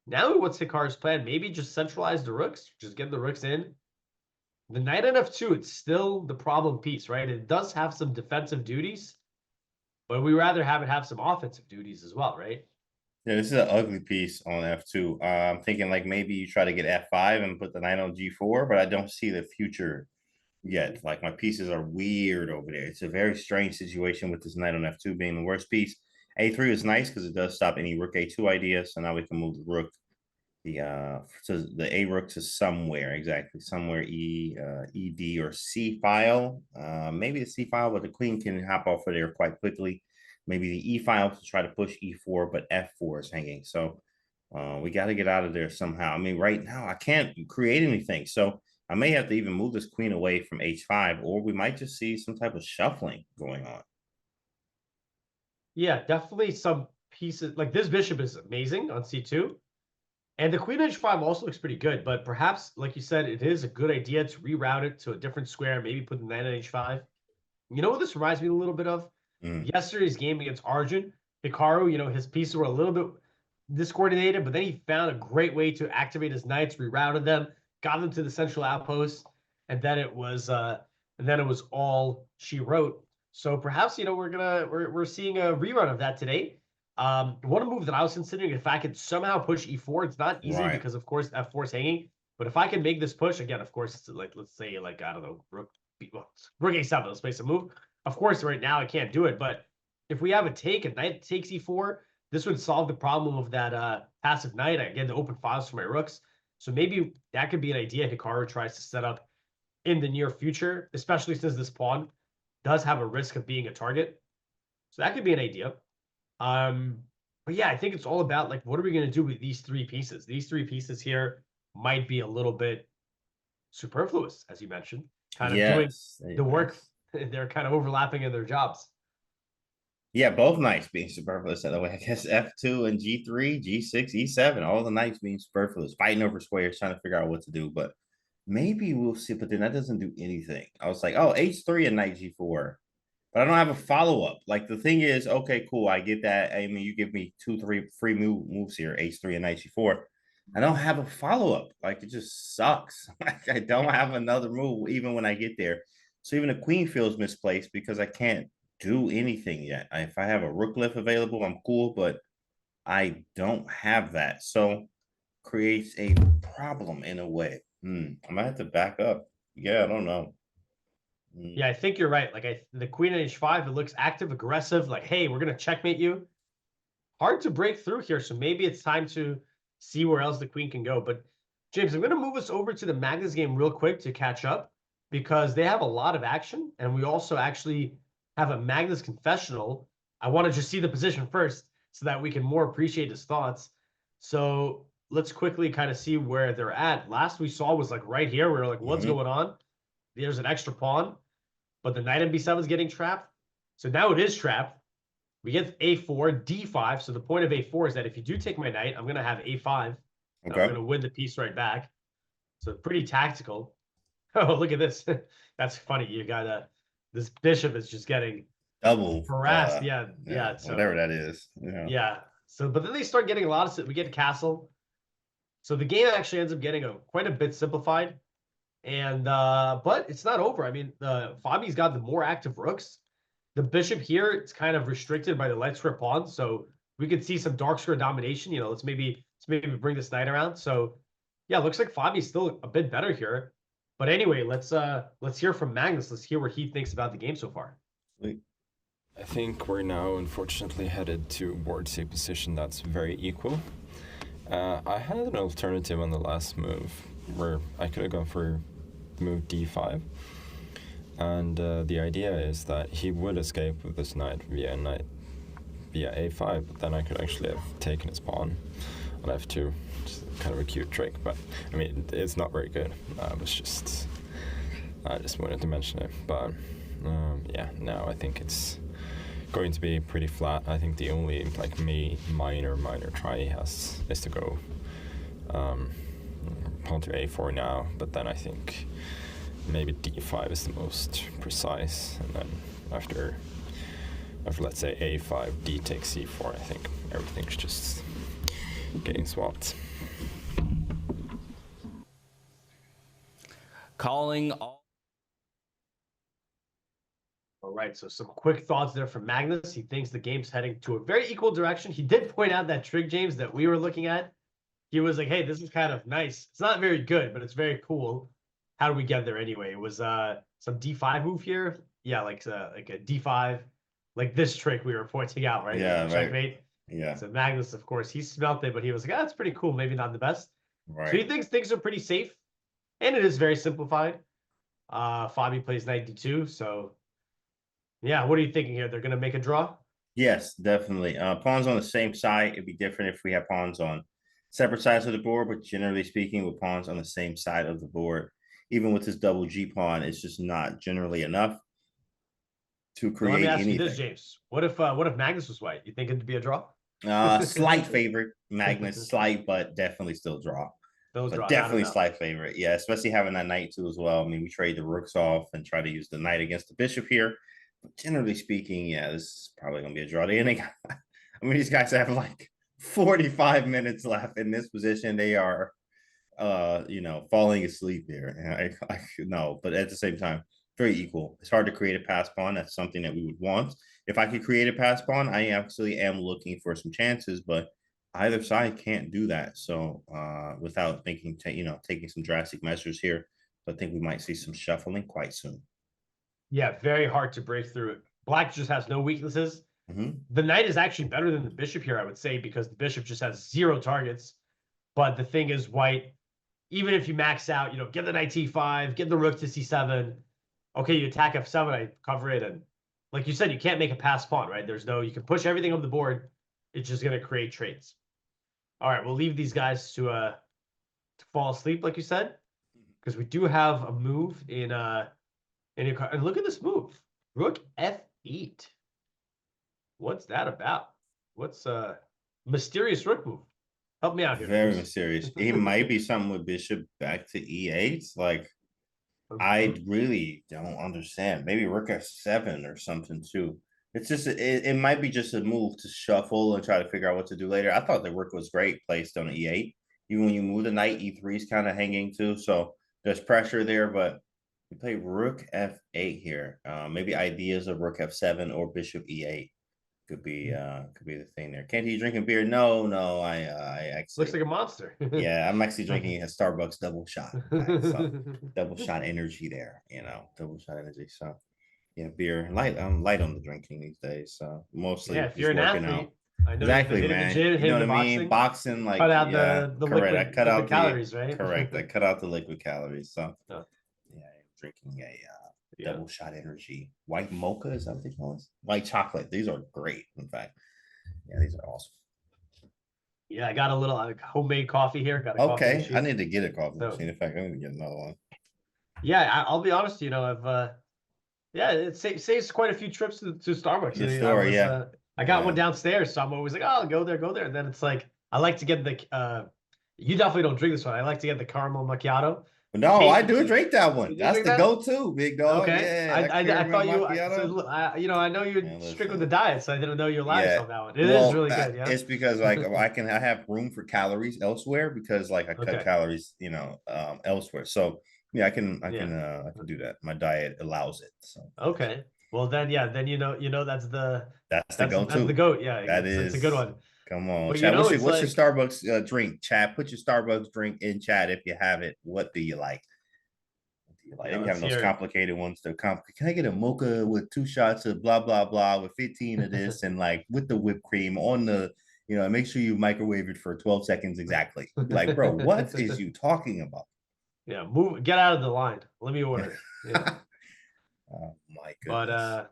Now, what's Hikaru's plan? Maybe just centralize the rooks, just get the rooks in. The knight on f2, it's still the problem piece, right? It does have some defensive duties, but we rather have it have some offensive duties as well, right? Yeah, this is an ugly piece on f2. I'm thinking like maybe you try to get f5 and put the knight on g4, but I don't see the future yet. Like my pieces are weird over there. It's a very strange situation with this knight on f2 being the worst piece. a3 is nice because it does stop any rook a2 idea. So now we can move the rook, so the a rook to somewhere, exactly somewhere ed or c file. Maybe the c file, but the queen can hop off of there quite quickly. Maybe the e file to try to push e4, but f4 is hanging. So we got to get out of there somehow. I mean, right now I can't create anything. So I may have to even move this queen away from h5, or we might just see some type of shuffling going on. Yeah, definitely some pieces. Like this bishop is amazing on c2. And the queen h5 also looks pretty good. But perhaps, like you said, it is a good idea to reroute it to a different square. Maybe put the knight on h5. You know what this reminds me a little bit of? Yesterday's game against Arjun. Hikaru, you know, his pieces were a little bit discoordinated, but then he found a great way to activate his knights, rerouted them, got them to the central outpost, and then it was all she wrote. So perhaps, you know, we're seeing a rerun of that today. One move that I was considering, if I could somehow push e4, it's not easy because of course f4 is hanging. But if I can make this push again, of course, it's like, let's say, like, I don't know, rook a7, let's place a move. Of course, right now I can't do it, but if we have a take, a knight takes e4, this would solve the problem of that passive knight. I get the open files for my rooks. So maybe that could be an idea Hikaru tries to set up in the near future, especially since this pawn does have a risk of being a target. So that could be an idea. But yeah, I think it's all about like, what are we going to do with these three pieces? These three pieces here might be a little bit superfluous, as you mentioned, kind of doing the work. They're kind of overlapping in their jobs. Yeah, both knights being superfluous that way. I guess F2 and G3, G6, E7, all the knights being superfluous, fighting over squares, trying to figure out what to do. But maybe we'll see. But then that doesn't do anything. I was like, oh, H3 and knight G4. But I don't have a follow-up. Like the thing is, okay, cool. I get that. I mean, you give me 2-3 free moves here, H3 and knight G4. I don't have a follow-up. Like it just sucks. Like I don't have another move even when I get there. So even the queen feels misplaced because I can't do anything yet. If I have a rook lift available, I'm cool, but I don't have that. So creates a problem in a way. I might have to back up. Yeah, I don't know. Yeah, I think you're right. Like the queen at h5, it looks active, aggressive. Like, hey, we're gonna checkmate you. Hard to break through here, so maybe it's time to see where else the queen can go. But James, I'm gonna move us over to the Magnus game real quick to catch up because they have a lot of action, and we also actually have a Magnus confessional. I want to just see the position first so that we can more appreciate his thoughts. So let's quickly kind of see where they're at. Last we saw was like right here. We were like, what's going on? There's an extra pawn, but the knight on b7 is getting trapped. So now it is trapped. We get a4, d5. So the point of a4 is that if you do take my knight, I'm going to have a5. Okay. I'm going to win the piece right back. So pretty tactical. Oh, look at this. That's funny. You got this bishop is just getting double harassed. Yeah. So, whatever that is. Yeah. So, but then they start getting a lot of, we get a castle. So the game actually ends up getting quite a bit simplified. And, but it's not over. I mean, Fabi's got the more active rooks. The bishop here, it's kind of restricted by the light square pawn. So we could see some dark square domination. You know, let's maybe bring this knight around. So yeah, looks like Fabi's still a bit better here. But anyway, let's hear from Magnus. Let's hear what he thinks about the game so far. I think we're now unfortunately headed towards a position that's very equal. I had an alternative on the last move where I could have gone for move d5. And the idea is that he would escape with this knight via a5, but then I could actually have taken his pawn on f2. Kind of a cute trick, but I mean it's not very good. I just wanted to mention it, but yeah, now I think it's going to be pretty flat. I think the only like minor try he has is to go pawn to a4 now, but then I think maybe d5 is the most precise, and then after let's say a5, d takes c4, I think everything's just getting swapped. Calling all right, so some quick thoughts there from Magnus. He thinks the game's heading to a very equal direction. He did point out that trick, James, that we were looking at. He was like, hey, this is kind of nice. It's not very good, but it's very cool. How do we get there anyway? It was some d5 move here. Yeah, like a d5, like this trick we were pointing out, right? Yeah, checkmate. Right. Yeah. So Magnus, of course, he smelt it, but he was like, that's pretty cool. Maybe not the best. Right. So he thinks things are pretty safe, and it is very simplified. Fabi plays knight d2, so yeah, what are you thinking here? They're going to make a draw? Yes, definitely. Pawns on the same side. It'd be different if we have pawns on separate sides of the board, but generally speaking, with pawns on the same side of the board, even with this double G pawn, it's just not generally enough to create anything. Let me ask you this, James. What if Magnus was white? You think it'd be a draw? Slight favorite, Magnus, slight, but definitely still draw. But definitely slight favorite. Yeah, especially having that knight too as well. I mean, we trade the rooks off and try to use the knight against the bishop here. But generally speaking, yeah, this is probably gonna be a draw. I mean, these guys have like 45 minutes left in this position. They are falling asleep there. I know, but at the same time, very equal. It's hard to create a pass pawn. That's something that we would want. If I could create a pass pawn, I actually am looking for some chances, but either side can't do that. So without thinking, taking some drastic measures here, I think we might see some shuffling quite soon. Yeah, very hard to break through it. Black just has no weaknesses. The knight is actually better than the bishop here, I would say, because the bishop just has 0 targets. But the thing is, white, even if you max out, you know, get the knight c5, get the rook to c7. Okay, you attack f7, I cover it, and like you said, you can't make a pass pawn, right? There's no, you can push everything on the board. It's just gonna create traits. All right, we'll leave these guys to fall asleep, like you said, because we do have a move in your, and look at this move, rook f8. What's that about? What's mysterious rook move? Help me out here. Very Chris. mysterious. It might be something with bishop back to e8. Like, I really don't understand. Maybe rook f7 or something too. It's just it might be just a move to shuffle and try to figure out what to do later. I thought the rook was great placed on e8. Even when you move the knight, e3 is kind of hanging too. So there's pressure there, but you play rook f8 here. Maybe ideas of rook f7 or bishop e8 could be the thing there. Can't he drinking beer? No, I actually Looks like a monster. yeah, I'm actually drinking a Starbucks double shot. So double shot energy there, you know, double shot energy. So yeah, beer light. I'm light on the drinking these days. So mostly Yeah, if you're an working athlete, out. I know Exactly, you've been man. hitting the gym, You know hitting what I the mean? boxing. Boxing, like Cut out yeah, the correct. liquid, I cut out the calories, right? correct. I cut out the liquid calories. So Oh. yeah, drinking a double shot energy. White mocha is that what they call it? White chocolate. These are great. In fact, yeah, these are awesome. Yeah, I got a little homemade coffee here. Got a coffee Okay, machine. I need to get a coffee So- machine. In fact, I need to get another one. Yeah, I'll be honest. You know, I've yeah, it saves quite a few trips to Starbucks. The You know, store, yeah. I got Yeah. one downstairs, so I'm always like, oh, I'll go there. And then it's like, I like to get the you definitely don't drink this one. I like to get the caramel macchiato. No, I do drink that one. You do That's drink the that? go-to, big dog. Okay, Yeah, I thought you. macchiato. You know, I know you're Man, strict with listen. the diet, so I didn't know you allowed Yeah. yourself that one. It is really good. Yeah, It's because like I have room for calories elsewhere because like I cut Okay. calories, you know, elsewhere. So yeah, I can do that. My diet allows it. So Okay. Well, then, yeah, then you know that's the go-to. that's the goat. Yeah, That it's a good is- one. Come on, But, you Chad. know, What's it's your like- Starbucks drink, Chad? Put your Starbucks drink in chat if you have it. What do you like? Like Yeah, you let's have those hear it. complicated ones. They're complicated. Can I get a mocha with 2 shots of blah blah blah with 15 of this and like with the whipped cream on the, you know, make sure you microwave it for 12 seconds exactly. Like, bro, what is you talking about? Yeah, get out of the line. Let me order. Yeah. Oh my But goodness.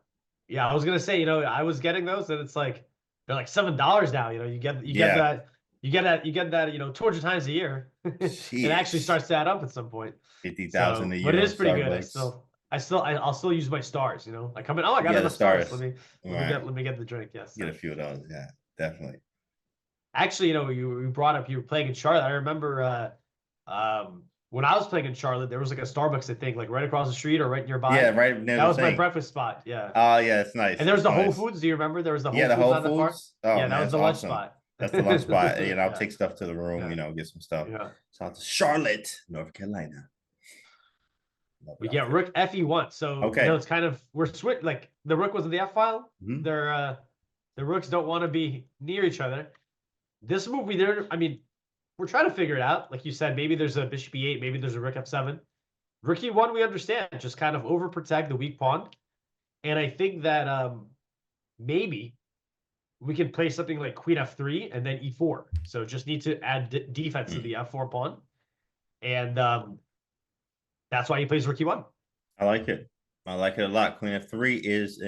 yeah, I was gonna say, you know, I was getting those, and it's like they're like $7 now. You know, you get Yeah. that, you know, 200 times a year. It actually Jeez. starts to add up at some point. 50,000 a year. But it on is pretty good. Starbucks. I'll still use my stars. You know, I come in. Oh, I got Yeah, the enough stars. stars. Let me get the drink. Yes. Get a few of those. Yeah, definitely. Actually, you know, you brought up you were playing in Charlotte. I remember when I was playing in Charlotte, there was like a Starbucks, I think, like right across the street or right nearby. Yeah, right near That the was my thing. breakfast spot. Yeah. Oh yeah, it's nice. And there was the It's Whole nice. Foods. Do you remember? There was the Whole Yeah, the Foods Whole on that far. Foods. Oh, Yeah, man, that was that's the lunch awesome. spot. That's the lunch spot. You know, I'll Yeah. take stuff to the room, Yeah. you know, get some stuff. Yeah. So out to Charlotte, North Carolina. Love We it get out there. rook fe1. So Okay. you know, it's kind of we're switch like the rook was in the f file. Mhm. The rooks don't want to be near each other. This move I mean, we're trying to figure it out. Like you said, maybe there's a bishop e8, maybe there's a rook f7. Rook e1, we understand, just kind of overprotect the weak pawn. And I think that maybe we can play something like queen f3 and then e4. So just need to add defense to the f4 pawn. And that's why he plays rook e1. I like it. I like it a lot. Queen f3 is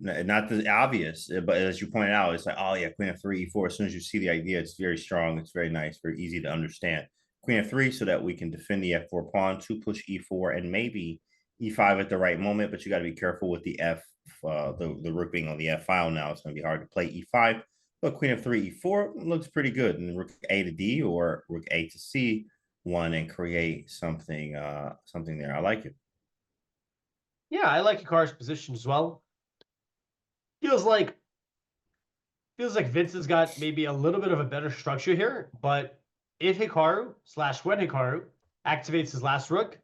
not the obvious, but as you pointed out, it's like, oh yeah, queen f3, e4. As soon as you see the idea, it's very strong. It's very nice, very easy to understand. Queen f3 so that we can defend the f4 pawn, to push e4, and maybe e5 at the right moment. But you got to be careful with the the rook being on the f file now. It's going to be hard to play e5. But queen f3, e4 looks pretty good. And rook a to d or rook a to c1 and create something there. I like it. Yeah, I like Hikaru's position as well. Feels like Vincent's got maybe a little bit of a better structure here, but if Hikaru / when Hikaru activates his last rook,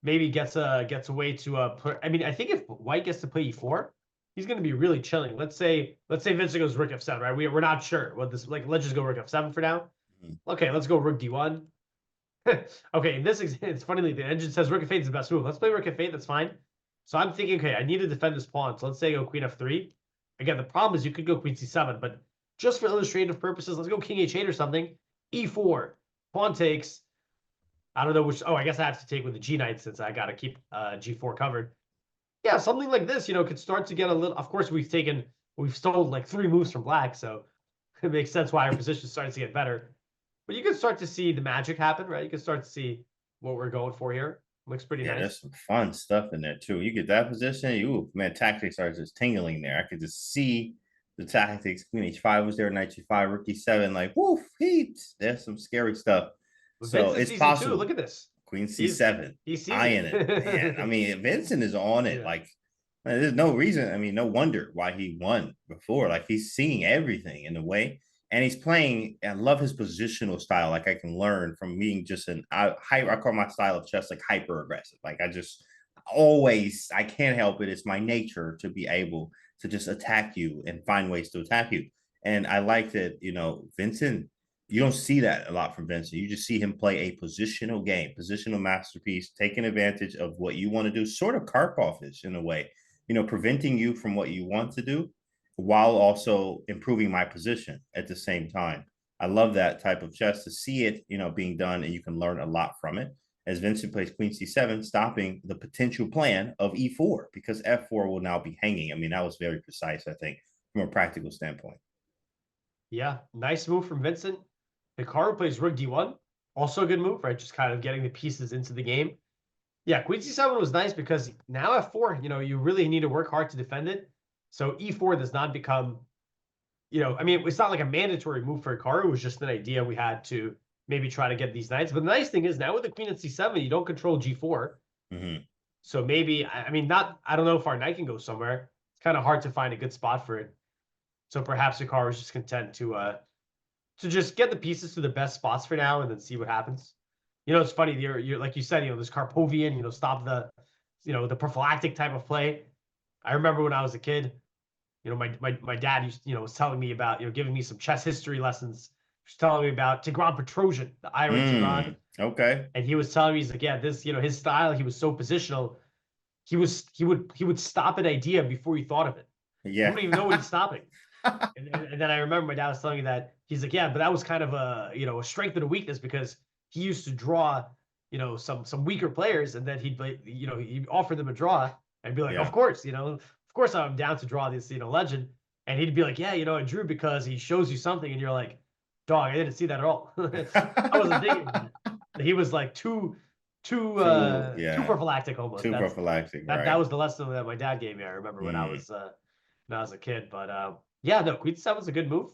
maybe gets a way to put. I mean, I think if White gets to play e4, he's going to be really chilling. Let's say Vincent goes rook f7, right? We're not sure what this like. Let's just go rook f7 for now. Okay, let's go rook d1. Okay, in this it's funny. The engine says rook f8 is the best move. Let's play rook f8. That's fine. So I'm thinking, okay, I need to defend this pawn. So let's say go queen f3. Again, the problem is you could go queen c7, but just for illustrative purposes, let's go king h8 or something. e4, pawn takes. I don't know which. Oh, I guess I have to take with the g knight since I got to keep g4 covered. Yeah, something like this, could start to get a little. Of course, we've stolen like 3 moves from black, so it makes sense why our position starts to get better. But you can start to see the magic happen, right? You can start to see what we're going for here. Looks pretty Yeah, nice. there's some fun stuff in there too. You get that position, you man, tactics are just tingling there. I could just see the tactics. Queen h5 was there, knight g5, rook e7, like woof, heat. There's some scary stuff. So Vincent it's sees it possible. too. Look at this. Queen c7, He sees eyeing it. it. Man, I mean, Vincent is on it. Yeah. Like, man, there's no reason. I mean, no wonder why he won before. Like, he's seeing everything in a way, and he's playing. I love his positional style. Like, I can learn from being just I call my style of chess like hyper aggressive. Like, I can't help it. It's my nature to be able to just attack you and find ways to attack you. And I like that, Vincent. You don't see that a lot from Vincent. You just see him play a positional game, positional masterpiece, taking advantage of what you want to do, sort of Karpov-ish in a way, preventing you from what you want to do while also improving my position at the same time. I love that type of chess to see it, being done, and you can learn a lot from it. As Vincent plays queen c7, stopping the potential plan of e4 because f4 will now be hanging. I mean, that was very precise, I think, from a practical standpoint. Yeah, nice move from Vincent. Hikaru plays rook d1. Also a good move, right? Just kind of getting the pieces into the game. Yeah, queen c7 was nice because now f4, you really need to work hard to defend it. So e4 does not become, I mean, it's not like a mandatory move for Hikaru. It was just an idea we had to maybe try to get these knights. But the nice thing is now with the queen at c7, you don't control g4. Mm-hmm. So maybe, I mean, I don't know if our knight can go somewhere. It's kind of hard to find a good spot for it. So perhaps Hikaru is just content to just get the pieces to the best spots for now and then see what happens. It's funny. You're like you said, this Karpovian, stop the prophylactic type of play. I remember when I was a kid, my dad was telling me about, giving me some chess history lessons. He was telling me about Tigran Petrosian, the Iron Tigran. Okay. And he was telling me, he's like, yeah, this, his style, he was so positional. He would stop an idea before he thought of it. Yeah. You wouldn't even know what he's stopping. And then I remember my dad was telling me that he's like, yeah, but that was kind of a strength and a weakness because he used to draw, some weaker players, and then he'd offer them a draw and be like, Yeah. of course, I'm down to draw this, legend. And he'd be like, yeah, I drew because he shows you something, and you're like, dog, I didn't see that at all. I wasn't thinking that. He was like too prophylactic almost. Prophylactic. Right. That was the lesson that my dad gave me. I remember when I was a kid. But yeah, no, queen c7 is a good move.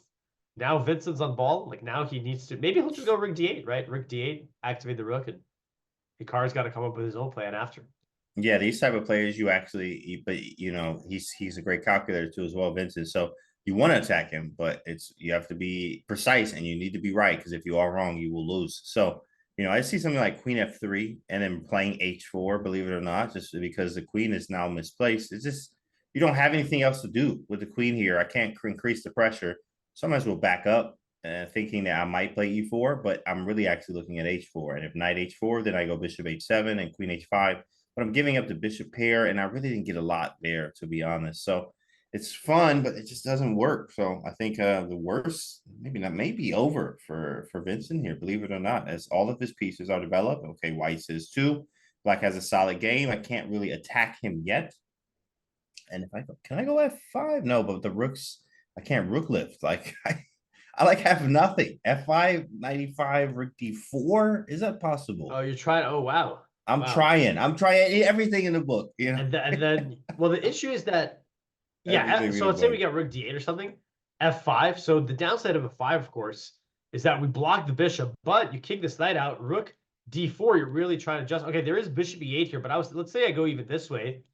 Now Vincent's on ball. Like now he needs to. Maybe he'll just go rook d8, right? Rook d8, activate the rook, and Hikaru's got to come up with his own plan after. Yeah, these type of players, but he's a great calculator too as well, Vincent. So you want to attack him, but you have to be precise and you need to be right because if you are wrong, you will lose. So I see something like queen f3 and then playing h4. Believe it or not, just because the queen is now misplaced. It's just you don't have anything else to do with the queen here. I can't increase the pressure. Sometimes we'll back up thinking that I might play e4, but I'm really actually looking at h4. And if knight h4, then I go bishop h7 and queen h5. But I'm giving up the bishop pair, and I really didn't get a lot there, to be honest. So it's fun, but it just doesn't work. So I think the worst, may be over for Vincent here, believe it or not, as all of his pieces are developed. Okay, white says 2. Black has a solid game. I can't really attack him yet. And if can I go f5? No, but the rooks, I can't rook lift. Like I like have nothing. f5, 95, rook d4. Is that possible? Oh, you're trying. Oh, wow. I'm trying everything in the book. And then, well, the issue is that, yeah. So let's say we get rook d8 or something, f5. So the downside of f5, of course, is that we block the bishop, but you kick this knight out. Rook d4. You're really trying to just. Okay, there is bishop e8 here, but let's say I go even this way.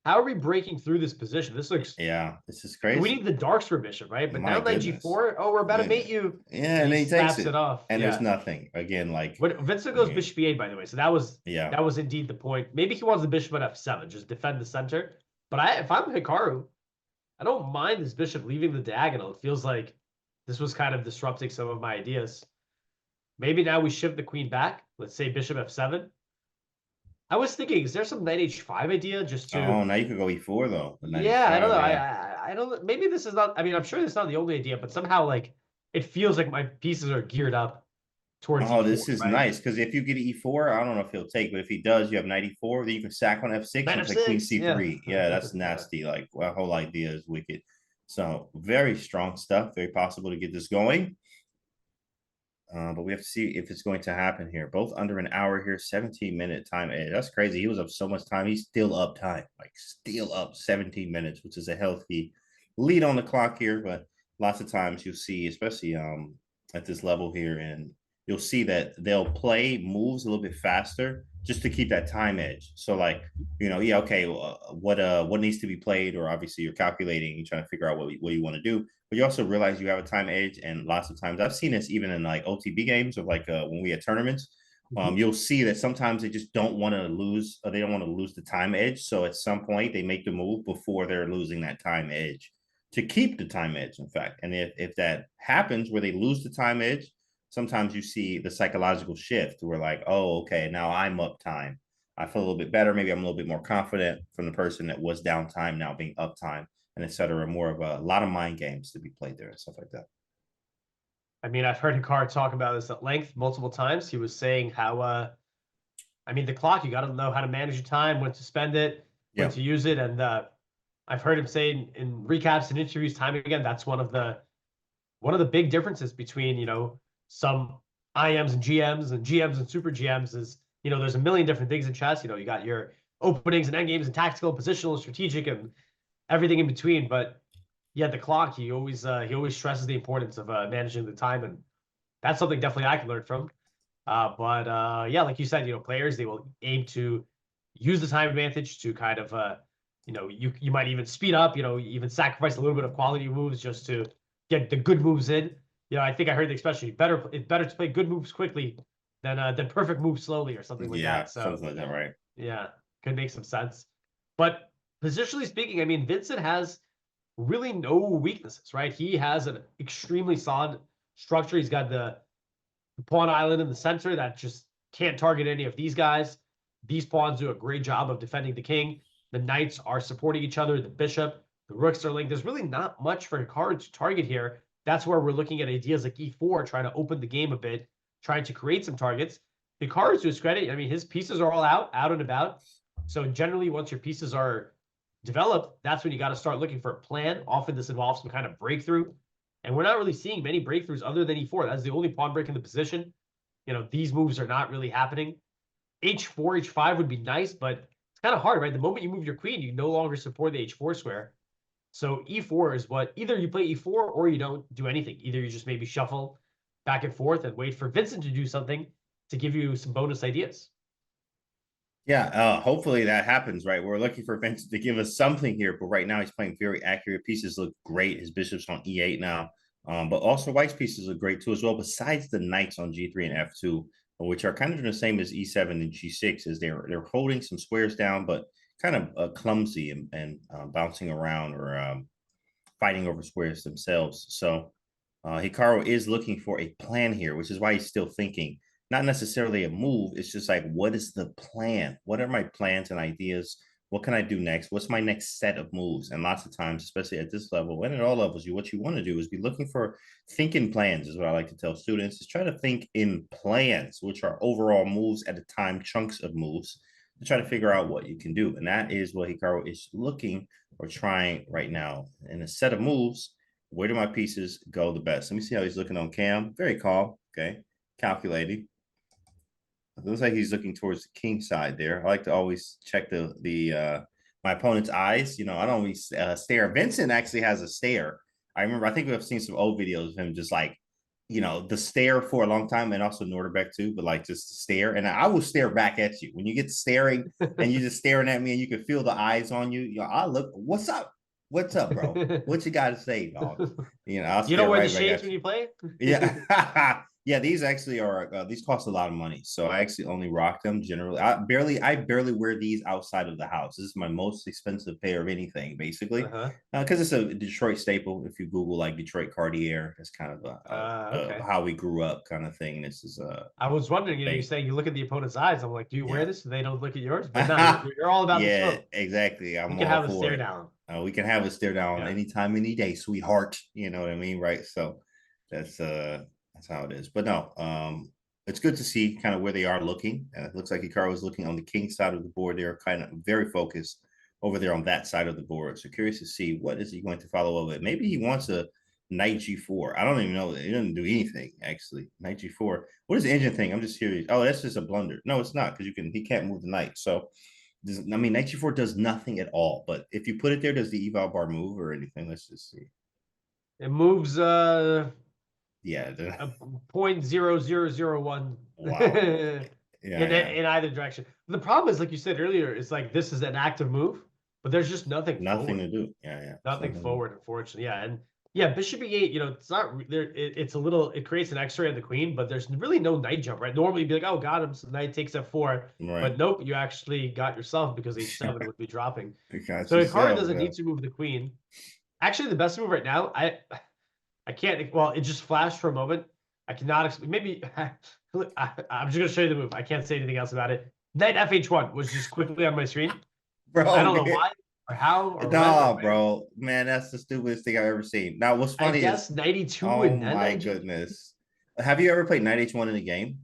How are we breaking through this position? This looks. Yeah, this is crazy. We need the darks for bishop, right? But now knight g4. Oh, we're about to mate you. Yeah, and he takes it off. And there's nothing again. Like but Vincent goes bishop e8, by the way. So that was indeed the point. Maybe he wants the bishop at f7, just defend the center. But if I'm Hikaru, I don't mind this bishop leaving the diagonal. It feels like this was kind of disrupting some of my ideas. Maybe now we shift the queen back. Let's say bishop f7. I was thinking, is there some knight h5 idea just to? Oh, now you could go e4 though. Yeah, I don't know. I don't. Maybe this is not. I mean, I'm sure this is not the only idea, but somehow like it feels like my pieces are geared up towards Oh, E4, this is right? nice because if you get E4, I don't know if he'll take, but if he does, you have knight E4. Then you can sack on F6 Knight and play Queen F6, yeah. C3. Yeah, that's nasty. Like, the whole idea is wicked. So very strong stuff. Very possible to get this going. But we have to see if it's going to happen here. Both under an hour here, 17-minute time. Hey, that's crazy. He was up so much time. He's still up time, like still up 17 minutes, which is a healthy lead on the clock here. But lots of times you'll see, especially at this level here, and you'll see that they'll play moves a little bit faster just to keep that time edge. So like, yeah, okay, what needs to be played, or obviously you're calculating, you're trying to figure out what you want to do. But you also realize you have a time edge, and lots of times I've seen this even in like OTB games, or like when we had tournaments. You'll see that sometimes they just don't want to lose, or they don't want to lose the time edge. So at some point they make the move before they're losing that time edge to keep the time edge, in fact. And if that happens where they lose the time edge, sometimes you see the psychological shift where like, oh, okay, now I'm up time. I feel a little bit better. Maybe I'm a little bit more confident from the person that was down time now being up time, and etc. More of a lot of mind games to be played there and stuff like that. I mean, I've heard Hikaru talk about this at length multiple times. He was saying how, I mean, the clock, you got to know how to manage your time, when to spend it, when to use it. And I've heard him say in recaps and interviews time and again, that's one of the big differences between, some IMs and GMs and super GMs is, there's a million different things in chess. You got your openings and endgames and tactical, positional, and strategic, and everything in between. But yeah, the clock, he always stresses the importance of managing the time, and that's something definitely I can learn from. But yeah, like you said, players, they will aim to use the time advantage to kind of you might even speed up, even sacrifice a little bit of quality moves just to get the good moves in. I think I heard the expression, it's better to play good moves quickly than perfect moves slowly, or something like that. So something like that, right? Yeah, could make some sense. But positionally speaking, I mean, Vincent has really no weaknesses, right? He has an extremely solid structure. He's got the pawn island in the center that just can't target any of these guys. These pawns do a great job of defending the king. The knights are supporting each other. The bishop, the rooks are linked. There's really not much for Hikaru to target here. That's where we're looking at ideas like E4, trying to open the game a bit, trying to create some targets. Hikaru, to his credit, I mean, his pieces are all out and about. So generally, once your pieces are developed, that's when you got to start looking for a plan. Often this involves some kind of breakthrough. And we're not really seeing many breakthroughs other than E4. That's the only pawn break in the position. These moves are not really happening. H4, H5 would be nice, but it's kind of hard, right? The moment you move your queen, you no longer support the H4 square. So E4 is what, either you play E4 or you don't do anything. Either you just maybe shuffle back and forth and wait for Vincent to do something to give you some bonus ideas. Yeah, hopefully that happens, right? We're looking for Vincent to give us something here, but right now he's playing very accurate. Pieces look great. His bishop's on E8 now, but also White's pieces look great too as well, besides the knights on G3 and F2, which are kind of the same as E7 and G6, as they're holding some squares down, but kind of clumsy and bouncing around or fighting over squares themselves. So Hikaru is looking for a plan here, which is why he's still thinking. Not necessarily a move. It's just like, what is the plan? What are my plans and ideas? What can I do next? What's my next set of moves? And lots of times, especially at this level and at all levels, what you want to do is be looking for thinking plans, is what I like to tell students, is try to think in plans, which are overall moves at a time, chunks of moves, to try to figure out what you can do. And that is what Hikaru is looking or trying right now. In a set of moves, where do my pieces go the best? Let me see how he's looking on cam. Very calm. Okay. Calculating. It looks like he's looking towards the king side there. I like to always check my opponent's eyes. I don't always stare. Vincent actually has a stare. I think we've seen some old videos of him just like, the stare for a long time, and also Norderbeck too, but like just stare. And I will stare back at you. When you get staring and you're just staring at me and you can feel the eyes on you, I look, what's up? What's up, bro? What you got to say, dog? I'll you don't wear the shades when you play? Yeah. Yeah, these actually are these cost a lot of money, so I actually only rock them generally. I barely wear these outside of the house. This is my most expensive pair of anything, basically, because it's a Detroit staple. If you Google like Detroit Cartier, that's kind of how we grew up, kind of thing. This is I was wondering, you're saying you look at the opponent's eyes. I'm like, do you wear this so they don't look at yours? But no, you're all about the smoke. Exactly. You can have a stare down. We can have a stare down Yeah. anytime, any day, sweetheart. You know what I mean, right? So that's how it is. But no, it's good to see kind of where they are looking. It looks like Hikaru is looking on the king side of the board. They're kind of very focused over there on that side of the board. So curious to see what is he going to follow up with. Maybe he wants a knight g4. I don't even know. It doesn't do anything actually. Knight g4. What is the engine thing? I'm just curious. Oh, that's just a blunder. No, it's not, because he can't move the knight. So I mean, knight g4 does nothing at all. But if you put it there, does the eval bar move or anything? Let's just see. It moves Yeah. a 0.0001. Wow. Yeah, in either direction. The problem is, like you said earlier, it's like this is an active move, but there's just nothing nothing forward. to do. Yeah. Nothing forward, unfortunately. Yeah, and yeah, bishop e8, it's not there. It's a little, it creates an X-ray on the queen, but there's really no knight jump, right? Normally you'd be like, oh, got him, so knight takes f4. Right. But nope, you actually got yourself, because h7 would be dropping. So Hikaru doesn't need to move the queen. Actually, the best move right now, I can't, well, it just flashed for a moment. I cannot, maybe, I'm just going to show you the move. I can't say anything else about it. Knight fh1 was just quickly on my screen. Bro, I don't know why or how or nah, when, bro. Man, that's the stupidest thing I've ever seen. Now, what's funny I guess is, 92 oh and then my goodness. Have you ever played knight h1 in a game?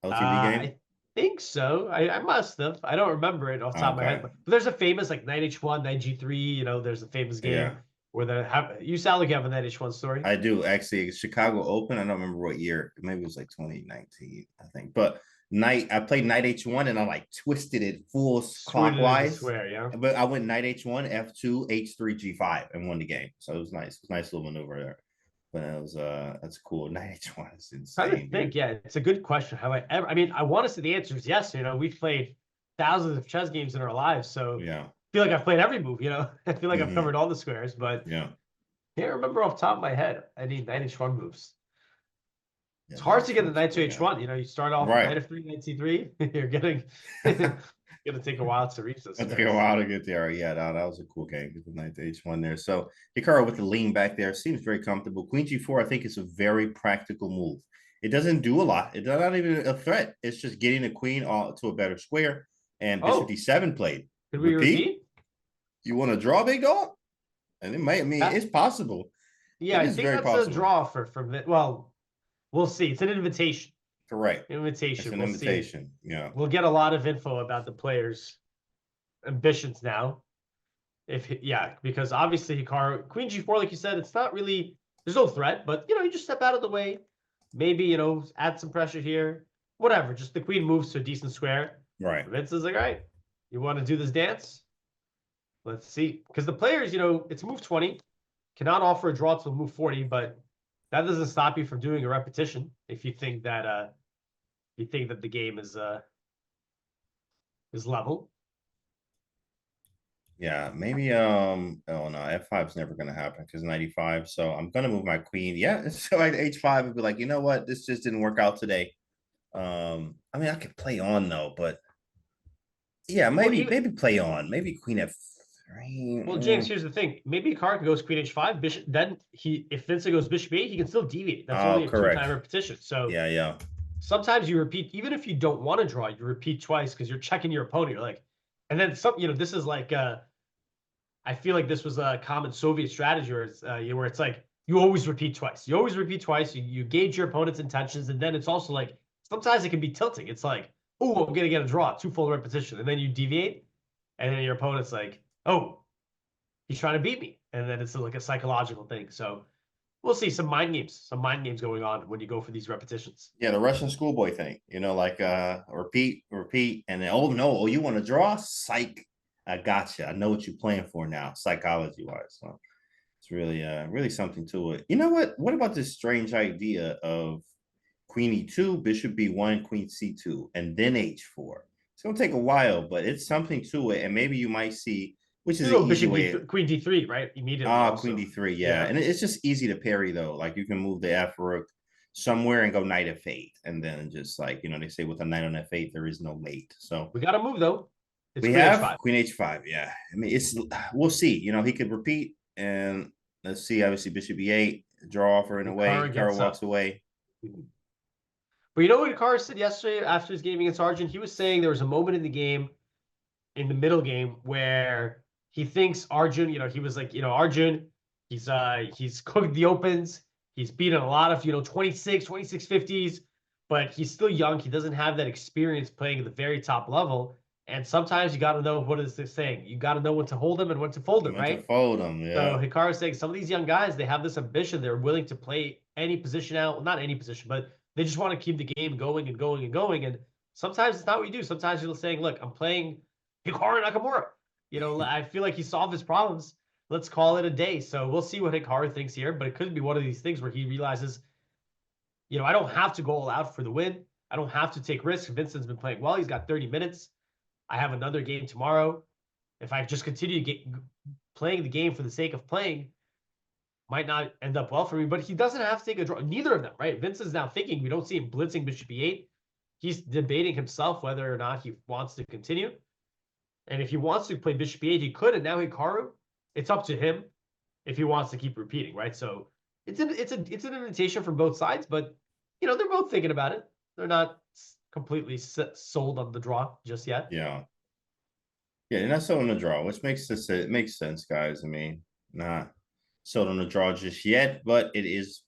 LTV game? I think so. I must have. I don't remember it off the top of my head. But there's a famous like knight h1, knight g3. There's a famous game where you sound like you have a knight h1 story. I do actually. Chicago Open. I don't remember what year. Maybe it was like 2019, I think. But I played knight h1 and I like twisted it full clockwise. Square, yeah. But I went knight h1, f2, h3, g5, and won the game. So it was nice. Nice little maneuver there. But it was that's cool. Knight h1 is insane. I think, yeah, it's a good question. I mean, I want to say the answer is yes. We've played thousands of chess games in our lives, so yeah. I feel like I've played every move. I feel like I've covered all the squares, but yeah, can't remember off the top of my head any knight h1 moves. Yeah, it's hard to get the knight to h1. You start off with knight f3, knight c3. You're getting gonna take a while to reach this. It'll take a while to get there. Yeah, that was a cool game. Get the knight to h1 there. So Hikaru with the lean back there seems very comfortable. Queen g4, I think, is a very practical move. It doesn't do a lot. It's not even a threat. It's just getting the queen to a better square. And bishop d7 played. Could we repeat? You want to draw, big dog? And it might. I mean, it's possible. Yeah, I think that's possible. A draw for well, we'll see. It's an invitation. Correct. Invitation. It's an invitation. See. Yeah. We'll get a lot of info about the players' ambitions now. Because obviously Hikaru, Queen G4, like you said, it's not really, there's no threat, but you just step out of the way. Maybe, add some pressure here. Whatever. Just the queen moves to a decent square. Right. Vince is like, all right, you want to do this dance? Let's see. Because the players, it's move 20. Cannot offer a draw till move 40, but that doesn't stop you from doing a repetition if you think that the game is level. Yeah, maybe oh no, f5 is never gonna happen because 95. So I'm gonna move my queen. Yeah, so like h5 would be like, you know what, this just didn't work out today. I mean, I could play on though, but yeah, maybe play on. Maybe queen f3. Well, James, here's the thing. Maybe Hikaru goes queen h5, bishop. Then if Vincent goes bishop 8, he can still deviate. That's only a two-time repetition. So yeah. Sometimes you repeat, even if you don't want to draw, you repeat twice because you're checking your opponent. You're like, and then this is like I feel like this was a common Soviet strategy where it's like you always repeat twice. You always repeat twice. You gauge your opponent's intentions, and then it's also like sometimes it can be tilting. It's like, oh, I'm gonna get a draw, two-fold repetition, and then you deviate, and then your opponent's like, oh, he's trying to beat me, and then it's like a psychological thing. So we'll see some mind games going on when you go for these repetitions. Yeah, the Russian schoolboy thing, like repeat, and then you want to draw? Psych, I gotcha. I know what you're playing for now, psychology wise. So it's really something to it. You know what? What about this strange idea of queen e2, bishop b1, queen c2, and then h4? It's gonna take a while, but it's something to it, and maybe you might see. Which is an easy way. Queen d3, right? Immediately. Queen d3, yeah. And it's just easy to parry though. Like you can move the f rook somewhere and go knight f8, and then just like they say with a knight on f8 there is no mate. So we got to move though. We have queen h5. Yeah, I mean we'll see. He could repeat, and let's see. Obviously bishop e8, draw offer in a way. Hikaru walks away. But you know what Hikaru said yesterday after his game against Arjun? He was saying there was a moment in the game, in the middle game, where he thinks Arjun, he was like, Arjun, he's cooked the opens. He's beaten a lot of, 2650s, but he's still young. He doesn't have that experience playing at the very top level. And sometimes you got to know, what is this saying? You got to know when to hold him and when to fold him, Went right? to fold him, So yeah. Hikaru's saying some of these young guys, they have this ambition. They're willing to play any position out. Well, not any position, but they just want to keep the game going and going and going. And sometimes it's not what you do. Sometimes you're saying, look, I'm playing Hikaru Nakamura. I feel like he solved his problems. Let's call it a day. So we'll see what Hikaru thinks here, but it could be one of these things where he realizes, I don't have to go all out for the win. I don't have to take risks. Vincent's been playing well. He's got 30 minutes. I have another game tomorrow. If I just continue to playing the game for the sake of playing, might not end up well for me, but he doesn't have to take a draw. Neither of them, right? Vincent's now thinking, we don't see him blitzing bishop e8. He's debating himself whether or not he wants to continue. And if he wants to play bishop e8, he could. And now Hikaru, it's up to him if he wants to keep repeating, right? So it's an invitation from both sides, but they're both thinking about it. They're not completely sold on the draw just yet. Yeah. Yeah, they're not sold on the draw, which makes it makes sense, guys. I mean, not sold on the draw just yet, but it is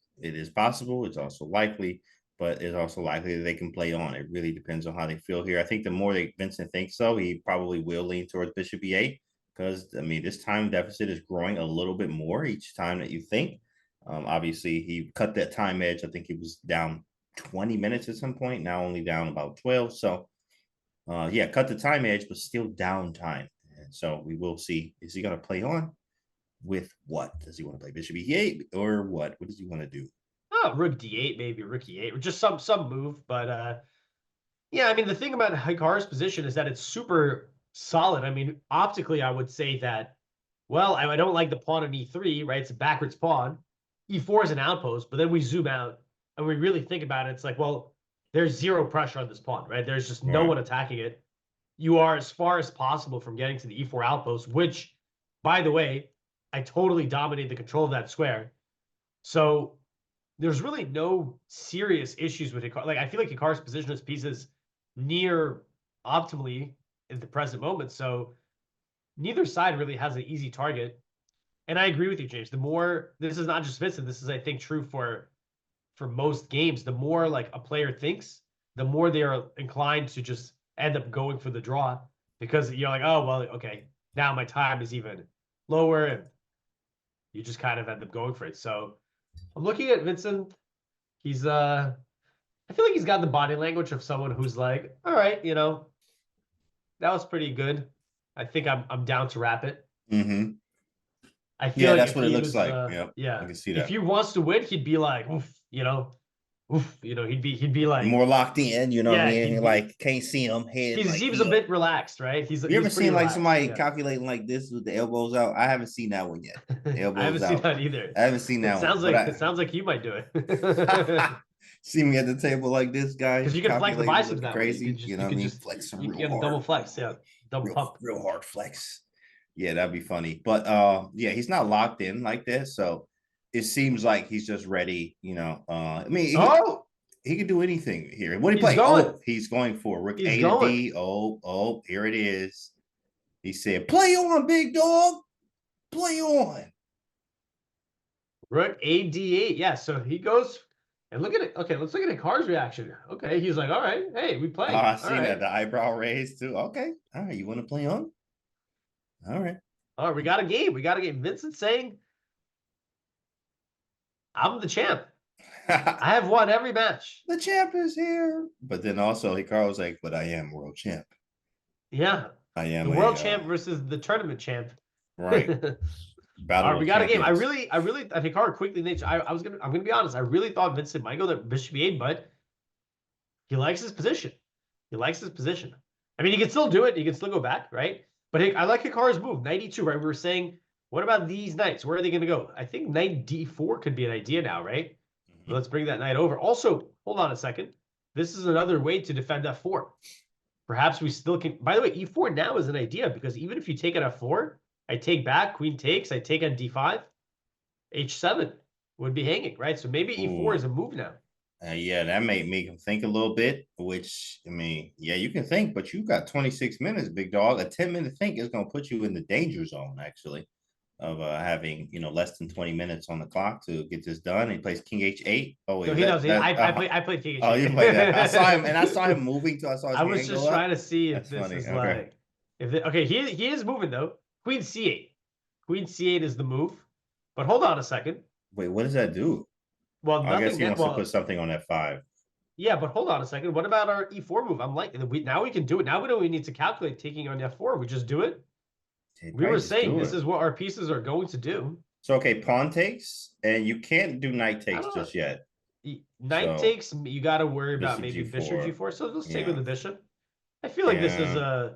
possible. It's also likely, but it's also likely that they can play on. It really depends on how they feel here. I think the more that Vincent thinks so, he probably will lean towards bishop e8 because, I mean, this time deficit is growing a little bit more each time that you think. Obviously, he cut that time edge. I think he was down 20 minutes at some point, now only down about 12. So, yeah, cut the time edge, but still down time. And so we will see. Is he going to play on with what? Does he want to play bishop e8 or what? What does he want to do? Oh, rook d8, maybe rook e8, or just some move. But yeah, I mean, the thing about Hikaru's position is that it's super solid. I mean, optically, I would say that, well, I don't like the pawn on e3, right? It's a backwards pawn. e4 is an outpost, but then we zoom out and we really think about it. It's like, well, there's zero pressure on this pawn, right? There's just no one attacking it. You are as far as possible from getting to the e4 outpost, which, by the way, I totally dominate the control of that square. So there's really no serious issues with Hikaru. Like, I feel like Hikaru's position his pieces near optimally in the present moment. So neither side really has an easy target. And I agree with you, James. The more, this is not just Vincent, this is, I think, true for most games. The more like a player thinks, the more they are inclined to just end up going for the draw, because you're like, oh, well, okay, now my time is even lower, and you just kind of end up going for it. So I'm looking at Vincent. He's I feel like he's got the body language of someone who's like, all right, that was pretty good. I think I'm down to wrap it. Mm-hmm. I feel like that's what it looks like. Yeah, I can see that. If he wants to win, he'd be like, oof, he'd be like more locked in, what I mean? Like, can't see him. Head. He seems a bit relaxed, right? You ever seen like somebody calculating like this with the elbows out? I haven't seen that one yet. I haven't seen that either. I haven't seen that one. It sounds like you might do it. See me at the table like this, guy. Because you can flex the biceps that crazy. Way. You know what I mean? Flex you can double flex, double pump, real hard flex. Yeah, that'd be funny. But yeah, he's not locked in like this, so it seems like he's just ready. I mean, he could do anything here. What he play? Oh, he's going for rook A to D. Oh, here it is. He said, "Play on, big dog. Play on." Rook A D8. Yeah, so he goes. And look at it. Okay, let's look at Hikaru's reaction. Okay, he's like, all right, hey, we play. I see that. The eyebrow raised too. Okay. All right, you want to play on? All right. All right, we got a game. Vincent saying, I'm the champ. I have won every match. The champ is here. But then also Hikaru's like, but I am world champ. Yeah. I am the world champ versus the tournament champ. Right. All right, we got a game. I really, I think Hikaru quickly. I'm gonna be honest. I really thought Vincent might go to bishop e8, but he likes his position. I mean, he can still do it. He can still go back, right? But I like Hikaru's move, knight e2, right? We were saying, what about these knights? Where are they going to go? I think knight d4 could be an idea now, right? Mm-hmm. Let's bring that knight over. Also, hold on a second. This is another way to defend f4. Perhaps we still can. By the way, e4 now is an idea, because even if you take at f4, I take back, queen takes, I take on d5, h7 would be hanging, right? So maybe e4 is a move now. Yeah, that may make him think a little bit, which, I mean, yeah, you can think, but you got 26 minutes, big dog. A 10-minute think is going to put you in the danger zone, actually, of having, less than 20 minutes on the clock to get this done. He plays King H8. Oh, wait, So is he knows. that I played King oh, you H8. played that. I saw him moving to, I saw his I was hand just go up. trying to see if That's this funny. is Okay. like, okay, he is moving though. Queen C8. Queen C8 is the move. But hold on a second. Wait, what does that do? Well, I guess nothing. he wants to Well, put something on F5. yeah, but hold on a second. What about our E4 move? I'm like, now we can do it. Now we don't even need to calculate taking on F4. We just do it. We were saying this is what our pieces are going to do. So, okay, pawn takes, and you can't do knight takes just yet. Knight takes, you got to worry about bishop maybe G4. bishop G4. So let's take Yeah. with the bishop. I feel like this is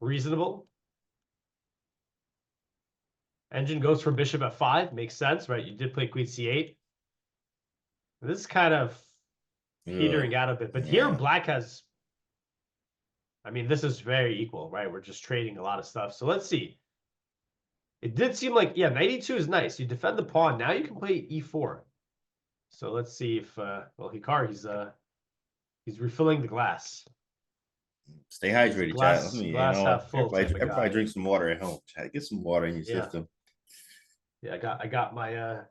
reasonable. Engine goes for bishop F5. Makes sense, right? You did play Queen C8. This is kind of petering out a bit. But here, black has... I mean, this is very equal, right? We're just trading a lot of stuff. So let's see. It did seem like, yeah, knight E2 is nice. You defend the pawn. Now you can play E4. So let's see if, well, Hikaru, he's refilling the glass. Stay hydrated, glass, chat. glass half full. Everybody drink some water at home, chat. Get some water in your system. Yeah, I got my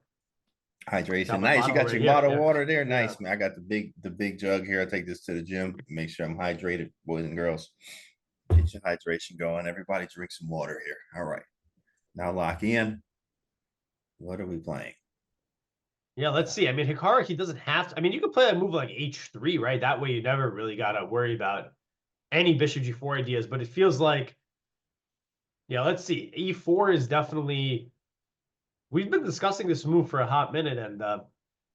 hydration. Got my Nice. You got your bottle of water there. Nice, Yeah. man. I got the big jug here. I take this to the gym. Make sure I'm hydrated, boys and girls. Get your hydration going. Everybody drink some water here. All right. Now lock in. What are we playing? Yeah, let's see. I mean, Hikaru, he doesn't have to. I mean, you could play a move like H3, right? That way you never really got to worry about any bishop G4 ideas. But it feels like, yeah, let's see. E4 is definitely... We've been discussing this move for a hot minute, and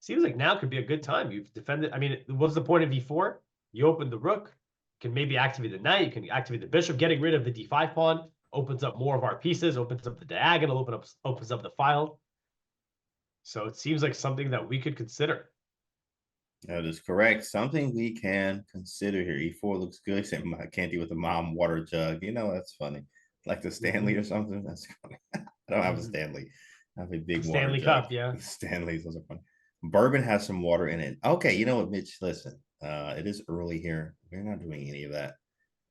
seems like now could be a good time. You've defended... I mean, what's the point of E4? You open the rook, can maybe activate the knight, you can activate the bishop. Getting rid of the D5 pawn opens up more of our pieces, opens up the diagonal, opens up the file. So it seems like something that we could consider. That is correct. Something we can consider here. E4 looks good. Same candy with a mom water jug. That's funny. Like the Stanley or something. That's funny. I don't have a Stanley. I have a big Stanley water Cup, jug. yeah. Stanley's, those are funny. Bourbon has some water in it. Okay, you know what, Mitch? Listen, it is early here. We're not doing any of that.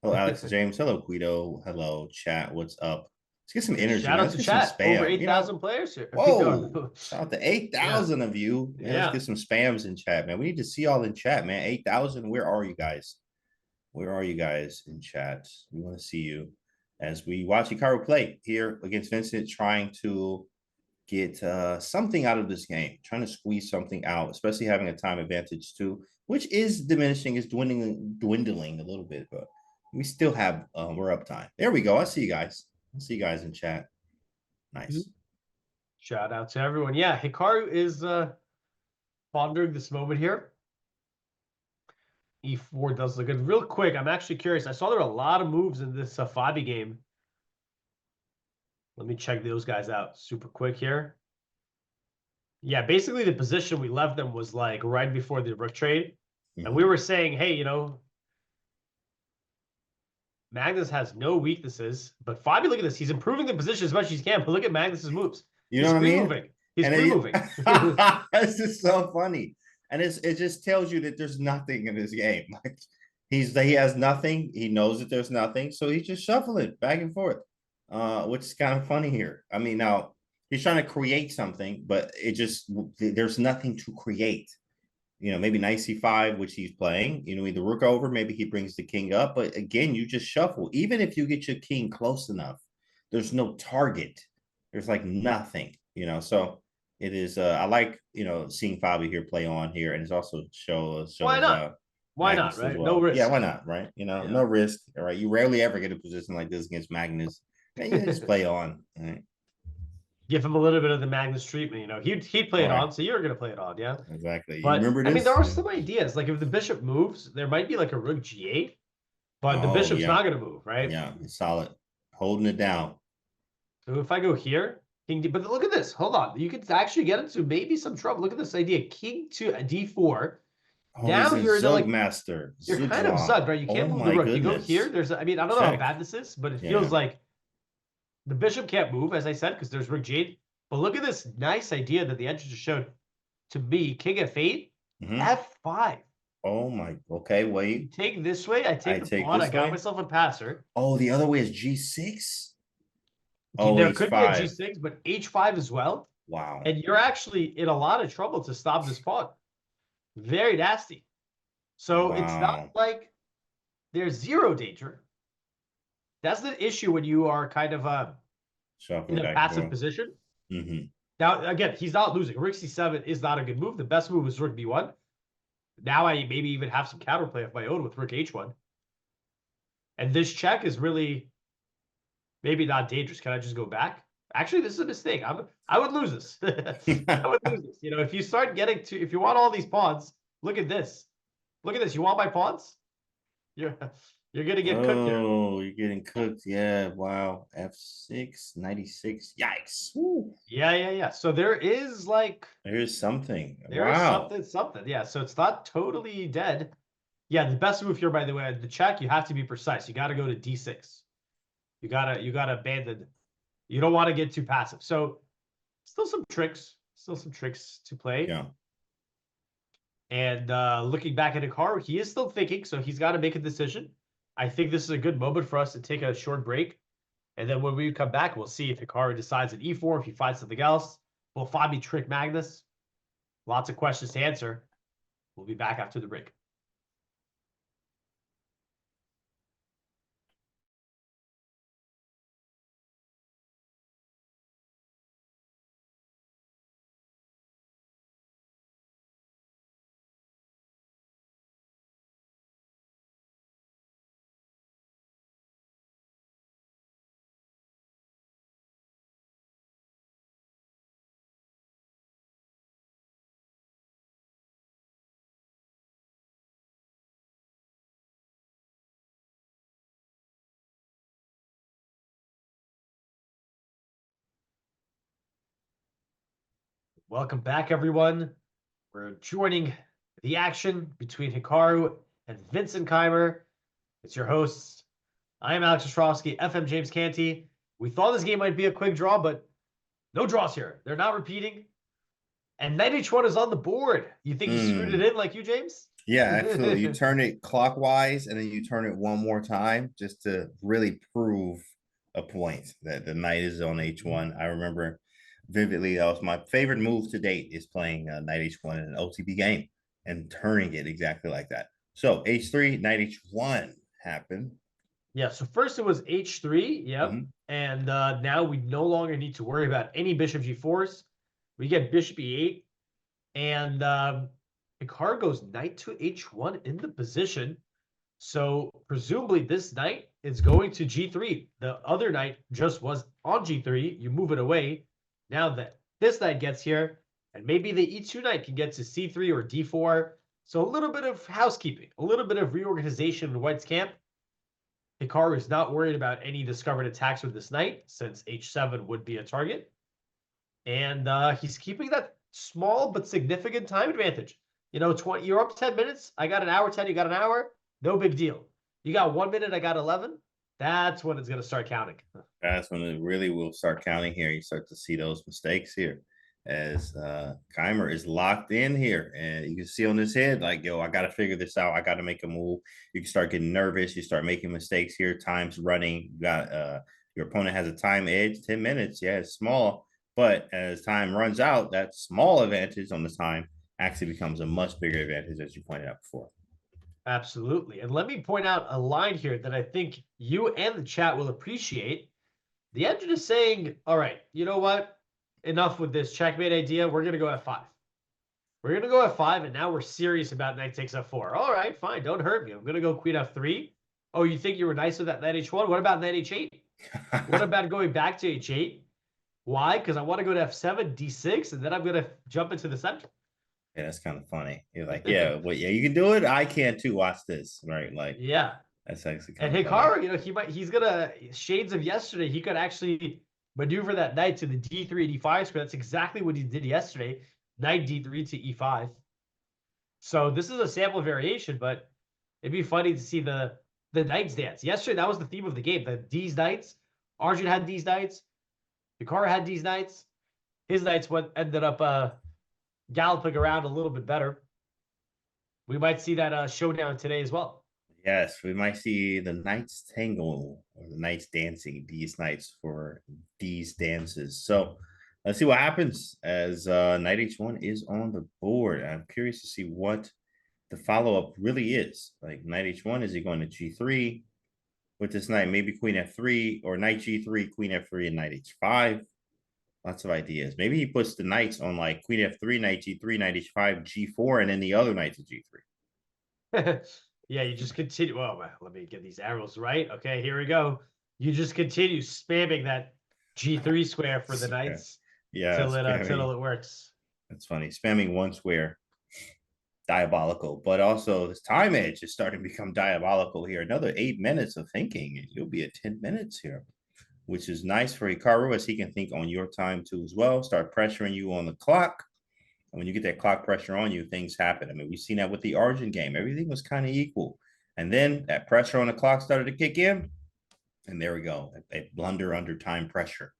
Hello, Alex James. Hello, Guido. Hello, chat. What's up? Let's get some energy. Shout out to chat. Over 8,000 players here. Whoa! Shout out to 8,000 of you. Man, Yeah. let's get some spams in chat, man. We need to see y'all in chat, man. 8,000. Where are you guys? Where are you guys in chat? We want to see you as we watch Hikaru play here against Vincent, trying to get something out of this game, trying to squeeze something out, especially having a time advantage too, which is diminishing, is dwindling a little bit, but we still have we're up time. There we go. I see you guys. I see you guys in chat. Nice. Shout out to everyone. Yeah, Hikaru is pondering this moment here. E4 does look good. Real quick, I'm actually curious. I saw there were a lot of moves in this Fabi game. Let me check those guys out super quick here. Yeah, basically the position we left them was like right before the rook trade. And we were saying, hey, Magnus has no weaknesses, but Fabi, look at this. He's improving the position as much as he can, but look at Magnus's moves. You know what I mean? Moving. He's moving. This is so funny. And it just tells you that there's nothing in this game. Like he has nothing. He knows that there's nothing. So he's just shuffling back and forth. Which is kind of funny here. I mean, now he's trying to create something, but there's nothing to create. Maybe knight c5, which he's playing, either rook over, maybe he brings the king up. But again, you just shuffle. Even if you get your king close enough, there's no target. There's like nothing, so it is, I like, seeing Fabi here play on here. And it's also shows why not? Why not, right? Well. No risk. Yeah, why not, right? No risk, all right? You rarely ever get a position like this against Magnus. And you just play on, right? Give him a little bit of the Magnus treatment, he'd play it on, so you're gonna play it on, yeah. Exactly. But, remember this? I mean, there are some ideas. Like if the bishop moves, there might be like a rook g8, but the bishop's not gonna move, right? Yeah, it's solid, holding it down. So if I go here, but look at this. Hold on, you could actually get into maybe some trouble. Look at this idea: king to a d4. Now you're Zug master. You're kind of zugged, right? You can't move the rook. You go here. I mean, I don't know how bad this is, but it feels like the bishop can't move, as I said, because there's rook g8. But look at this nice idea that the engine just showed to me. King f8, F5. Oh my, okay, You wait. take this way, I take I the take pawn, I this got way? myself a passer. Oh, the other way is G6? Okay, Oh, there could be a H5. G6, but H5 as well. Wow. And you're actually in a lot of trouble to stop this pawn. Very nasty. So it's not Wow. like there's zero danger. That's the issue when you are kind of Shuffle in a back and passive forth. position. Mm-hmm. Now, again, he's not losing. Rook C7 is not a good move. The best move is Rook B1. Now I maybe even have some counterplay of my own with Rook H1. And this check is really maybe not dangerous. Can I just go back? Actually, this is a mistake. I would lose this. I would lose this. You know, if you start getting to, if you want all these pawns, look at this. Look at this. You want my pawns? You're gonna get cooked here. Oh, you're getting cooked. Yeah. Wow. F6, 96. Yikes. Woo. Yeah. So there is like Here's something. there is Wow. something. Yeah. So it's not totally dead. Yeah, the best move here, by the way, the check, you have to be precise. You got to go to D6. You gotta abandon. You don't want to get too passive. So still some tricks to play. Yeah. And looking back at Hikaru, he is still thinking, so he's got to make a decision. I think this is a good moment for us to take a short break. And then when we come back, we'll see if Hikaru decides at E4, if he finds something else. Will Fabi trick Magnus? Lots of questions to answer. We'll be back after the break. Welcome back, everyone. We're joining the action between Hikaru and Vincent Keymer. It's your hosts. I am Alex Ostrowski, FM James Canty. We thought this game might be a quick draw, but no draws here. They're not repeating. And Knight H1 is on the board. You think he screwed it in like you, James? Yeah, absolutely. You turn it clockwise and then you turn it one more time just to really prove a point that the knight is on H1. I remember vividly, that was my favorite move to date, is playing knight H1 in an OTB game and turning it exactly like that. So H3, knight H1 happened. Yeah, so first it was H3, yep. And now we no longer need to worry about any bishop G4s. We get bishop E8. And Hikaru goes knight to H1 in the position. So presumably this knight is going to G3. The other knight just was on G3. You move it away. Now that this knight gets here, and maybe the E2 knight can get to C3 or D4. So a little bit of housekeeping, a little bit of reorganization in White's camp. Hikaru is not worried about any discovered attacks with this knight, since H7 would be a target. And he's keeping that small but significant time advantage. You know, you're up 10 minutes. I got an hour 10, you got an hour. No big deal. You got 1 minute, I got 11. That's when it's going to start counting. That's when it really will start counting here. You start to see those mistakes here as Keymer is locked in here. And you can see on his head, like, yo, I got to figure this out. I got to make a move. You can start getting nervous. You start making mistakes here. Time's running. You got your opponent has a time edge, 10 minutes. Yeah, it's small. But as time runs out, that small advantage on the time actually becomes a much bigger advantage, as you pointed out before. Absolutely. And let me point out a line here that I think you and the chat will appreciate. The engine is saying, all right, you know what? Enough with this checkmate idea. We're going to go F5. We're going to go F5, and now we're serious about knight takes F4. All right, fine. Don't hurt me. I'm going to go queen F3. Oh, you think you were nice with that knight H1? What about knight H8? What about going back to H8? Why? Because I want to go to F7, D6, and then I'm going to jump into the center. Yeah, that's kind of funny. You're like, yeah, well, yeah, you can do it. I can too. Watch this, right? Like, yeah, that's actually and kind of Hikaru, funny. you know, he's gonna shades of yesterday. He could actually maneuver that knight to the D3 and E5 square. That's exactly what he did yesterday. Knight D3 to E5. So this is a sample variation, but it'd be funny to see the knights dance. Yesterday, that was the theme of the game. These knights. Arjun had these knights. Hikaru had these knights. His knights ended up galloping around a little bit better. we might see that showdown today as well. Yes, we might see the Knights Tangle or the Knights dancing these nights for these dances. So let's see what happens as Knight H1 is on the board. I'm curious to see what the follow-up really is. Like Knight H1, is he going to G3 with this knight? Maybe Queen F3 or Knight G3, Queen F3, and Knight H5. Lots of ideas. Maybe he puts the knights on like Queen F3, Knight G3, Knight H5, G4, and then the other knight to G3. Yeah, you just continue. Well, let me get these arrows right. Okay, here we go. You just continue spamming that G3 square for the knights Yeah, till it works. That's funny. Spamming one square, diabolical. But also, this time edge is starting to become diabolical here. Another 8 minutes of thinking, and you'll be at 10 minutes here, which is nice for Hikaru, as he can think on your time too as well. Start pressuring you on the clock. And when you get that clock pressure on you, things happen. I mean, we've seen that with the Argent game. Everything was kind of equal. And then that pressure on the clock started to kick in. And there we go. A blunder under time pressure,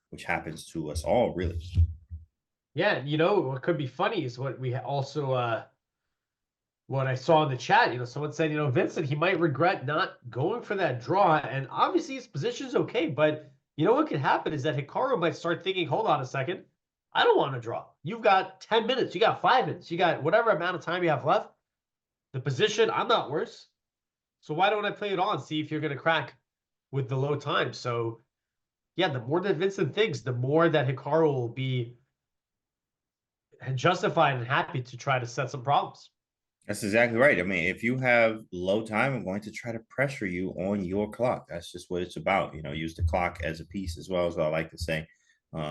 which happens to us all, really. Yeah, you know, what could be funny is what we also what I saw in the chat, you know, someone said, you know, Vincent, he might regret not going for that draw. And obviously his position's okay, but you know what could happen is that Hikaru might start thinking, hold on a second, I don't want to draw. You've got 10 minutes, you got 5 minutes, you got whatever amount of time you have left. The position, I'm not worse. So why don't I play it on, see if you're going to crack with the low time? So yeah, the more that Vincent thinks, the more that Hikaru will be justified and happy to try to set some problems. That's exactly right. I mean, if you have low time, I'm going to try to pressure you on your clock. That's just what it's about. You know, use the clock as a piece as well, as I like to say.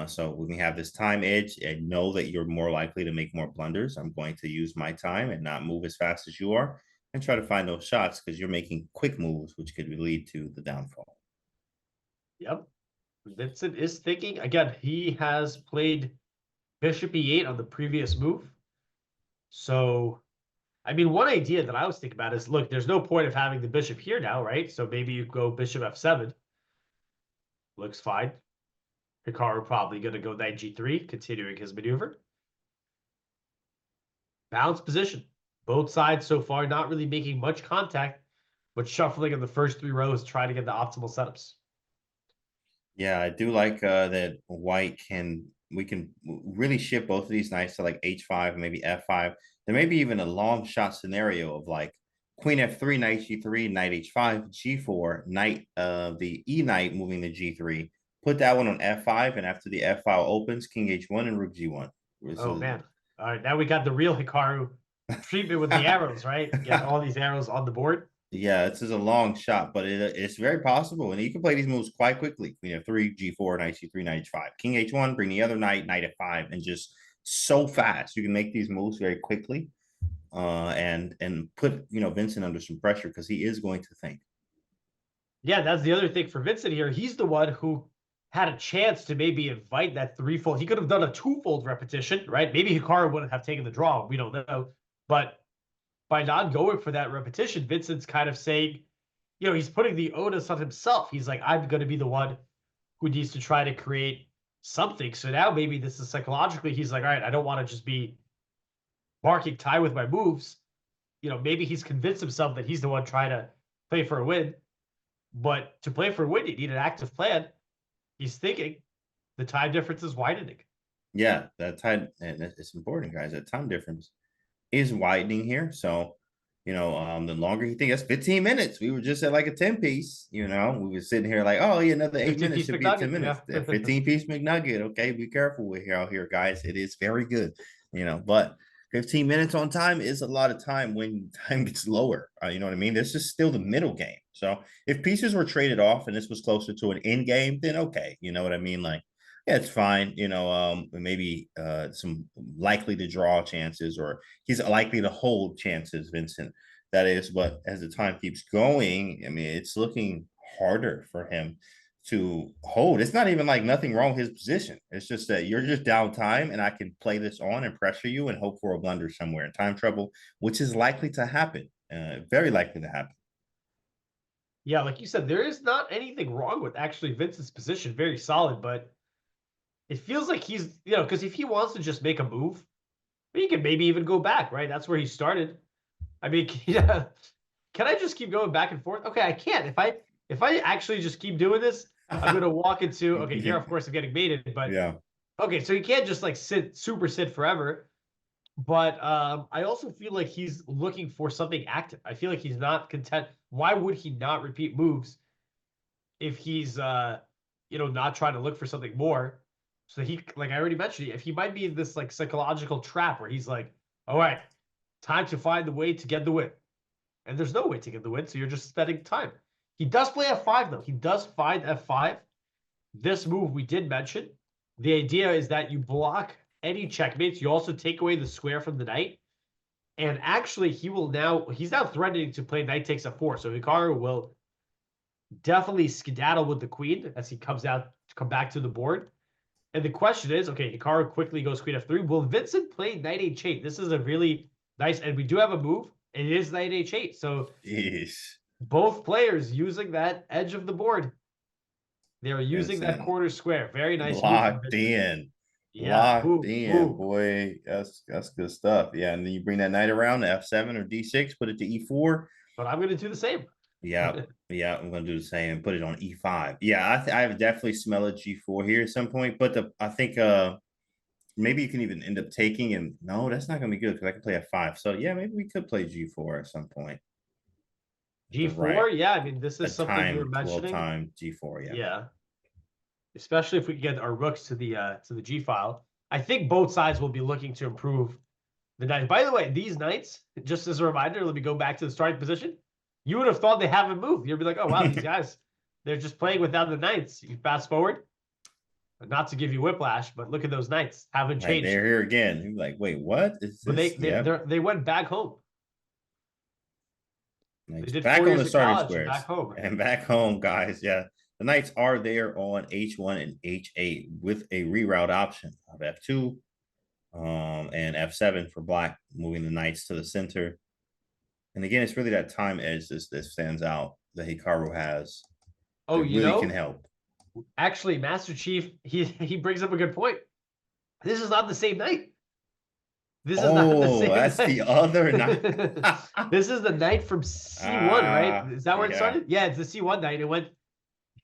So when we have this time edge and know that you're more likely to make more blunders, I'm going to use my time and not move as fast as you are and try to find those shots because you're making quick moves, which could lead to the downfall. Yep. Vincent is thinking. Again, he has played Bishop E8 on the previous move. So, I mean, one idea that I was thinking about is, look, there's no point of having the bishop here now, right? So maybe you go Bishop F7. Looks fine. Hikaru probably going to go Knight G3, continuing his maneuver. Balanced position. Both sides so far not really making much contact, but shuffling in the first 3 rows, trying to get the optimal setups. Yeah, I do like that white we can really ship both of these knights to like H5, maybe F5. There may be even a long shot scenario of like Queen F3, Knight G3, Knight H5, G4, Knight the E Knight moving to G3. Put that one on F5, and after the F file opens, King H1 and Rook G1. Man. All right, now we got the real Hikaru treatment with the arrows, right? Get all these arrows on the board. Yeah, this is a long shot, but it's very possible. And you can play these moves quite quickly. Queen F3, G4, Knight C3, Knight H5. King H1, bring the other knight, Knight F5, and just so fast. You can make these moves very quickly and put, you know, Vincent under some pressure because he is going to think. Yeah, that's the other thing for Vincent here. He's the one who had a chance to maybe invite that 3-fold. He could have done a 2-fold repetition, right? Maybe Hikaru wouldn't have taken the draw. We don't know. But by not going for that repetition, Vincent's kind of saying, you know, he's putting the onus on himself. He's like, I'm going to be the one who needs to try to create something. So now maybe this is psychologically, he's like, all right, I don't want to just be marking time with my moves. You know, maybe he's convinced himself that he's the one trying to play for a win. But to play for a win, you need an active plan. He's thinking the time difference is widening. Yeah, that time, and it's important, guys. That time difference is widening here. So, you know, the longer you think, that's 15 minutes. We were just at like a 10 piece, you know, we were sitting here like, oh, yeah, another 8 minutes should be 10 minutes. Yeah. 15 piece McNugget. Okay, be careful with out here, guys. It is very good, you know, but 15 minutes on time is a lot of time when time gets lower. You know what I mean? This is still the middle game. So if pieces were traded off and this was closer to an end game, then okay. You know what I mean? Like, yeah, it's fine. You know, maybe some likely to draw chances, or he's likely to hold chances, Vincent. That is, but as the time keeps going, I mean, it's looking harder for him to hold. It's not even like nothing wrong with his position. It's just that you're just down time and I can play this on and pressure you and hope for a blunder somewhere in time trouble, which is likely to happen. Very likely to happen. Yeah, like you said, there is not anything wrong with actually Vincent's position. Very solid, but it feels like he's, you know, because if he wants to just make a move, he can maybe even go back, right? That's where he started. I mean, yeah. Can I just keep going back and forth? Okay, I can't. If I actually just keep doing this, I'm gonna walk into okay, here of course I'm getting mated, but Yeah. okay, so you can't just like super sit forever. But I also feel like he's looking for something active. I feel like he's not content. Why would he not repeat moves if he's not trying to look for something more? So he, like I already mentioned, if he might be in this like psychological trap where he's like, all right, time to find the way to get the win. And there's no way to get the win, so you're just spending time. He does play F5 though. He does find F5. This move we did mention. The idea is that you block any checkmates. You also take away the square from the knight. And actually, he's now threatening to play knight takes F4. So Hikaru will definitely skedaddle with the queen as he comes out to come back to the board. And the question is, okay, Hikaru quickly goes queen F3. Will Vincent play knight H8? This is a really nice, and we do have a move. It is knight H8. So Jeez. both players using that edge of the board. They're using that Vincent. corner square. Very nice. Locked in. Yeah. Locked in, boy. That's good stuff. Yeah, and then you bring that knight around to F7 or D6, put it to E4. But I'm gonna do the same. Yeah, yeah, I'm gonna do the same and put it on E5. Yeah, I definitely smell a G4 here at some point, but I think maybe you can even end up taking, and no, that's not gonna be good because I can play F5. So yeah, maybe we could play G4 at some point. G4, Right. yeah. I mean, this is A something you were time, mentioning. time G4, yeah. Yeah. Especially if we can get our rooks to the G file. I think both sides will be looking to improve the knights. By the way, these knights, just as a reminder, let me go back to the starting position. You would have thought they haven't moved. You'd be like, oh wow, these guys, they're just playing without the knights. You fast forward, not to give you whiplash, but look at those knights, haven't Right, changed. they're here again. You're like, wait, what is But this? they went back home. Knights They did back 4 on years the of starting college and squares. back home. And back home, guys. Yeah. The knights are there on H1 and H8 with a reroute option of F2 and F7 for black, moving the knights to the center. And again, it's really that time edge that stands out that Hikaru has. Oh, that really can help. Actually, Master Chief, he brings up a good point. This is not the same night. This is not the same that's night. the other night. This is the night from C1, right? Is that where it started? Yeah, it's the C1 night. It went.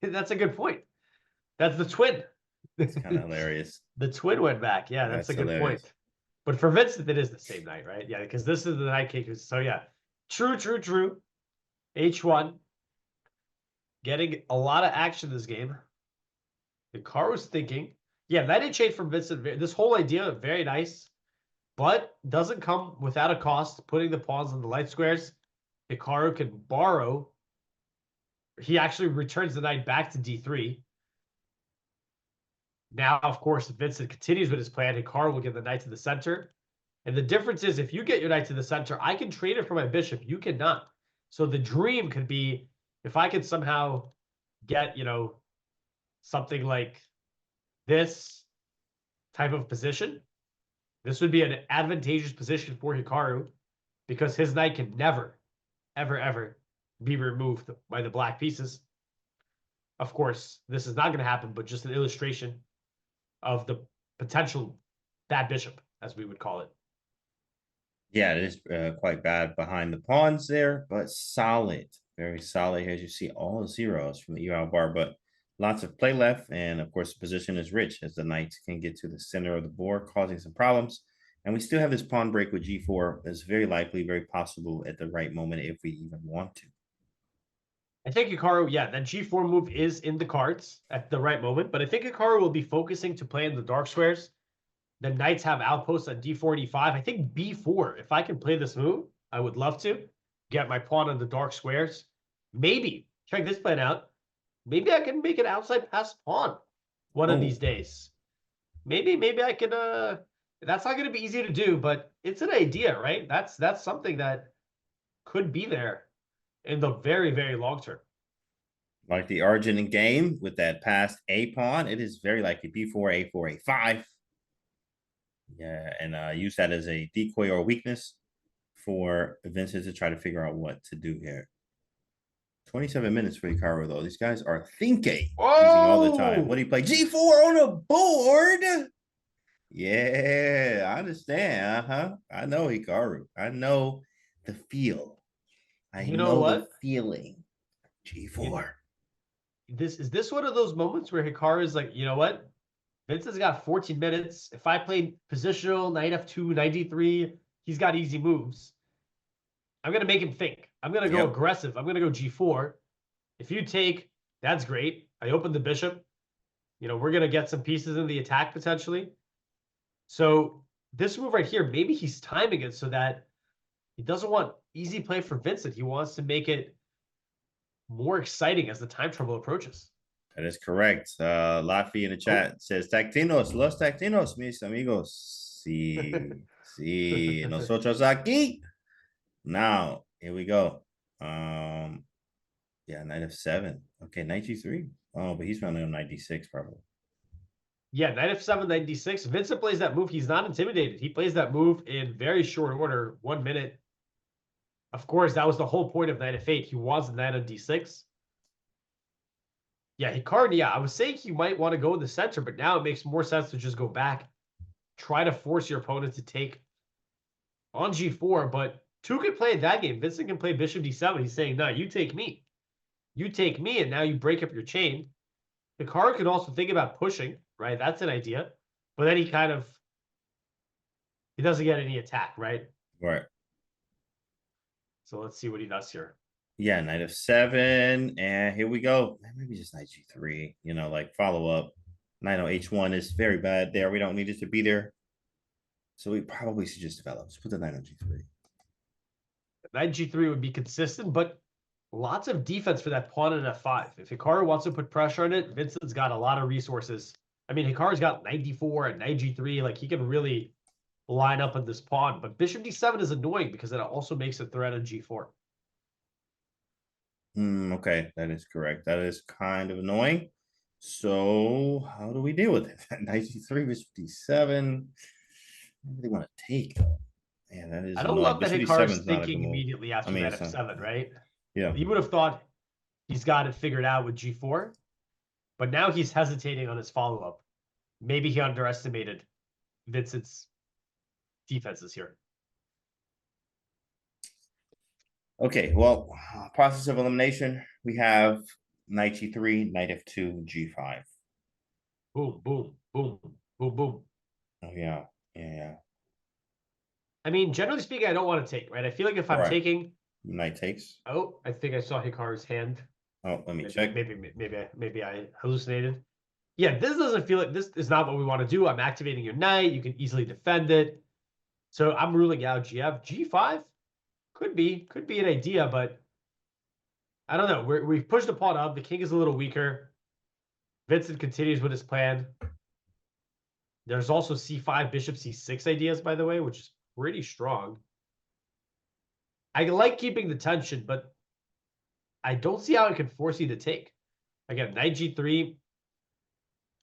That's a good point. That's the twin. It's kind of hilarious. The twin went back. Yeah, that's a good hilarious. point. But for Vincent, it is the same night, right? Yeah, because this is the night cake. So yeah, true. H1 getting a lot of action this game. Hikaru's thinking, yeah, knight H8 from Vincent. This whole idea, very nice, but doesn't come without a cost. Putting the pawns on the light squares, Hikaru can borrow. He actually returns the knight back to D3. Now, of course, Vincent continues with his plan. Hikaru will get the knight to the center. And the difference is if you get your knight to the center, I can trade it for my bishop. You cannot. So the dream could be if I could somehow get, something like this type of position. This would be an advantageous position for Hikaru because his knight can never, ever be removed by the black pieces. Of course, this is not going to happen, but just an illustration of the potential bad bishop, as we would call it. Yeah, it is quite bad behind the pawns there, but solid. Very solid. As you see, all zeros from the eval bar, but lots of play left. And of course, the position is rich as the knights can get to the center of the board, causing some problems. And we still have this pawn break with G4. It's very likely, very possible at the right moment if we even want to. I think Hikaru, yeah, that G4 move is in the cards at the right moment, but I think Hikaru will be focusing to play in the dark squares. The knights have outposts at D4 and E5. I think B4, if I can play this move, I would love to get my pawn on the dark squares. Maybe, check this plan out. Maybe I can make an outside pass pawn one of these days. Maybe I can, that's not going to be easy to do, but it's an idea, right? That's something that could be there in the very, very long term. Like the Argentine game with that passed A pawn, it is very likely B4, A4, A5. Yeah, and use that as a decoy or weakness for Vincent to try to figure out what to do here. 27 minutes for Hikaru, though. These guys are thinking using all the time. What do you play? G4 on a board? Yeah, I understand. I know Hikaru. I know the feel. I You know know the what? feeling. G4. Is this one of those moments where Hikaru is like, you know what? Vincent's got 14 minutes. If I play positional, knight f2, knight d3, he's got easy moves. I'm going to make him think. I'm going to go Yep. aggressive. I'm going to go g4. If you take, that's great. I open the bishop. You know, we're going to get some pieces in the attack potentially. So this move right here, maybe he's timing it so that he doesn't want easy play for Vincent. He wants to make it more exciting as the time trouble approaches. That is correct. Laffy in the chat says, Tactinos, los Tactinos, mis amigos. Sí, sí, nosotros aquí. Now, here we go. Yeah, knight f7. Okay, knight g3. Oh, but he's running on knight d6 probably. Yeah, knight f7, knight d6. Vincent plays that move. He's not intimidated. He plays that move in very short order, 1 minute. Of course, that was the whole point of knight f8. He wants the knight on d6. Yeah, Hikaru, yeah, I was saying he might want to go in the center, but now it makes more sense to just go back. Try to force your opponent to take on g4, but two could play that game. Vincent can play bishop d7. He's saying, no, you take me. You take me, and now you break up your chain. Hikaru could also think about pushing, right? That's an idea. But then he doesn't get any attack, right? Right. So let's see what he does here. Yeah, knight f7. And here we go. Maybe just knight g3, you know, like follow up. Knight on h1 is very bad there. We don't need it to be there. So we probably should just develop. Let's put the knight on g3. Knight g3 would be consistent, but lots of defense for that pawn in f5. If Hikaru wants to put pressure on it, Vincent's got a lot of resources. I mean, Hikaru's got knight d4 and knight g3. Like, he can really line up on this pawn. But bishop d7 is annoying because it also makes a threat on g4. Okay, that is correct. That is kind of annoying. So how do we deal with it? Knight g3, bishop d7. What do they want to take though? Man, that is I don't annoying. love that Bishop Hikaru's d7 is not a good thinking move. immediately after I mean, that it's f7, right? Yeah. You would have thought he's got it figured out with g4, but now he's hesitating on his follow-up. Maybe he underestimated Vincent's defenses here. Okay, well, process of elimination. We have knight g3, knight f2, g5. Boom, boom, boom, boom, boom. Oh yeah, yeah. I mean, generally speaking, I don't want to take, right? I feel like if I'm Right. taking, Knight takes. oh, I think I saw Hikaru's hand. Oh, let me Maybe, check. maybe I hallucinated. Yeah, this doesn't feel like this is not what we want to do. I'm activating your knight. You can easily defend it. So I'm ruling out GF. G5 could be an idea, but I don't know. We've pushed the pawn up. The king is a little weaker. Vincent continues with his plan. There's also c5, bishop c6 ideas, by the way, which is pretty strong. I like keeping the tension, but I don't see how I can force you to take. Again, knight g3.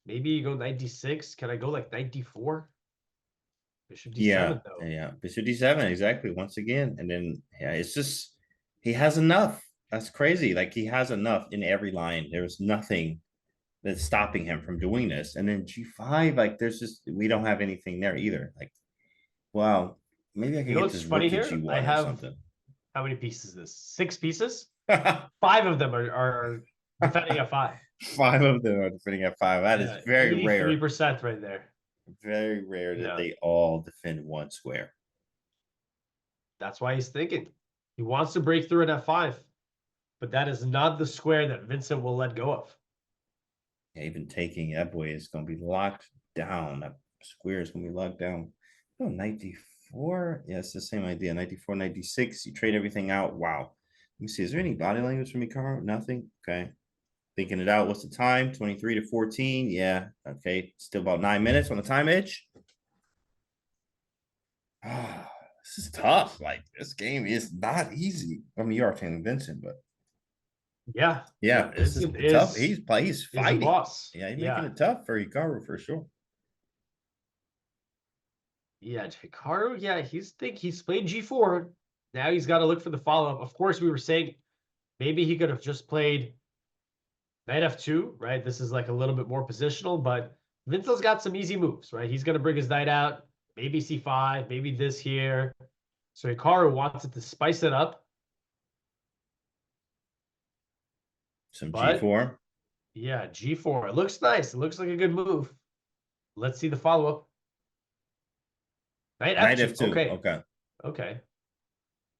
Maybe you go knight d6. Can I go like knight d4? Bishop d7, Yeah, though. yeah. Bishop d7, exactly. Once again. And then, yeah, it's just, he has enough. That's crazy. Like, he has enough in every line. There's nothing that's stopping him from doing this. And then g5, like, there's just, we don't have anything there either. Like, wow, maybe I can You know get what's this funny rook to here? g1 I or have, something. how many pieces is this? 6 pieces? 5 of them are defending f5. 5 of them are defending f5. That is very rare. 83% right there. Very rare that Yeah. they all defend one square. That's why he's thinking. He wants to break through an f5. But that is not the square that Vincent will let go of. Yeah, even taking that boy is going to be locked down. That square is going to be locked down. Oh, knight d4. Yeah, it's the same idea. Knight d4, knight d6. You trade everything out. Wow. Let me see. Is there any body language from Hikaru? Nothing. Okay. Thinking it out. What's the time? 23 to 14. Yeah. Okay. Still about 9 minutes on the time edge. Ah, this is tough. Like, this game is not easy. I mean, you are Taylor Vincent, but Yeah. yeah, this is tough. He's He's a fighting. boss. Yeah, he's making it tough for Hikaru for sure. Yeah, Hikaru, yeah, he's played g4. Now he's got to look for the follow-up. Of course, we were saying maybe he could have just played knight f2, right? This is like a little bit more positional, but Vincent's got some easy moves, right? He's going to bring his knight out, maybe c5, maybe this here. So Hikaru wants it to spice it up, Some but G4. yeah, G4. It looks nice. It looks like a good move. Let's see the follow-up. Knight Knight F2. F2. Okay. Okay. Okay.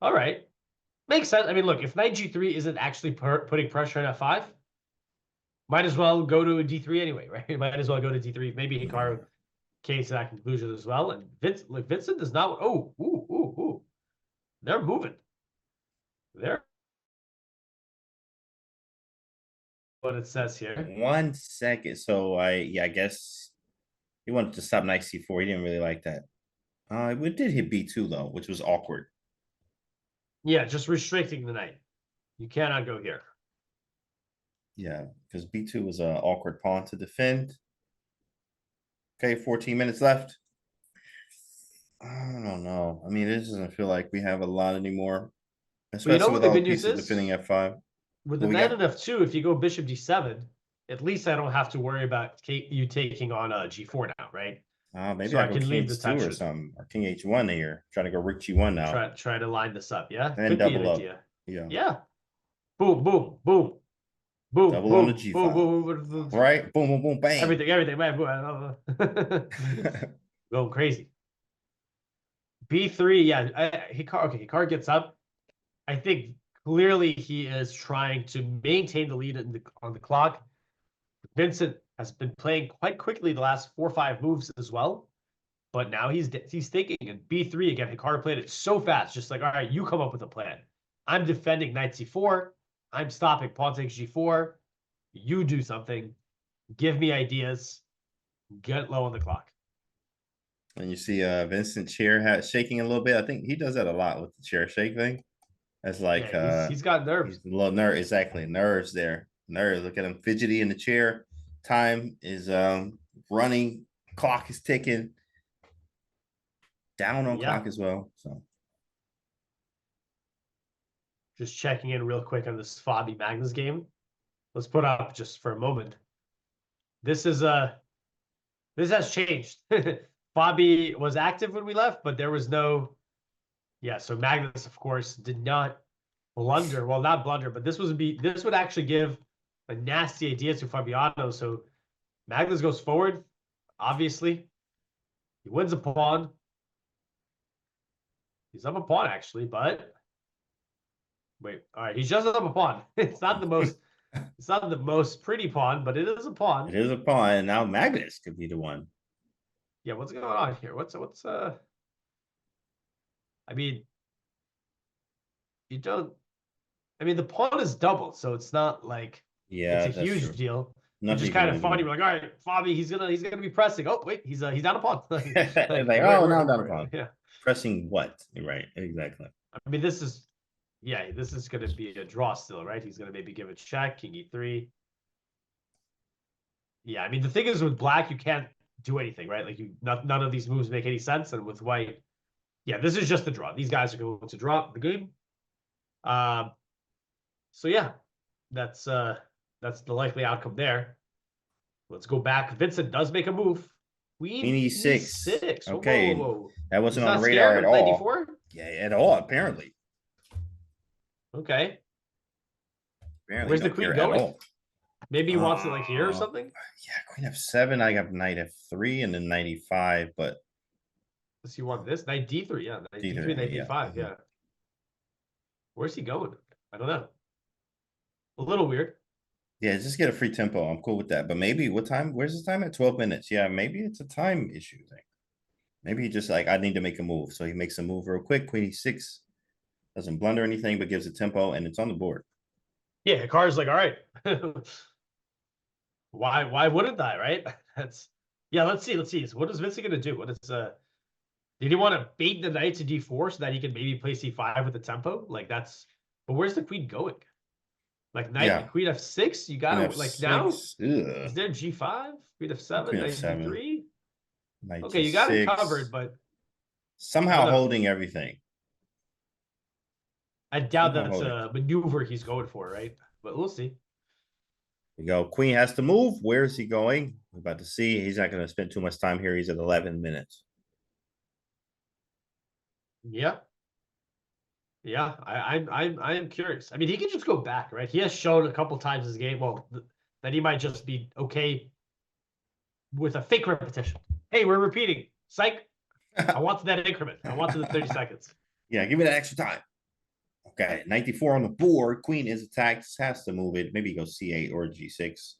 All right. Makes sense. I mean, look, if Knight G3 isn't actually putting pressure on F5, might as well go to a D3 anyway, right? Might as well go to D3. Maybe Hikaru came to that conclusion as well. And Vincent does not. Oh, ooh. They're moving. They're what it says here. 1 second. So I guess he wanted to stop knight C4. He didn't really like that. We did hit B2 though, which was awkward. Yeah, just restricting the knight. You cannot go here. Yeah, because B2 was an awkward pawn to defend. Okay, 14 minutes left. I don't know. I mean, it doesn't feel like we have a lot anymore, especially what with the all the good news pieces is? defending F5. With the What we knight got? on F2, if you go bishop D7, at least I don't have to worry about you taking on G4 now, right? Maybe So I I go can king leave the H2 or tension. something, or king H1 here. Trying to go rook G1 now. Try to line this up, yeah? And Could be an double up. idea. Yeah. Yeah. Boom, boom, boom. Boom, Double on the boom, G boom, file. boom, boom. Right? Boom, boom, boom, bang. Everything, man. Going crazy. B3, yeah. Hikaru gets up. I think clearly he is trying to maintain the lead on the clock. Vincent has been playing quite quickly the last 4 or 5 moves as well. But now he's thinking, and B3 again, Hikaru played it so fast, just like, all right, you come up with a plan. I'm defending knight C4. I'm stopping pawn takes G4. You do something. Give me ideas. Get low on the clock. And you see Vincent chair shaking a little bit. I think he does that a lot with the chair shake thing. That's like Yeah, he's got nerves. he's a little nerve, exactly. Nerves there. Nerves. Look at him fidgety in the chair. Time is running, clock is ticking. Down on clock as well. So Just checking in real quick on this Fabi Magnus game. Let's put up just for a moment. This has changed. Fabi was active when we left, but there was no. Yeah, so Magnus, of course, did not blunder. Well, not blunder, but this would actually give a nasty idea to Fabiano. So Magnus goes forward. Obviously, he wins a pawn. He's up a pawn actually, but wait. All right, he's just up a pawn. It's not the most. It's not the most pretty pawn, but it is a pawn. it is a pawn, and now Magnus could be the one. Yeah, what's going on here? What's I mean, you don't. I mean, the pawn is doubled, so it's not like Yeah, it's a that's huge true. deal. Nothing It's just you kind can of really funny. do. We're like, all right, Fabi, he's gonna be pressing. Oh wait, he's down a pawn. Like, oh, now I'm down a pawn. Yeah, Pressing what? Right, exactly. I mean, this is gonna be a draw still, right? He's gonna maybe give a check, king e3. Yeah, I mean, the thing is with black, you can't do anything, right? Like none of these moves make any sense, and with white, yeah, this is just the draw. These guys are going to drop the game. So yeah, that's the likely outcome there. Let's go back. Vincent does make a move. Queen E6. Whoa, Okay, whoa, whoa. that wasn't He's on not the radar scared at of all. 94? Yeah, at all, apparently. Okay. Apparently Where's the don't queen care at going? all. Maybe he wants it like here or something? Yeah, queen F7. I got knight F3 and then 95, but Does he want this? Knight D3, yeah. Knight D3, D3, knight yeah. D5, yeah. Where's he going? I don't know. A little weird. yeah, just get a free tempo. I'm cool with that. But maybe what time? Where's the time at? 12 minutes. Yeah, maybe it's a time issue thing. Maybe he just like, I need to make a move. So he makes a move real quick. Queen E6. Doesn't blunder anything, but gives a tempo and it's on the board. Yeah, Hikaru's like, all right. Why wouldn't I, right? That's yeah, let's see. So what is Vincent gonna do? What is did he want to bait the knight to D4 so that he can maybe play C5 with the tempo? Like that's but where's the queen going? Like knight Yeah. queen F6, you gotta Queen like F6, now ugh. is there G5? Queen F7, Queen knight F7. D3? Knight Okay, you got it G6. covered, but Somehow I don't know. holding everything. I doubt Somehow that's holding. a maneuver he's going for, right? But we'll see. We go. Queen has to move. Where is he going? We're about to see. He's not going to spend too much time here. He's at 11 minutes. Yeah. Yeah, I am curious. I mean, he can just go back, right? He has shown a couple times this game, well, that he might just be okay with a fake repetition. Hey, we're repeating. Psych. I wanted that increment. I wanted the 30 seconds. Yeah, give me that extra time. Okay, 94 on the board. Queen is attacked. Has to move it. Maybe go C8 or G6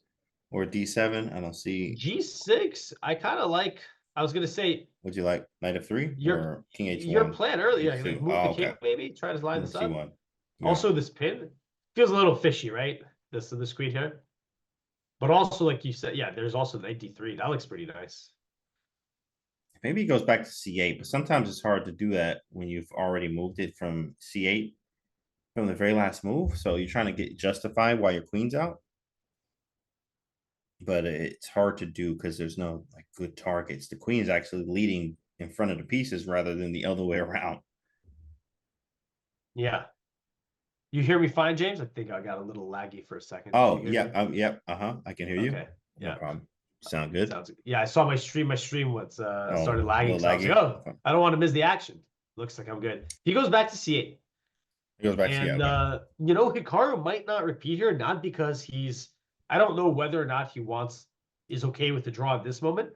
or D7. I don't see. G6, I kind of like. I was gonna say Would you like Knight of 3 your or King your H1? plan earlier, like H2. move Oh, the okay. king, maybe try to line this up. C1. Yeah. Also, this pin feels a little fishy, right? This queen here, but also like you said, yeah, there's also the D3. That looks pretty nice. Maybe he goes back to C8, but sometimes it's hard to do that when you've already moved it from C8 from the very last move. So you're trying to get justified while your queen's out. But it's hard to do because there's no like good targets. The queen is actually leading in front of the pieces rather than the other way around. Yeah. You hear me fine, James? I think I got a little laggy for a second. Oh, You hear yeah. me? Yep. I can hear you. Okay. No Yeah. problem. Sound good? Sounds good. Yeah, I saw my stream. My stream was started a lagging. little So I was like, laggy? oh, Okay. I don't want to miss the action. Looks like I'm good. He goes back to C8. It goes back to And C8. Okay. you know, Hikaru might not repeat here, not because I don't know whether or not he is okay with the draw at this moment,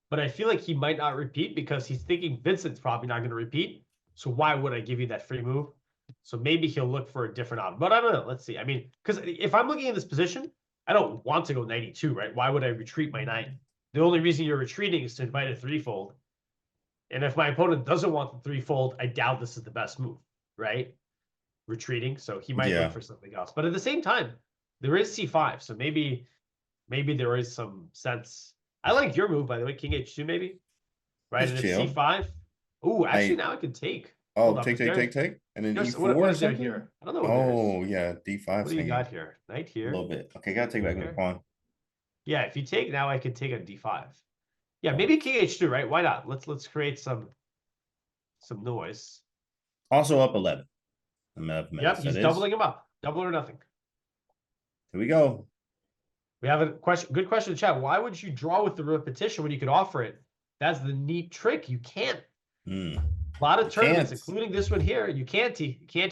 but I feel like he might not repeat because he's thinking Vincent's probably not going to repeat. So why would I give you that free move? So maybe he'll look for a different option. But I don't know. Let's see. I mean, because if I'm looking at this position, I don't want to go 92, right? Why would I retreat my knight? The only reason you're retreating is to invite a threefold. And if my opponent doesn't want the threefold, I doubt this is the best move, right? Retreating, so he might look for something else. But at the same time, there is C5, so maybe there is some sense. I like your move, by the way, King H2, maybe. Right, and it's C5. Oh, actually, now I can take. Oh, take, and then There's, E4 what or is there something? here? I don't know what there is. Oh, yeah, D5. What do you got here? Knight here. A little bit. Okay, gotta take back the pawn. Yeah, if you take now, I can take a D5. Yeah, maybe King H2, right? Why not? Let's create some noise. Also up 11. Yep, he's doubling him up. Double or nothing. Here we go. We have a question. Good question in the chat. Why would you draw with the repetition when you could offer it? That's the neat trick. You can't. A lot of tournaments, including this one here, you can't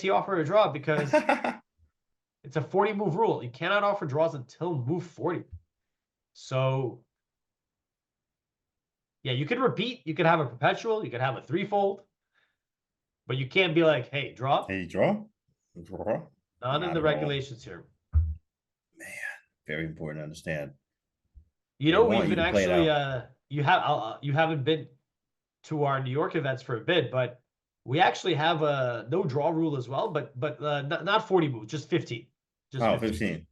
offer a draw because it's a 40 move rule. You cannot offer draws until move 40. So yeah, you could repeat. You could have a perpetual. You could have a threefold. But you can't be like, hey, draw. Hey, draw. Not in the regulations here. Man, very important to understand. You know, we've been actually you haven't been to our New York events for a bit, but we actually have a no draw rule as well, but not 40 moves, just 15. Just 15.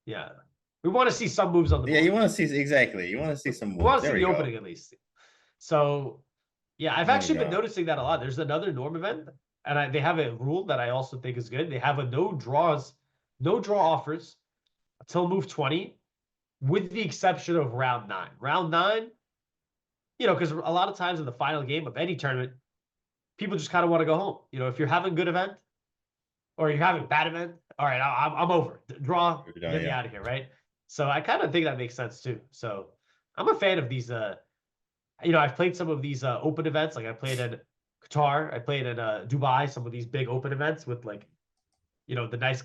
Yeah. We want to see some moves on the board. Yeah, you want to see exactly. You want to see some moves. We want to see the opening at least. So yeah, I've actually been noticing that a lot. There's another Norm event, and they have a rule that I also think is good. They have a no draw offers until move 20, with the exception of round 9. Round 9, you know, because a lot of times in the final game of any tournament, people just kind of want to go home. You know, if you're having a good event or you're having a bad event, all right, I'm over. Draw, get me out of here, right? So I kind of think that makes sense too. So I'm a fan of these. You know, I've played some of these open events. Like I played in Qatar, I played in Dubai. Some of these big open events with like, you know, the nice,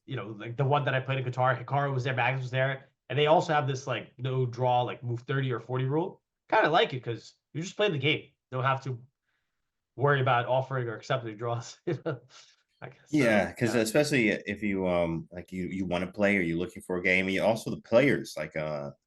you know, like the one that I played in Qatar. Hikaru was there, Magnus was there, and they also have this like no draw, like move 30 or 40 rule. Kind of like it because you're just playing the game. You don't have to worry about offering or accepting draws. I guess. Yeah, because especially if you like you want to play or you're looking for a game, and you also the players like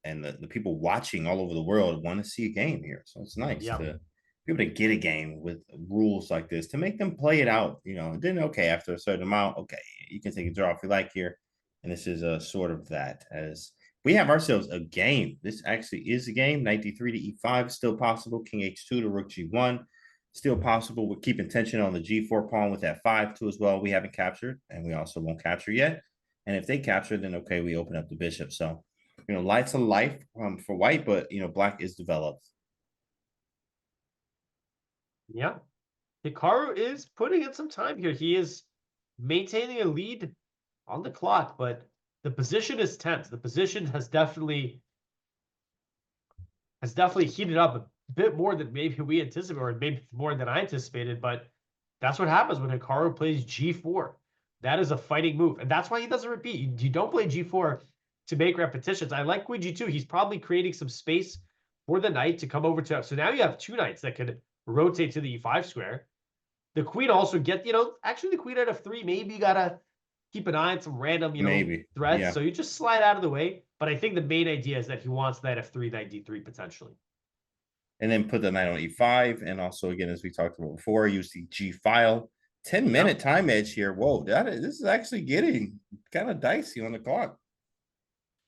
and the people watching all over the world want to see a game here. So it's nice to be able to get a game with rules like this to make them play it out. You know, and then okay, after a certain amount, okay, you can take a draw if you like here. And this is a sort of that as we have ourselves a game. This actually is a game. Knight d3 to e5 still possible. King h2 to rook g1. Still possible. We're keeping tension on the g4 pawn with that 5-2 as well. We haven't captured, and we also won't capture yet. And if they capture, then okay, we open up the bishop. So, you know, light's a life for white, but you know, black is developed. Yeah, Hikaru is putting in some time here. He is maintaining a lead on the clock, but the position is tense. The position has definitely heated up a bit more than maybe we anticipated, or maybe more than I anticipated. But That's what happens when Hikaru plays G4. That is a fighting move. And that's why he doesn't repeat. You don't play G4 to make repetitions. I like Queen G2. He's probably creating some space for the knight to come over to. So now you have two knights that could rotate to the E5 square. The queen also actually the queen at F3, maybe you got to keep an eye on some random, threats. Yeah. So you just slide out of the way. But I think the main idea is that he wants that F3, knight D3 potentially. And then put the knight on E5. And also, again, as we talked about before, use the G file. 10-minute time edge here. Whoa, this is actually getting kind of dicey on the clock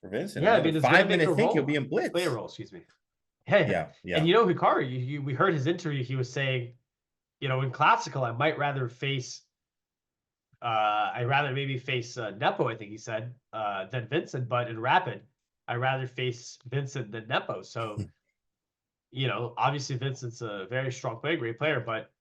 for Vincent. Yeah, I mean, it's 5-minute think he'll be in blitz. Play a role, excuse me. Yeah. And Hikaru, we heard his interview. He was saying, in classical, I might rather face, I'd rather maybe face Nepo, I think he said, than Vincent. But in rapid, I'd rather face Vincent than Nepo. So, obviously Vincent's a very strong player, great player, but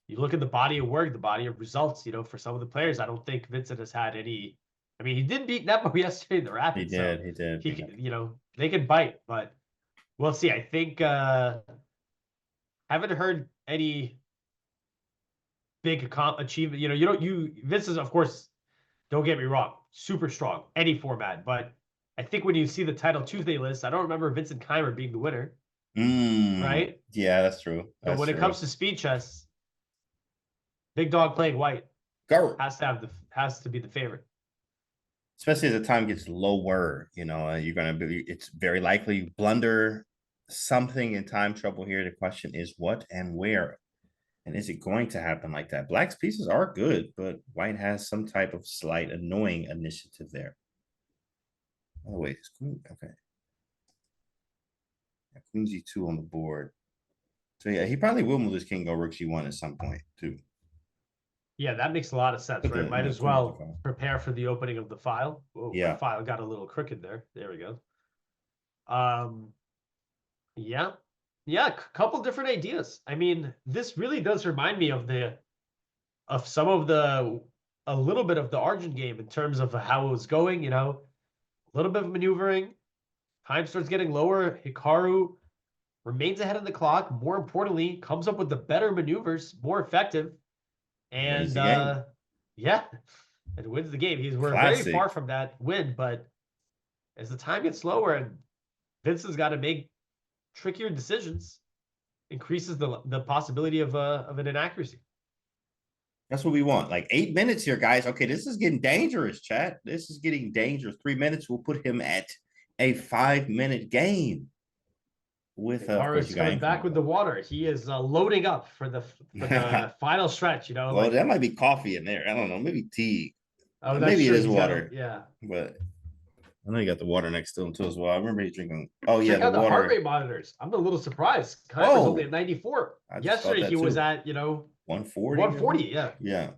you look at the body of work, the body of results, for some of the players, I don't think Vincent has had any. I mean, he did beat Nepo yesterday in the rapid. He did. He can, they can bite, but we'll see. I think haven't heard any big achievement. Vincent, of course, don't get me wrong, super strong, any format. But I think when you see the Title Tuesday list, I don't remember Vincent Keymer being the winner. Right? Yeah, that's true. But when it comes to speed chess, big dog playing white has to be the favorite. Especially as the time gets lower, it's very likely you blunder something in time trouble here. The question is what and where. And is it going to happen like that? Black's pieces are good, but white has some type of slight annoying initiative there. Oh, wait, it's queen. Okay. Yeah, queen G2 on the board. So yeah, he probably will move this king, go rook G1 at some point too. Yeah, that makes a lot of sense, right? Might as well prepare for the opening of the file. Whoa, yeah, the file got a little crooked there. There we go. Yeah, a couple different ideas. I mean, this really does remind me of a little bit of the Argent game in terms of how it was going. A little bit of maneuvering. Time starts getting lower. Hikaru remains ahead of the clock. More importantly, comes up with the better maneuvers, more effective. And and wins the game. We're very far from that win, but as the time gets slower and Vincent's got to make trickier decisions, increases the possibility of an inaccuracy. That's what we want. Like 8 minutes here, guys. Okay, this is getting dangerous, chat. This is getting dangerous. 3 minutes will put him at a 5-minute game. With coming back with the water. He is loading up for the final stretch. Well, that might be coffee in there. I don't know. Maybe tea. Oh, maybe it is water. Yeah, but I know you got the water next to him too as well. I remember you drinking. Oh yeah, the water. Heart rate monitors. I'm a little surprised. Keymer's only at 94. Yesterday he was at 140. 140. Yeah. Yeah.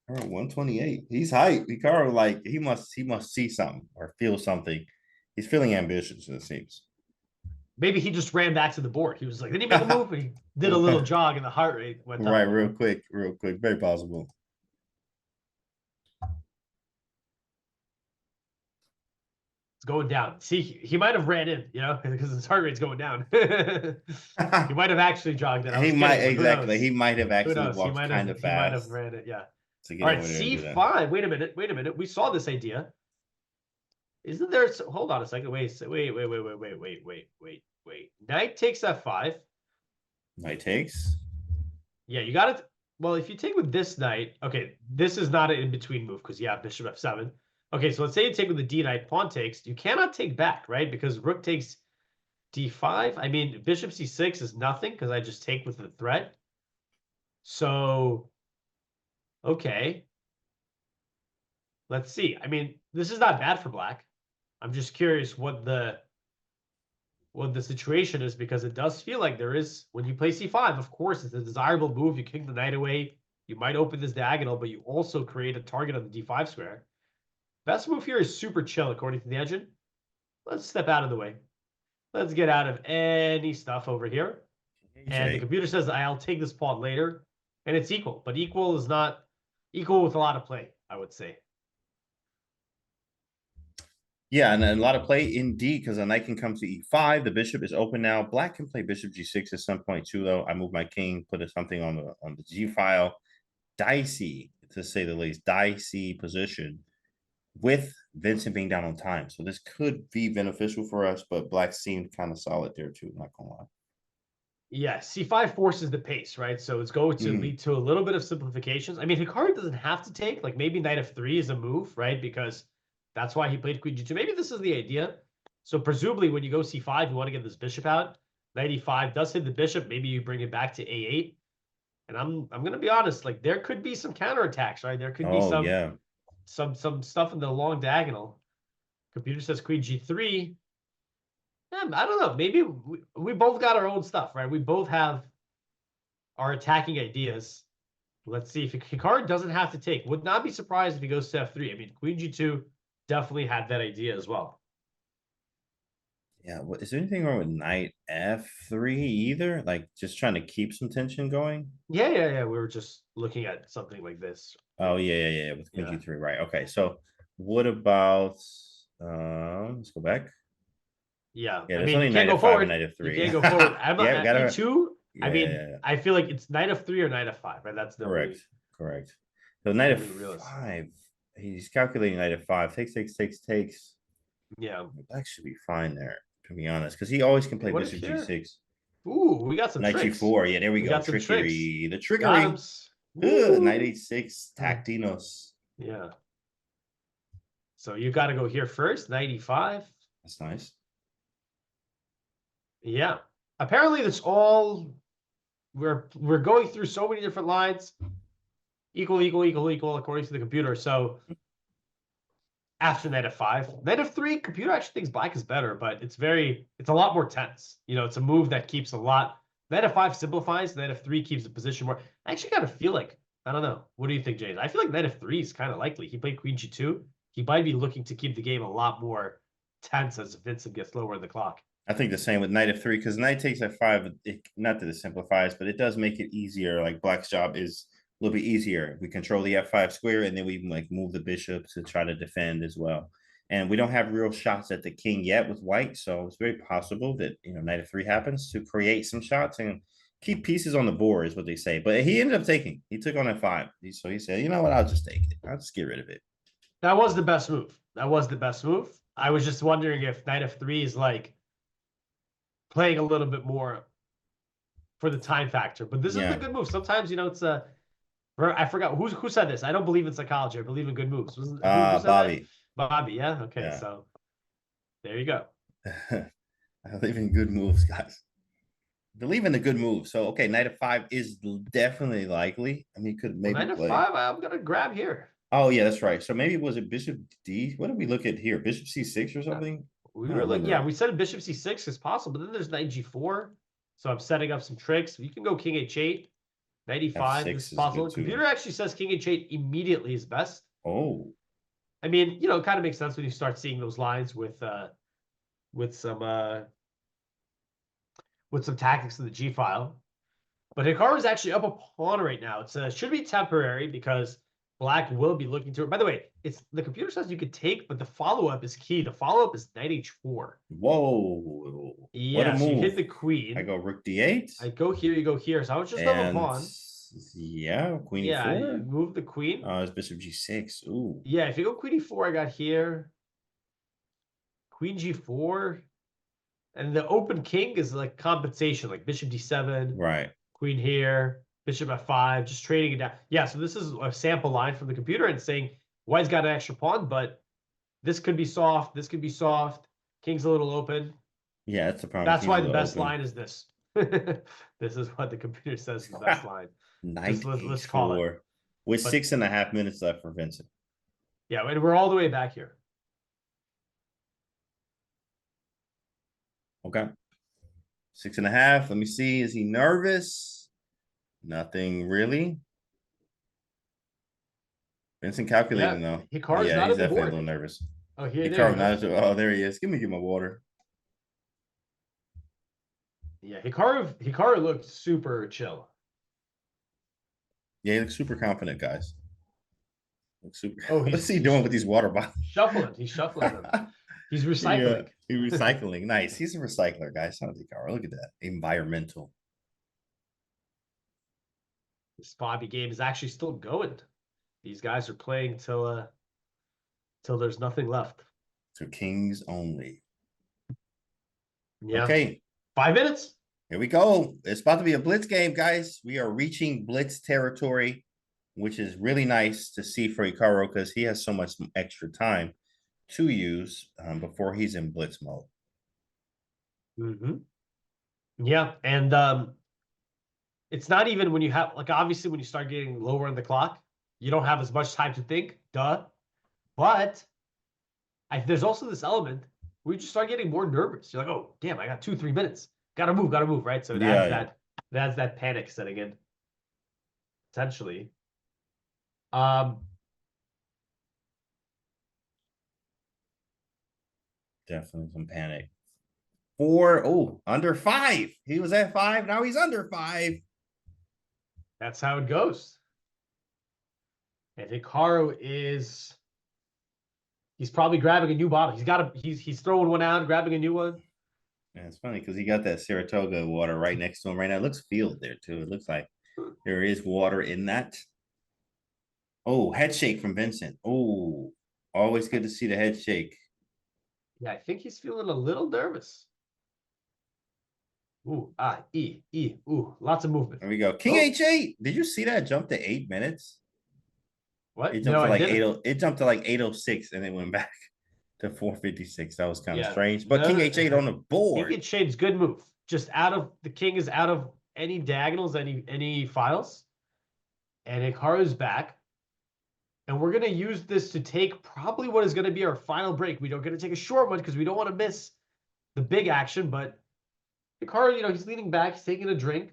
128. He's hype. Hikaru, he must see something or feel something. He's feeling ambitious, it seems. Maybe he just ran back to the board. He was like, did he make a move? And he did a little jog and the heart rate went up. Right, real quick. Very possible. It's going down. See, he might have ran in, because his heart rate's going down. He might have actually jogged it. He might have actually walked kind of fast. He might have ran it, yeah. All right, C5. Wait a minute. We saw this idea. Isn't there? Hold on a second. Wait. Knight takes F5. Knight takes. Yeah, you got it. Well, if you take with this knight, okay, this is not an in-between move because you have bishop F7. Okay, so let's say you take with the D knight, pawn takes. You cannot take back, right? Because rook takes D5. I mean, bishop C6 is nothing because I just take with the threat. So, okay. Let's see. I mean, this is not bad for black. I'm just curious what the situation is because it does feel like there is, when you play C5, of course, it's a desirable move. You kick the knight away. You might open this diagonal, but you also create a target on the D5 square. Best move here is super chill, according to the engine. Let's step out of the way. Let's get out of any stuff over here. And the computer says, I'll take this pawn later. And it's equal, but equal is not equal with a lot of play, I would say. Yeah, and a lot of play indeed, because a knight can come to e5. The bishop is open now. Black can play bishop g6 at some point too, though. I move my king, put something on the g file. Dicey, to say the least, dicey position with Vincent being down on time. So this could be beneficial for us, but Black seemed kind of solid there too, not gonna lie. Yeah, c5 forces the pace, right? So it's going to lead to a little bit of simplifications. I mean, Hikaru doesn't have to take, like maybe knight f3 is a move, right? Because that's why he played queen g2. Maybe this is the idea. So presumably when you go c5, you want to get this bishop out. Knight e5 does hit the bishop. Maybe you bring it back to a8. And I'm gonna be honest, like there could be some counterattacks, right? There could be Oh, yeah. some stuff in the long diagonal. Computer says queen g3. I don't know. Maybe we both got our own stuff, right? We both have our attacking ideas. Let's see if Hikaru doesn't have to take. Would not be surprised if he goes to f3. I mean, queen g2 definitely had that idea as well. Yeah, is there anything wrong with knight f3 either? Like just trying to keep some tension going? Yeah. We were just looking at something like this. Oh, yeah, with queen g3, right. Okay, so what about let's go back. Yeah, Yeah, I there's mean, only you can't knight go f5 forward. and knight f3. You can't go forward. I'm Yeah, at e2. Yeah, I mean, I feel like it's knight f3 or knight f5, right? That's the correct, only, correct. So knight only realist. f5, he's calculating knight f5, takes. Yeah. Black should be fine there, to be honest, because he always can play What if bishop here? g6. Ooh, we got some Knight tricks. g4, yeah, there we go. got some Trickery, the Got trickery. 'em. Knight h6, Tactinos. Yeah. So you got to go here first, knight e5. That's nice. Yeah. Apparently, that's all. We're going through so many different lines. Equal, according to the computer. So after knight f5, knight f3, computer actually thinks black is better, but it's a lot more tense. You know, it's a move that keeps a lot. Knight f5 simplifies. Knight f3 keeps the position more. I actually kind of feel like, I don't know. What do you think, James? I feel like knight f3 is kind of likely. He played queen g2. He might be looking to keep the game a lot more tense as Vincent gets lower in the clock. I think the same with knight f3, because knight takes f5, not that it simplifies, but it does make it easier. Like black's job is a little bit easier. We control the f5 square, and then we like move the bishop to try to defend as well. And we don't have real shots at the king yet with white, so it's very possible that knight f3 happens to create some shots and keep pieces on the board is what they say. But he ended up taking. He took on f5, so he said, "You know what? I'll just take it. I'll just get rid of it." That was the best move. I was just wondering if knight f3 is like playing a little bit more for the time factor, but this is a good move. Sometimes it's I forgot who said this. I don't believe in psychology. I believe in good moves. Who said Bobby. that? Bobby, yeah. Okay, Yeah. So there you go. I believe in good moves, guys. Believe in the good move. So okay, knight f5 is definitely likely. I mean, could maybe Knight play. f5. I'm gonna grab here. Oh yeah, that's right. So maybe was it bishop d? What did we look at here? Bishop c6 or something? We were like, yeah, we said bishop c6 is possible, but then there's knight g4. So I'm setting up some tricks. You can go king h8, knight e5 F6 is is possible. good too. Computer actually says king h8 immediately is best. Oh, I mean, it kind of makes sense when you start seeing those lines with some tactics in the G file. But Hikaru is actually up a pawn right now. It should be temporary because black will be looking to it. By the way, the computer says you could take, but the follow-up is key. The follow-up is knight h4. whoa! Yeah, What a so you move. hit the queen. I go rook d8. I go here, you go here. So I was just up a pawn. Yeah, queen Yeah, e4. you move the queen. It's bishop g6. Ooh. Yeah, if you go queen e4, I got here. Queen g4. And the open king is like compensation, like bishop d7. Right. Queen here, bishop f5, just trading it down. Yeah, so this is a sample line from the computer and saying white's got an extra pawn, but this could be soft. This could be soft. King's a little open. Yeah, that's the problem. That's King's why a the little best open. line is this. This is what the computer says is the best line. Knight Let's call h4 it. with But- 6.5 minutes left for Vincent. Yeah, and we're all the way back here. Okay. 6.5. Let me see. Is he nervous? Nothing really. Vincent calculating though. Hikaru's Yeah, not he's on the definitely a board. little nervous. Oh, here Hikaru there you not go. oh, there he is. Give me my water. Yeah, Hikaru looked super chill. Yeah, he looks super confident, guys. Looks super. Oh, What's he doing with these water bottles? Shuffling. He's shuffling them. He's recycling. He's recycling. Nice. He's a recycler, guys. Sounds Hikaru. Look at that. Environmental. This Bobby game is actually still going. These guys are playing till there's nothing left. So kings only. Yeah. Okay. 5 minutes. Here we go. It's about to be a blitz game, guys. We are reaching blitz territory, which is really nice to see for Hikaru because he has so much extra time to use before he's in blitz mode. Yeah, and it's not even when you have, like, obviously when you start getting lower in the clock, you don't have as much time to think, duh. But there's also this element where you just start getting more nervous. You're like, oh, damn, I got 2-3 minutes. Gotta move, right? So that's that panic setting in, essentially. Definitely some panic. 4, under 5. He was at 5. Now he's under 5. That's how it goes. And Hikaru he's probably grabbing a new bottle. He's throwing one out, grabbing a new one. Yeah, it's funny because he got that Saratoga water right next to him right now. It looks filled there too. It looks like there is water in that. Oh, head shake from Vincent. Oh, always good to see the head shake. Yeah, I think he's feeling a little nervous. Ooh, ooh, lots of movement. There we go. King H8. Did you see that jump to 8 minutes? What? It jumped to like 8. It jumped to like 8:06 and then went back to 4:56. That was kind of strange. But King H8 on the board. King H8's good move. Just the king is out of any diagonals, any files. And Hikaru's back. And we're going to use this to take probably what is going to be our final break. We don't get to take a short one because we don't want to miss the big action. But Hikaru, he's leaning back. He's taking a drink.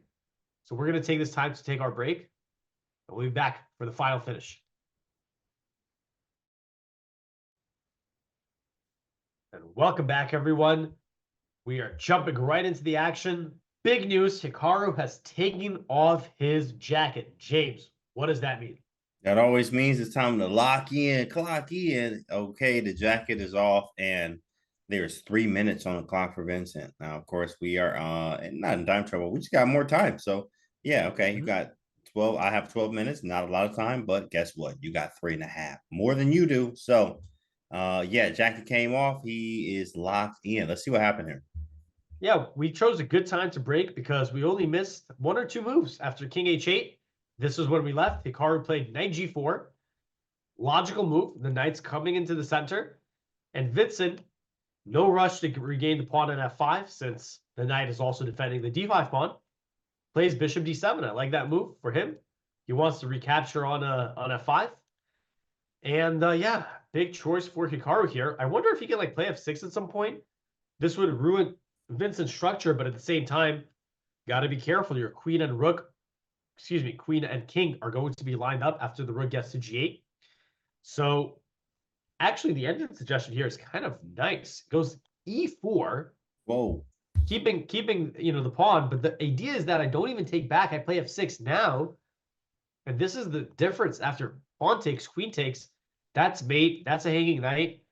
So we're going to take this time to take our break. And we'll be back for the final finish. And welcome back, everyone. We are jumping right into the action. Big news, Hikaru has taken off his jacket. James, what does that mean? That always means it's time to lock in, clock in. Okay, the jacket is off, and there's 3 minutes on the clock for Vincent. Now, of course, we are not in time trouble. We just got more time. So, yeah, okay, you got 12. I have 12 minutes, not a lot of time, but guess what? You got 3.5, more than you do. So, yeah, jacket came off. He is locked in. Let's see what happened here. Yeah, we chose a good time to break because we only missed 1 or 2 moves after King H8. This is when we left. Hikaru played Knight G4. Logical move. The knight's coming into the center. And Vincent, no rush to regain the pawn on F5 since the knight is also defending the D5 pawn. Plays Bishop D7. I like that move for him. He wants to recapture on F5. And yeah, big choice for Hikaru here. I wonder if he can play F6 at some point. This would ruin Vincent's structure, but at the same time, got to be careful. Your queen and king are going to be lined up after the rook gets to G8. So actually the engine suggestion here is kind of nice. It goes E4. Whoa. Keeping the pawn, but the idea is that I don't even take back. I play F6 now. And this is the difference after pawn takes, queen takes. That's mate. That's a hanging knight.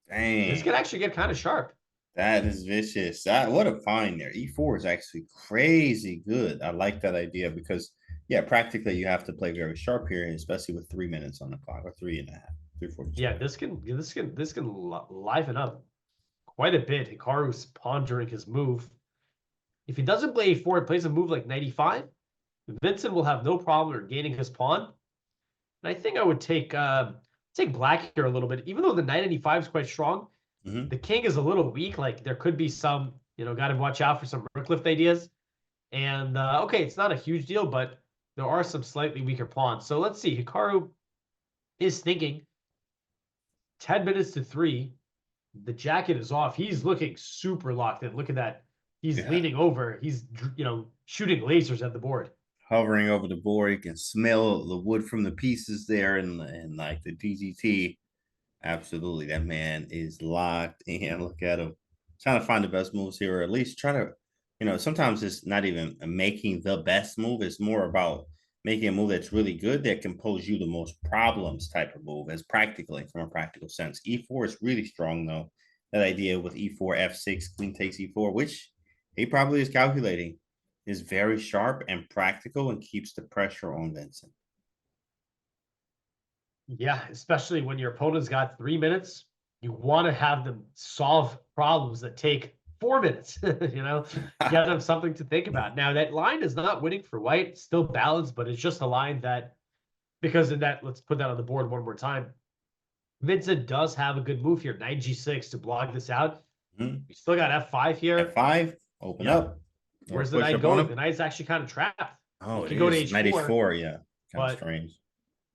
Dang. This could actually get kind of sharp. That is vicious. What a find there. E4 is actually crazy good. I like that idea because, yeah, practically you have to play very sharp here, especially with 3 minutes on the clock, or 3.5, 3:40. Yeah, this can liven up quite a bit. Hikaru's pondering his move. If he doesn't play A4, he plays a move like Knight E5. Vincent will have no problem regaining his pawn. And I think I would take black here a little bit, even though the Knight and E5 is quite strong. The king is a little weak. There could be some, got to watch out for some rook lift ideas. And okay, it's not a huge deal, but there are some slightly weaker pawns. So let's see. Hikaru is thinking 10 minutes to 3. The jacket is off. He's looking super locked in. Look at that. He's leaning over. He's, shooting lasers at the board. Hovering over the board. You can smell the wood from the pieces there and like the DGT. Absolutely. That man is locked in. Look at him. Trying to find the best moves here, or at least try to, sometimes it's not even making the best move. It's more about making a move that's really good that can pose you the most problems type of move as practically from a practical sense. E4 is really strong though. that idea with e4, f6, queen takes e4, which he probably is calculating, is very sharp and practical and keeps the pressure on Vincent. Yeah, especially when your opponent's got 3 minutes, you want to have them solve problems that take 4 minutes. Get them something to think about. Now that line is not winning for white, it's still balanced, but it's just a line that, because in that, let's put that on the board one more time. Vincent does have a good move here, knight g6 to block this out. We still got f5 here. f5, open Yeah. up. Or Where's the push knight up on going? him. The knight's actually kind of trapped. Oh, You it could go to is. Knight h4, h4, yeah. Kind but- of strange.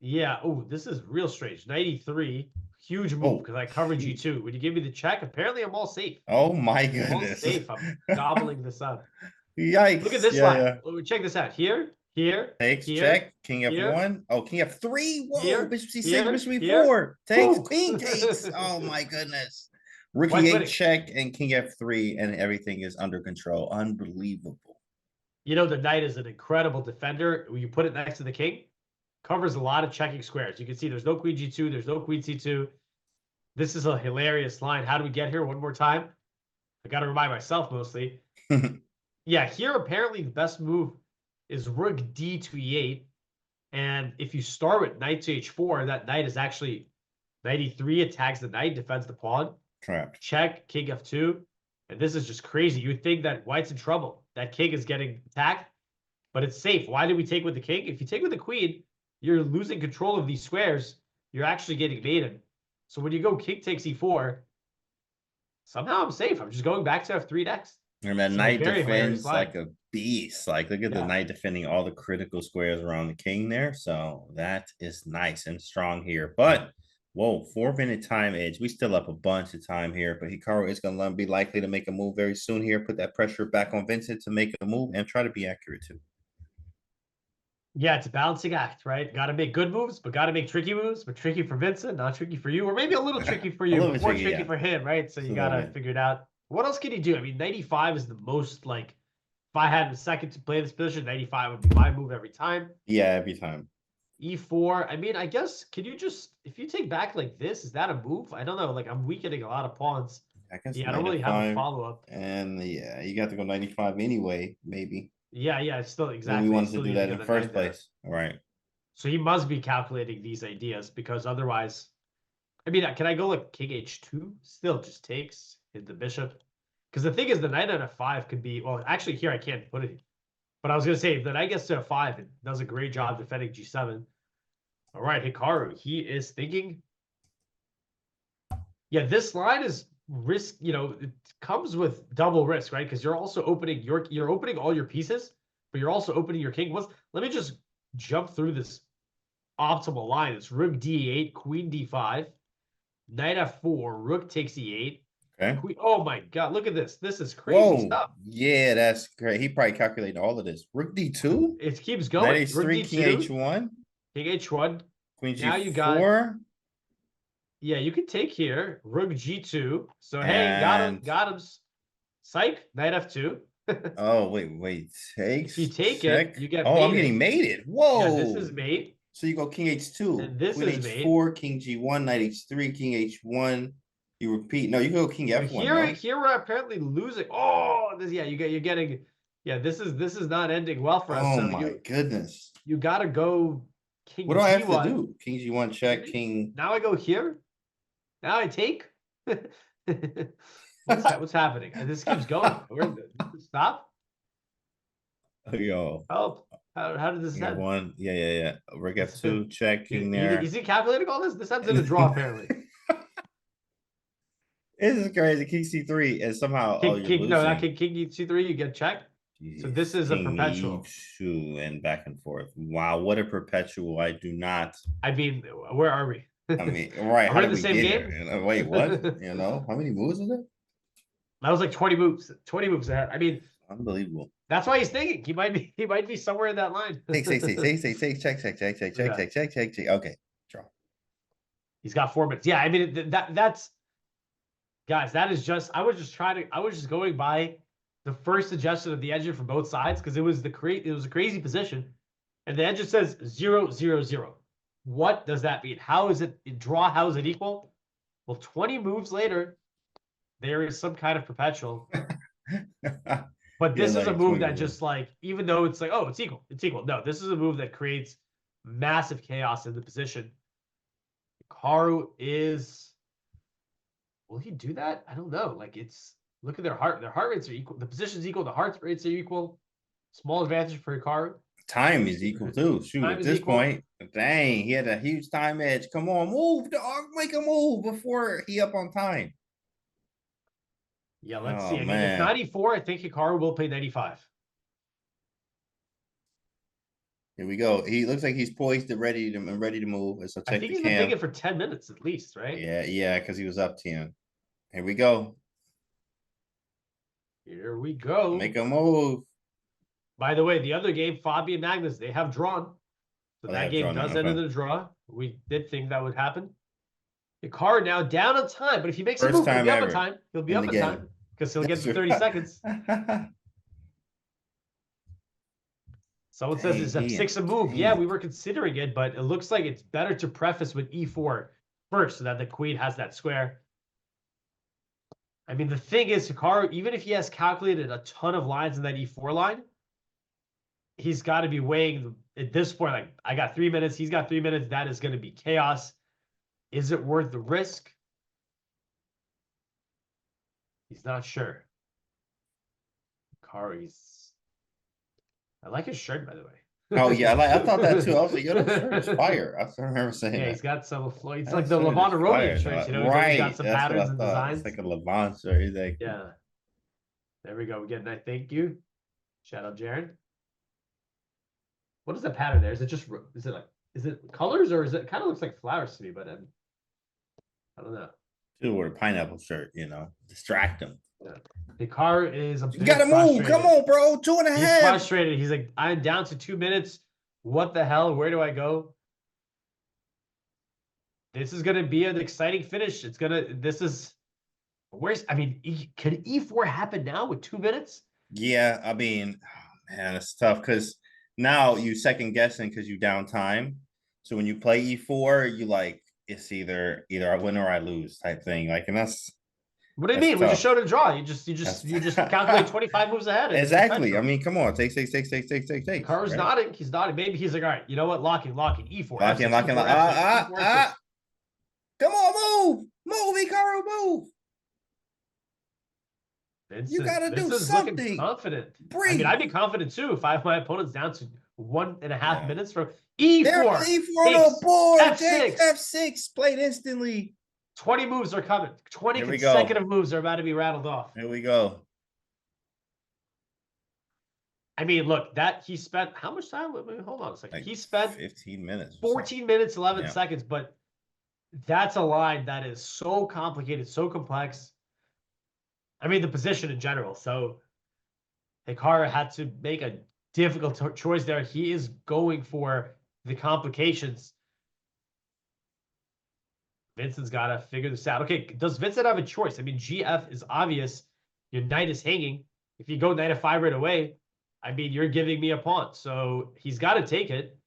Yeah. Oh, this is real strange. Knight e3, huge move because I covered g2. When you give me the check, apparently I'm all safe. Oh my I'm all goodness. safe. I'm gobbling this up. Yikes. Look at this Yeah, line. yeah. Oh, check this out. Here, Takes, here, check, king here, f1. Oh, king f3. Whoa, here, bishop c6, here, bishop here. e4. Takes, Boom. queen takes. Oh my goodness. Rook White's e8 winning. check and king f3, and everything is under control. Unbelievable. The knight is an incredible defender. When you put it next to the king, covers a lot of checking squares. You can see there's no queen g2, there's no queen c2. This is a hilarious line. How do we get here? One more time. I got to remind myself mostly. Yeah, here apparently the best move is rook d to e8. And if you start with knight to h4, that knight is actually knight e3 attacks the knight, defends the pawn. Trapped. Check, king f2. And this is just crazy. You would think that white's in trouble. That king is getting attacked, but it's safe. Why did we take with the king? If you take with the queen, you're losing control of these squares. You're actually getting mated. So when you go king takes e4, somehow I'm safe. I'm just going back to f3 next. And that So knight very hilarious defends line. like a beast. Like, look at the Yeah. knight defending all the critical squares around the king there. So that is nice and strong here. But, whoa, 4-minute time edge. We still up a bunch of time here. But Hikaru is going to be likely to make a move very soon here. Put that pressure back on Vincent to make a move and try to be accurate too. Yeah, it's a balancing act, right? Got to make good moves, but got to make tricky moves. But tricky for Vincent, not tricky for you, or maybe a little tricky for you, little but bit more tricky, tricky yeah. for him, right? So you A got little to bit. figure it out. What else can he do? I mean, 95 is the most, like, if I had a second to play this position, 95 would be my move every time. Yeah, every time. E4, I mean, I guess, can you just, if you take back like this, is that a move? I don't know. Like, I'm weakening a lot of pawns. I guess Yeah, I don't really have a 95. follow-up. And yeah, you got to go 95 anyway, maybe. Yeah, it's still Then exactly. we wanted still to do need that get in the first knight there. place. All right. So he must be calculating these ideas because otherwise, I mean, can I go like king h2? Still just takes, hit the bishop. Because the thing is, the knight at f5 could be, well, actually here I can't put it. But I was going to say, if the knight gets to f5, it does a great job defending g7. All right, Hikaru, he is thinking. Yeah, this line is risk, it comes with double risk, right? Because you're also opening you're opening all your pieces, but you're also opening your king. Let me just jump through this optimal line. It's rook d8, queen d5, knight f4, rook takes e8. Okay. Oh my god, look at this. This is crazy Whoa. stuff. Yeah, that's great. He probably calculated all of this. Rook d2? It keeps Knight going. h3, Rook king d2, h1, king h1. queen g4. Now you got- Yeah, you can take here. Rook g2. So hey, got him. And- Got him. Psych. Knight f2. Oh, wait. Takes. If you take check. it, you get Oh, I'm mated. getting mated. Whoa. Yeah, this is mate. So you go king h2, And this queen is mate. h4, king g1, knight h3, king h1. You repeat. No, you go king But f1. here, no? here we're apparently losing. Oh, this, yeah, you're getting. Yeah, this is not ending well for us. Oh So my goodness. you gotta go king What do I have g1. to do? King g1 check, king. Now I go here. Now I take. What's happening? And this keeps going. Stop. Yo. Help. How did this King end? f1. Yeah. Rook f2 check, king there. Is he calculating all this? This ends in a draw, apparently. This is crazy. King c3 and somehow King, you're king, no, not losing. king e3, you get checked. So Jeez, this is a king perpetual. e2 and back and forth. Wow, what a perpetual. I do not. I mean, where are we? I mean, right. Are How we in did the we same get game? here? Wait, what? How many moves is it? That was like 20 moves. 20 moves ahead. I mean, Unbelievable. that's why he's thinking. He might be somewhere in that line. Take, check. Okay, draw. He's got 4 minutes. Yeah, I mean that's guys, that is just I was just going by the first suggestion of the engine from both sides because it was a crazy position. And the engine says 0, 0, 0. What does that mean? How is it draw? How is it equal? Well, 20 moves later, there is some kind of perpetual. But Yeah, this is a like move that 20. just like, even though it's like, oh, it's equal. It's equal. No, this is a move that creates massive chaos in the position. Hikaru is, will he do that? I don't know. Like it's, look at their heart rates are equal. The position's equal. The heart rates are equal. Small advantage for Hikaru. Time is equal too. Shoot, Time at is this equal. point, dang, he had a huge time edge. Come on, move, dog, make a move before he up on time. Yeah, let's Oh, see. I mean, it's man. 94. I think Hikaru will pay 95. Here we go. He looks like he's poised and ready to move. So I check think the he's been cam. thinking for 10 minutes at least, right? Yeah, because he was up 10. Here we go. Here we go. Make a move. By the way, the other game, Fabi and Magnus, they have drawn. So Oh, they that have game drawn, does okay. end in a draw. We did think that would happen. Hikaru now down on time, but if he makes a First move, he'll time be up on ever time. He'll be in up the on game. time because he'll get to 30 seconds. Someone says it's Dang, F6 a move. Yeah, dang. we were considering it, but it looks like it's better to preface with E4 first so that the queen has that square. I mean, the thing is, Hikaru, even if he has calculated a ton of lines in that E4 line, he's got to be weighing at this point, like, I got 3 minutes, he's got 3 minutes, that is going to be chaos. Is it worth the risk? He's not sure. Hikaru, I like his shirt, by the way. Oh yeah, I thought that too. I was like, yo, that shirt is fire. I remember saying Yeah, that. he's got some Floyd. It's That like the shirt is Levon Aronian fire, shirts, dog. you know, he's always got Right, some that's what patterns I and thought. designs. It's like a Levant shirt. He's like, Yeah. There we go. We get a nice thank you. Shout out Jared. What is the pattern there? Is it is it colors or is it kind of looks like flowers to me, but I don't know. should wear a pineapple shirt, distract him. Yeah. Hikaru is a You bit gotta move. frustrated. Come on, bro. 2.5. He's frustrated. He's like, I'm down to 2 minutes. What the hell? Where do I go? This is gonna be an exciting finish. Can E4 happen now with 2 minutes? Yeah, I mean, man, it's tough because now you second guessing because you down time. So when you play E4, you like it's either I win or I lose type thing. Like, and that's What do you That's mean? We just tough. showed a draw. You just calculate 25 moves ahead. and it's exactly. I perpetual. mean, come on, take. Hikaru's right? nodding. He's nodding. Maybe he's like, all right, you know what? Locking. E4. Lock in, F6, lock in, E4, lock. F6, E4, F6. Come on, move, Hikaru, move. Vincent, gotta do Vincent's something. looking confident. I Breathe. mean, I'd be confident too if I have my opponents down to 1.5 Yeah. minutes from There, E4. E4 on the board. F6. F6 played instantly. 20 moves are coming. 20 Here we go. consecutive moves are about to be rattled off. Here we go. I mean, look, that he spent how much time? Hold on a second. Like He spent 15 minutes. 14 minutes, 11 Yeah. seconds, but that's a line that is so complicated, so complex. I mean, the position in general. So Hikaru had to make a difficult choice there. He is going for the complications. Vincent's got to figure this out. Okay, does Vincent have a choice? I mean, GF is obvious. Your knight is hanging. If you go knight f5 right away, I mean, you're giving me a pawn. So he's got to take it.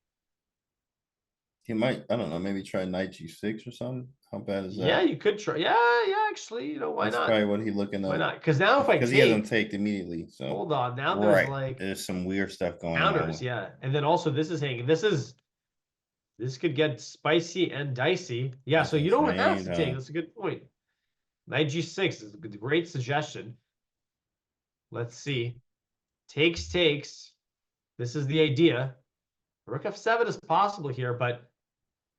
He might, I don't know, maybe try knight G6 or something. How bad is that? Yeah, you could try. Yeah, actually, why That's not? probably what he's looking at. Why not? Because now if I Because he take, hasn't taken immediately. So hold on. Now there's like there's some weird stuff going counters, on. yeah. And then also this is hanging. This could get spicy and dicey. Yeah, That's so you don't have insane, to take. huh? That's a good point. Knight G6 is a great suggestion. Let's see. Takes. This is the idea. Rook F7 is possible here, but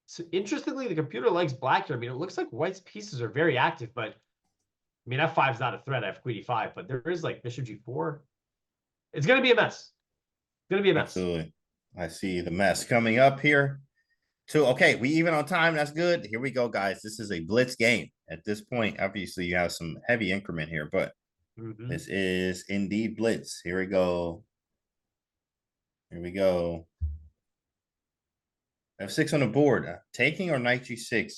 so interestingly, the computer likes black here. I mean, it looks like white's pieces are very active, but I mean, F5 is not a threat. I have Queen E5, but there is like Bishop G4. It's going to be a mess. It's going to be a mess. Absolutely. I see the mess coming up here. Okay, we even on time. That's good. Here we go, guys. This is a blitz game. At this point, obviously, you have some heavy increment here, but this is indeed blitz. Here we go. F6 on the board. Taking or knight G6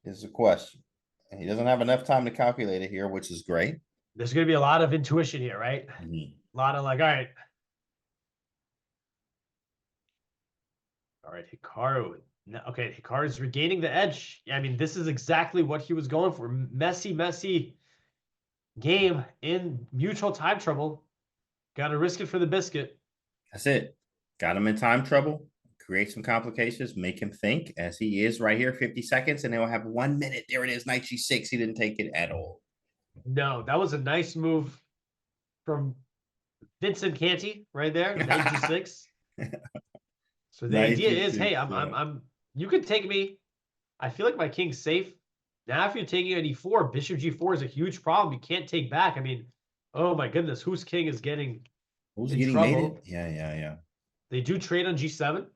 is the question. And he doesn't have enough time to calculate it here, which is great. There's going to be a lot of intuition here, right? A lot of like, all right. All right, Hikaru. Okay, Hikaru's regaining the edge. I mean, this is exactly what he was going for. Messy. game in mutual time trouble. Got to risk it for the biscuit. That's it. Got him in time trouble. Create some complications. Make him think, as he is right here. 50 seconds, and they'll have 1 minute. There it is. Knight G6. He didn't take it at all. No, that was a nice move from Vincent Canty right there. Knight G6. So the Knight idea is, G6, hey, yeah. you can take me. I feel like my king's safe. Now, if you're taking an E4, Bishop G4 is a huge problem. You can't take back. I mean, oh my goodness, whose king is getting Who's in getting trouble? mated? Yeah. They do trade on G7.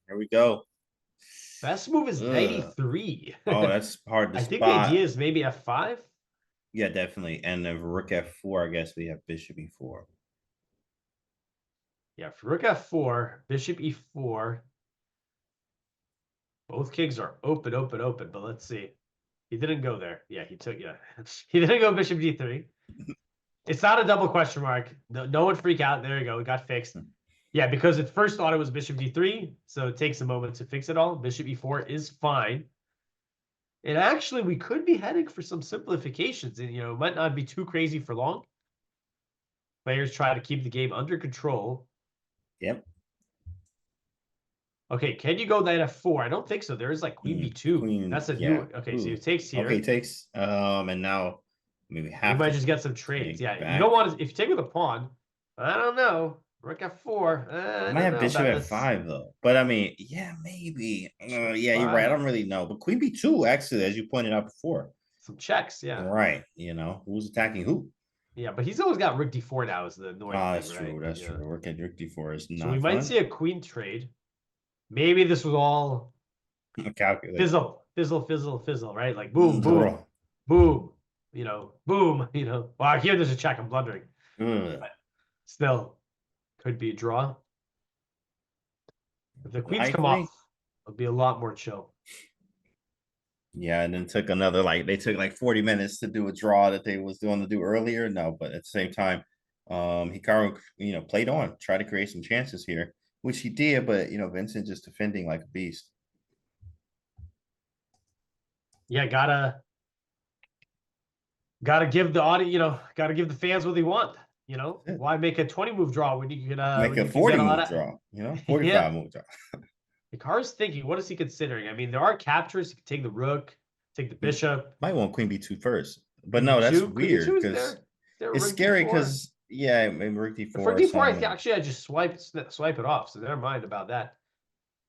Here we go. Best move is Ugh. 93. Oh, that's hard to I spot. think the idea is maybe F5. Yeah, definitely. And if Rook F4, I guess we have Bishop E4. Yeah, for Rook F4, Bishop E4. Both kings are open, but let's see. He didn't go there. Yeah, he took, yeah. He didn't go Bishop D3. It's not a double question mark. No one freak out. There you go. It got fixed. Yeah, because at first thought it was Bishop D3, so it takes a moment to fix it all. Bishop E4 is fine. And actually, we could be heading for some simplifications, and it might not be too crazy for long. Players try to keep the game under control. Yep. Okay, can you go knight F4? I don't think so. There is like Queen B2. Queen, That's a yeah. new. Okay, so Ooh. it takes here. Okay, takes. And now maybe You have might to just get some trades. take Yeah, you back. don't want to. If you take with a pawn, I don't know. Rook F4. I I might don't have know Bishop about this. F5 though. But I mean, yeah, maybe. Yeah, you're right. I don't really know. But Queen B2, actually, as you pointed out before. Some checks, yeah. Right. Who's attacking who? Yeah, but he's always got Rook D4 now is the annoying thing, That's right? true. That's Yeah. true. Rook at Rook D4 is So not we fun. might see a queen trade. Maybe this was all Calculate. fizzle, right? Like boom, boom, boom, boom, Well, here there's a check. I'm blundering. But still, could be a draw. If the queens come off, it'll be a lot more chill. Yeah, and then took another they took like 40 minutes to do a draw that they was doing to do earlier. No, but at the same time, Hikaru, played on, tried to create some chances here, which he did, but Vincent just defending like a beast. Yeah, gotta give the audience, gotta give the fans what they want. Why make a 20 move draw when you can make a 40 move draw, 45 Yeah. move draw. Hikaru's thinking, what is he considering? I mean, there are captures. You can take the rook, take the bishop. Might want Queen B2 first, but Queen no, that's B2? weird Queen B2 because there it's Rook scary D4. because maybe Rook D4. For D4, I just swipe it off. So never mind about that.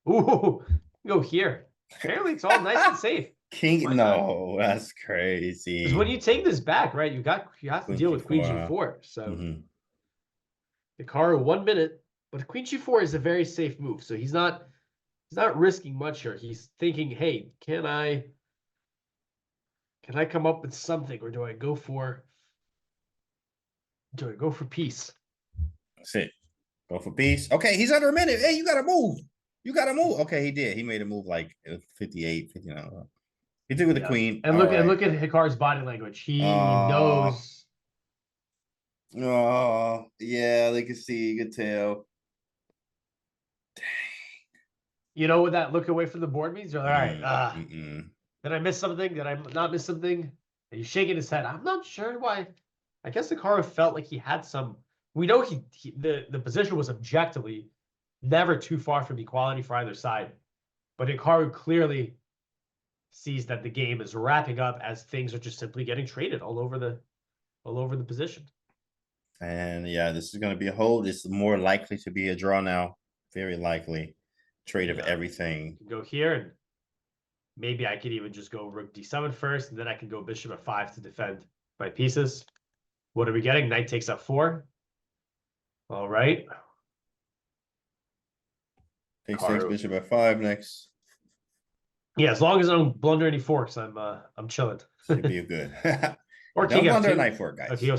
Ooh, go here. Apparently, it's all nice and safe. King, no, that's crazy. Because when you take this back, right, you have to deal with Queen G4. So Hikaru 1 minute, but Queen G4 is a very safe move. So he's not risking much here. He's thinking, hey, can I come up with something, or do I go for peace? That's it. Go for peace. Okay, he's under a minute. Hey, you gotta move. Okay, he did. He made a move like 58, 59. He did with the queen. And look at Hikaru's body language. He knows. Oh, yeah, they can see, you can tell. Dang. You know what that look away from the board means? You're like, all right, did I miss something? Did I not miss something? And he's shaking his head. I'm not sure why. I guess Hikaru felt like he had some. We know the position was objectively never too far from equality for either side, but Hikaru clearly sees that the game is wrapping up as things are just simply getting traded all over the position. And yeah, this is going to be a hold. This is more likely to be a draw now. Very likely. Trade of everything. Go here, and maybe I could even just go Rook D7 first, and then I can go Bishop F5 to defend my pieces. What are we getting? Knight takes F4. All right. Takes Bishop F5 next. Yeah, as long as I don't blunder any forks, I'm chilling. Should be good. Or King Don't blunder F2. knight fork, guys. Okay, I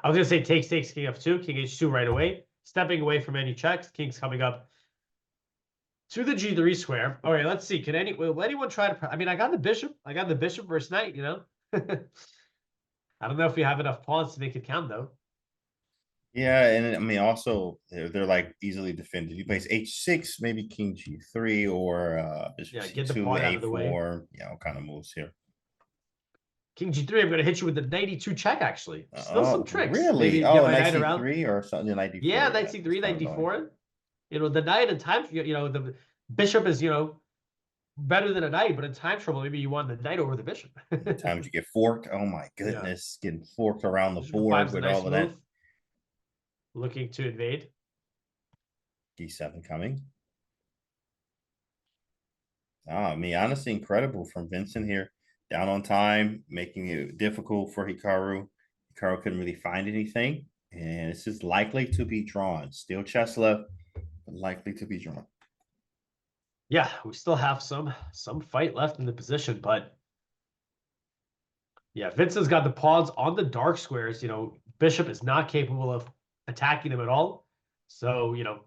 was gonna say takes King F2, King H2 right away. Stepping away from any checks. King's coming up to the G3 square. All right, let's see. Will anyone try to? I mean, I got the bishop versus knight. I don't know if you have enough pawns to make it count though. Yeah, and I mean, also they're like easily defended. He plays H6, maybe King G3, or Bishop get the C2, pawn out of the way. A4. Yeah, what kind of moves here? King G3, I'm going to hit you with the 92 check, actually. Still some Oh, tricks. really? Maybe Oh, get my knight knight around. c3 or something, knight d4. Yeah, knight That's c3, knight kind of annoying. d4. You know, the knight in time, you know, the bishop is, you know, better than a knight, but in time trouble, maybe you want the knight over the bishop. Times you get forked. Oh my Yeah. goodness, getting forked around the Bishop board f5's a with nice all of that. move. Looking to invade. D7 coming. Ah, I mean, honestly, incredible from Vincent here. Down on time, making it difficult for Hikaru. Hikaru couldn't really find anything, and this is likely to be drawn. Still chess left, but likely to be drawn. Yeah, we still have some fight left in the position, but yeah, Vincent's got the pawns on the dark squares. You know, bishop is not capable of attacking them at all. So, you know,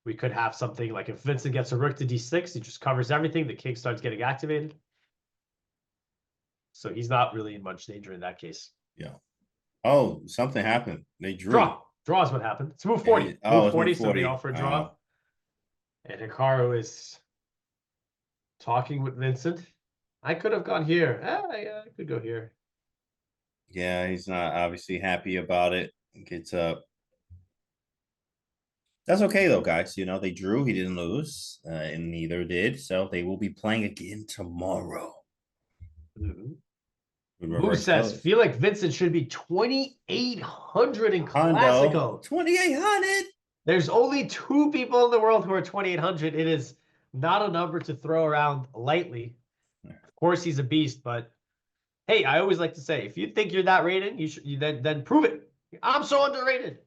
we could have something like if Vincent gets a rook to d6, he just covers everything. The king starts getting activated. So he's not really in much danger in that case. Yeah. Oh, something happened. They drew. Draw. Draw is what happened. It's move 40. Oh, Move it's 40, move so they 40. offer a draw. And Hikaru is talking with Vincent. I could have gone here. I could go here. Yeah, he's not obviously happy about it. Gets up. That's okay though, guys. You know, they drew. He didn't lose, and neither did. So they will be playing again tomorrow. Mhm. With Who reverse says code. feel like Vincent should be 2,800 in Hondo, Classico? 2,800. There's only 2 people in the world who are 2,800. It is not a number to throw around lightly. Of course, he's a beast, but hey, I always like to say, if you think you're that rated, you then prove it. I'm so underrated.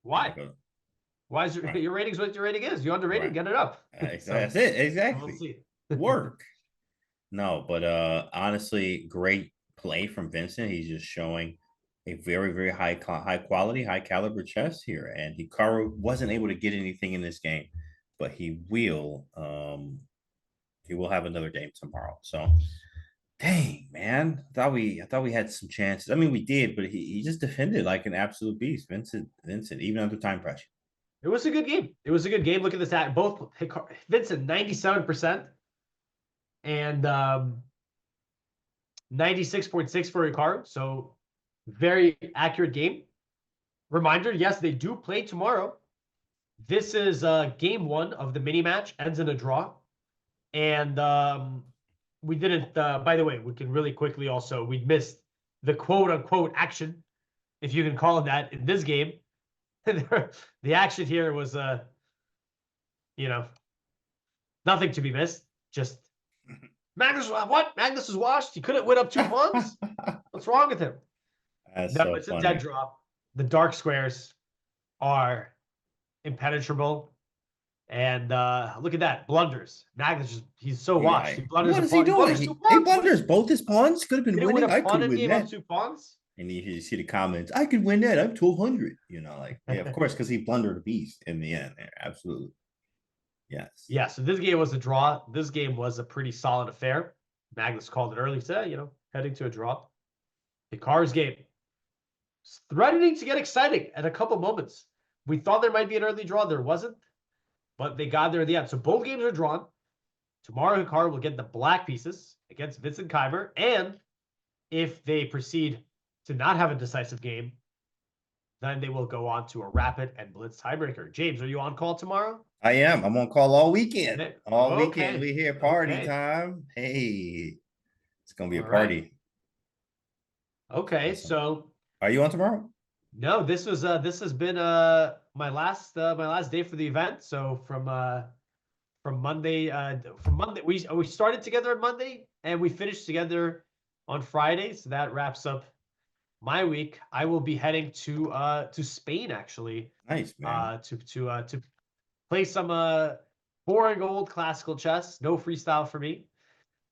Why? Why is your rating's what your rating is? You're underrated. Right. Get it up. That's it. We'll Exactly. see. Work. No, but honestly, great play from Vincent. He's just showing a very, very high quality, high caliber chess here. And Hikaru wasn't able to get anything in this game, but he will have another game tomorrow. So dang, man. I thought we had some chances. I mean, we did, but he just defended like an absolute beast. Vincent, even under time pressure. It was a good game. It was a good game. Look at this at both Vincent 97% and 96.6 for Hikaru. So very accurate game. Reminder, yes, they do play tomorrow. This is game 1 of the mini match, ends in a draw. And we didn't, by the way, we can really quickly also, we missed the quote unquote action, if you can call it that, in this game. The action here was, you know, nothing to be missed. Just Magnus, what? Magnus was washed. He couldn't win up 2 pawns. What's wrong with him? That's No, so it's funny. a dead drop. The dark squares are impenetrable. And look at that. Blunders. Magnus, he's so washed. He blunders What a is pawn. he doing? He blunders both his pawns. Could have been He didn't winning. win a I pawn could in win game up that. 2 pawns. And you see the comments. I could win that. I'm 1,200. You know, like yeah, of course, because he blundered a beast in the end. There, absolutely. Yes. Yeah. So this game was a draw. This game was a pretty solid affair. Magnus called it early. Said, you know, heading to a draw. Hikaru's game threatening to get exciting at a couple moments. We thought there might be an early draw. There wasn't, but they got there at the end. So both games are drawn. Tomorrow, Hikaru will get the black pieces against Vincent Keymer. And if they proceed to not have a decisive game, then they will go on to a rapid and blitz tiebreaker. James, are you on call tomorrow? I am. I'm on call all weekend. Okay. All Okay. weekend. We here party Okay. time. Hey, it's gonna be a All right. party. Okay, Awesome. so Are you on tomorrow? no, this has been my last day for the event. So from Monday we started together on Monday and we finished together on Friday. So that wraps up my week. I will be heading to Spain actually. Nice, man. To play some boring old classical chess. No freestyle for me.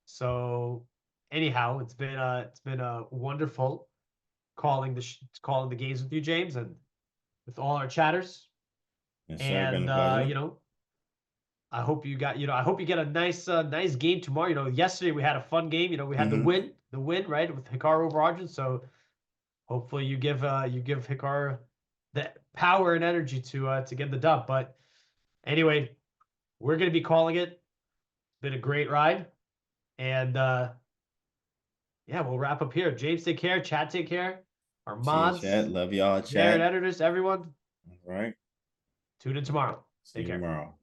So anyhow, it's been wonderful calling the games with you, James, and with all our chatters. Yes, sir. And Been a pleasure. you know, I hope you get a nice game tomorrow. You know, yesterday we had a fun game. You know, we had the win, right, with Hikaru over Arjun. So hopefully you give Hikaru the power and energy to get the dub. But anyway, we're gonna be calling it. It's been a great ride, and yeah, we'll wrap up here. James, take care. Chat, take care. Our See you, mods, chat. Love y'all, Jared, chat. editors, everyone. All right. Tune in tomorrow. See Take you care. tomorrow.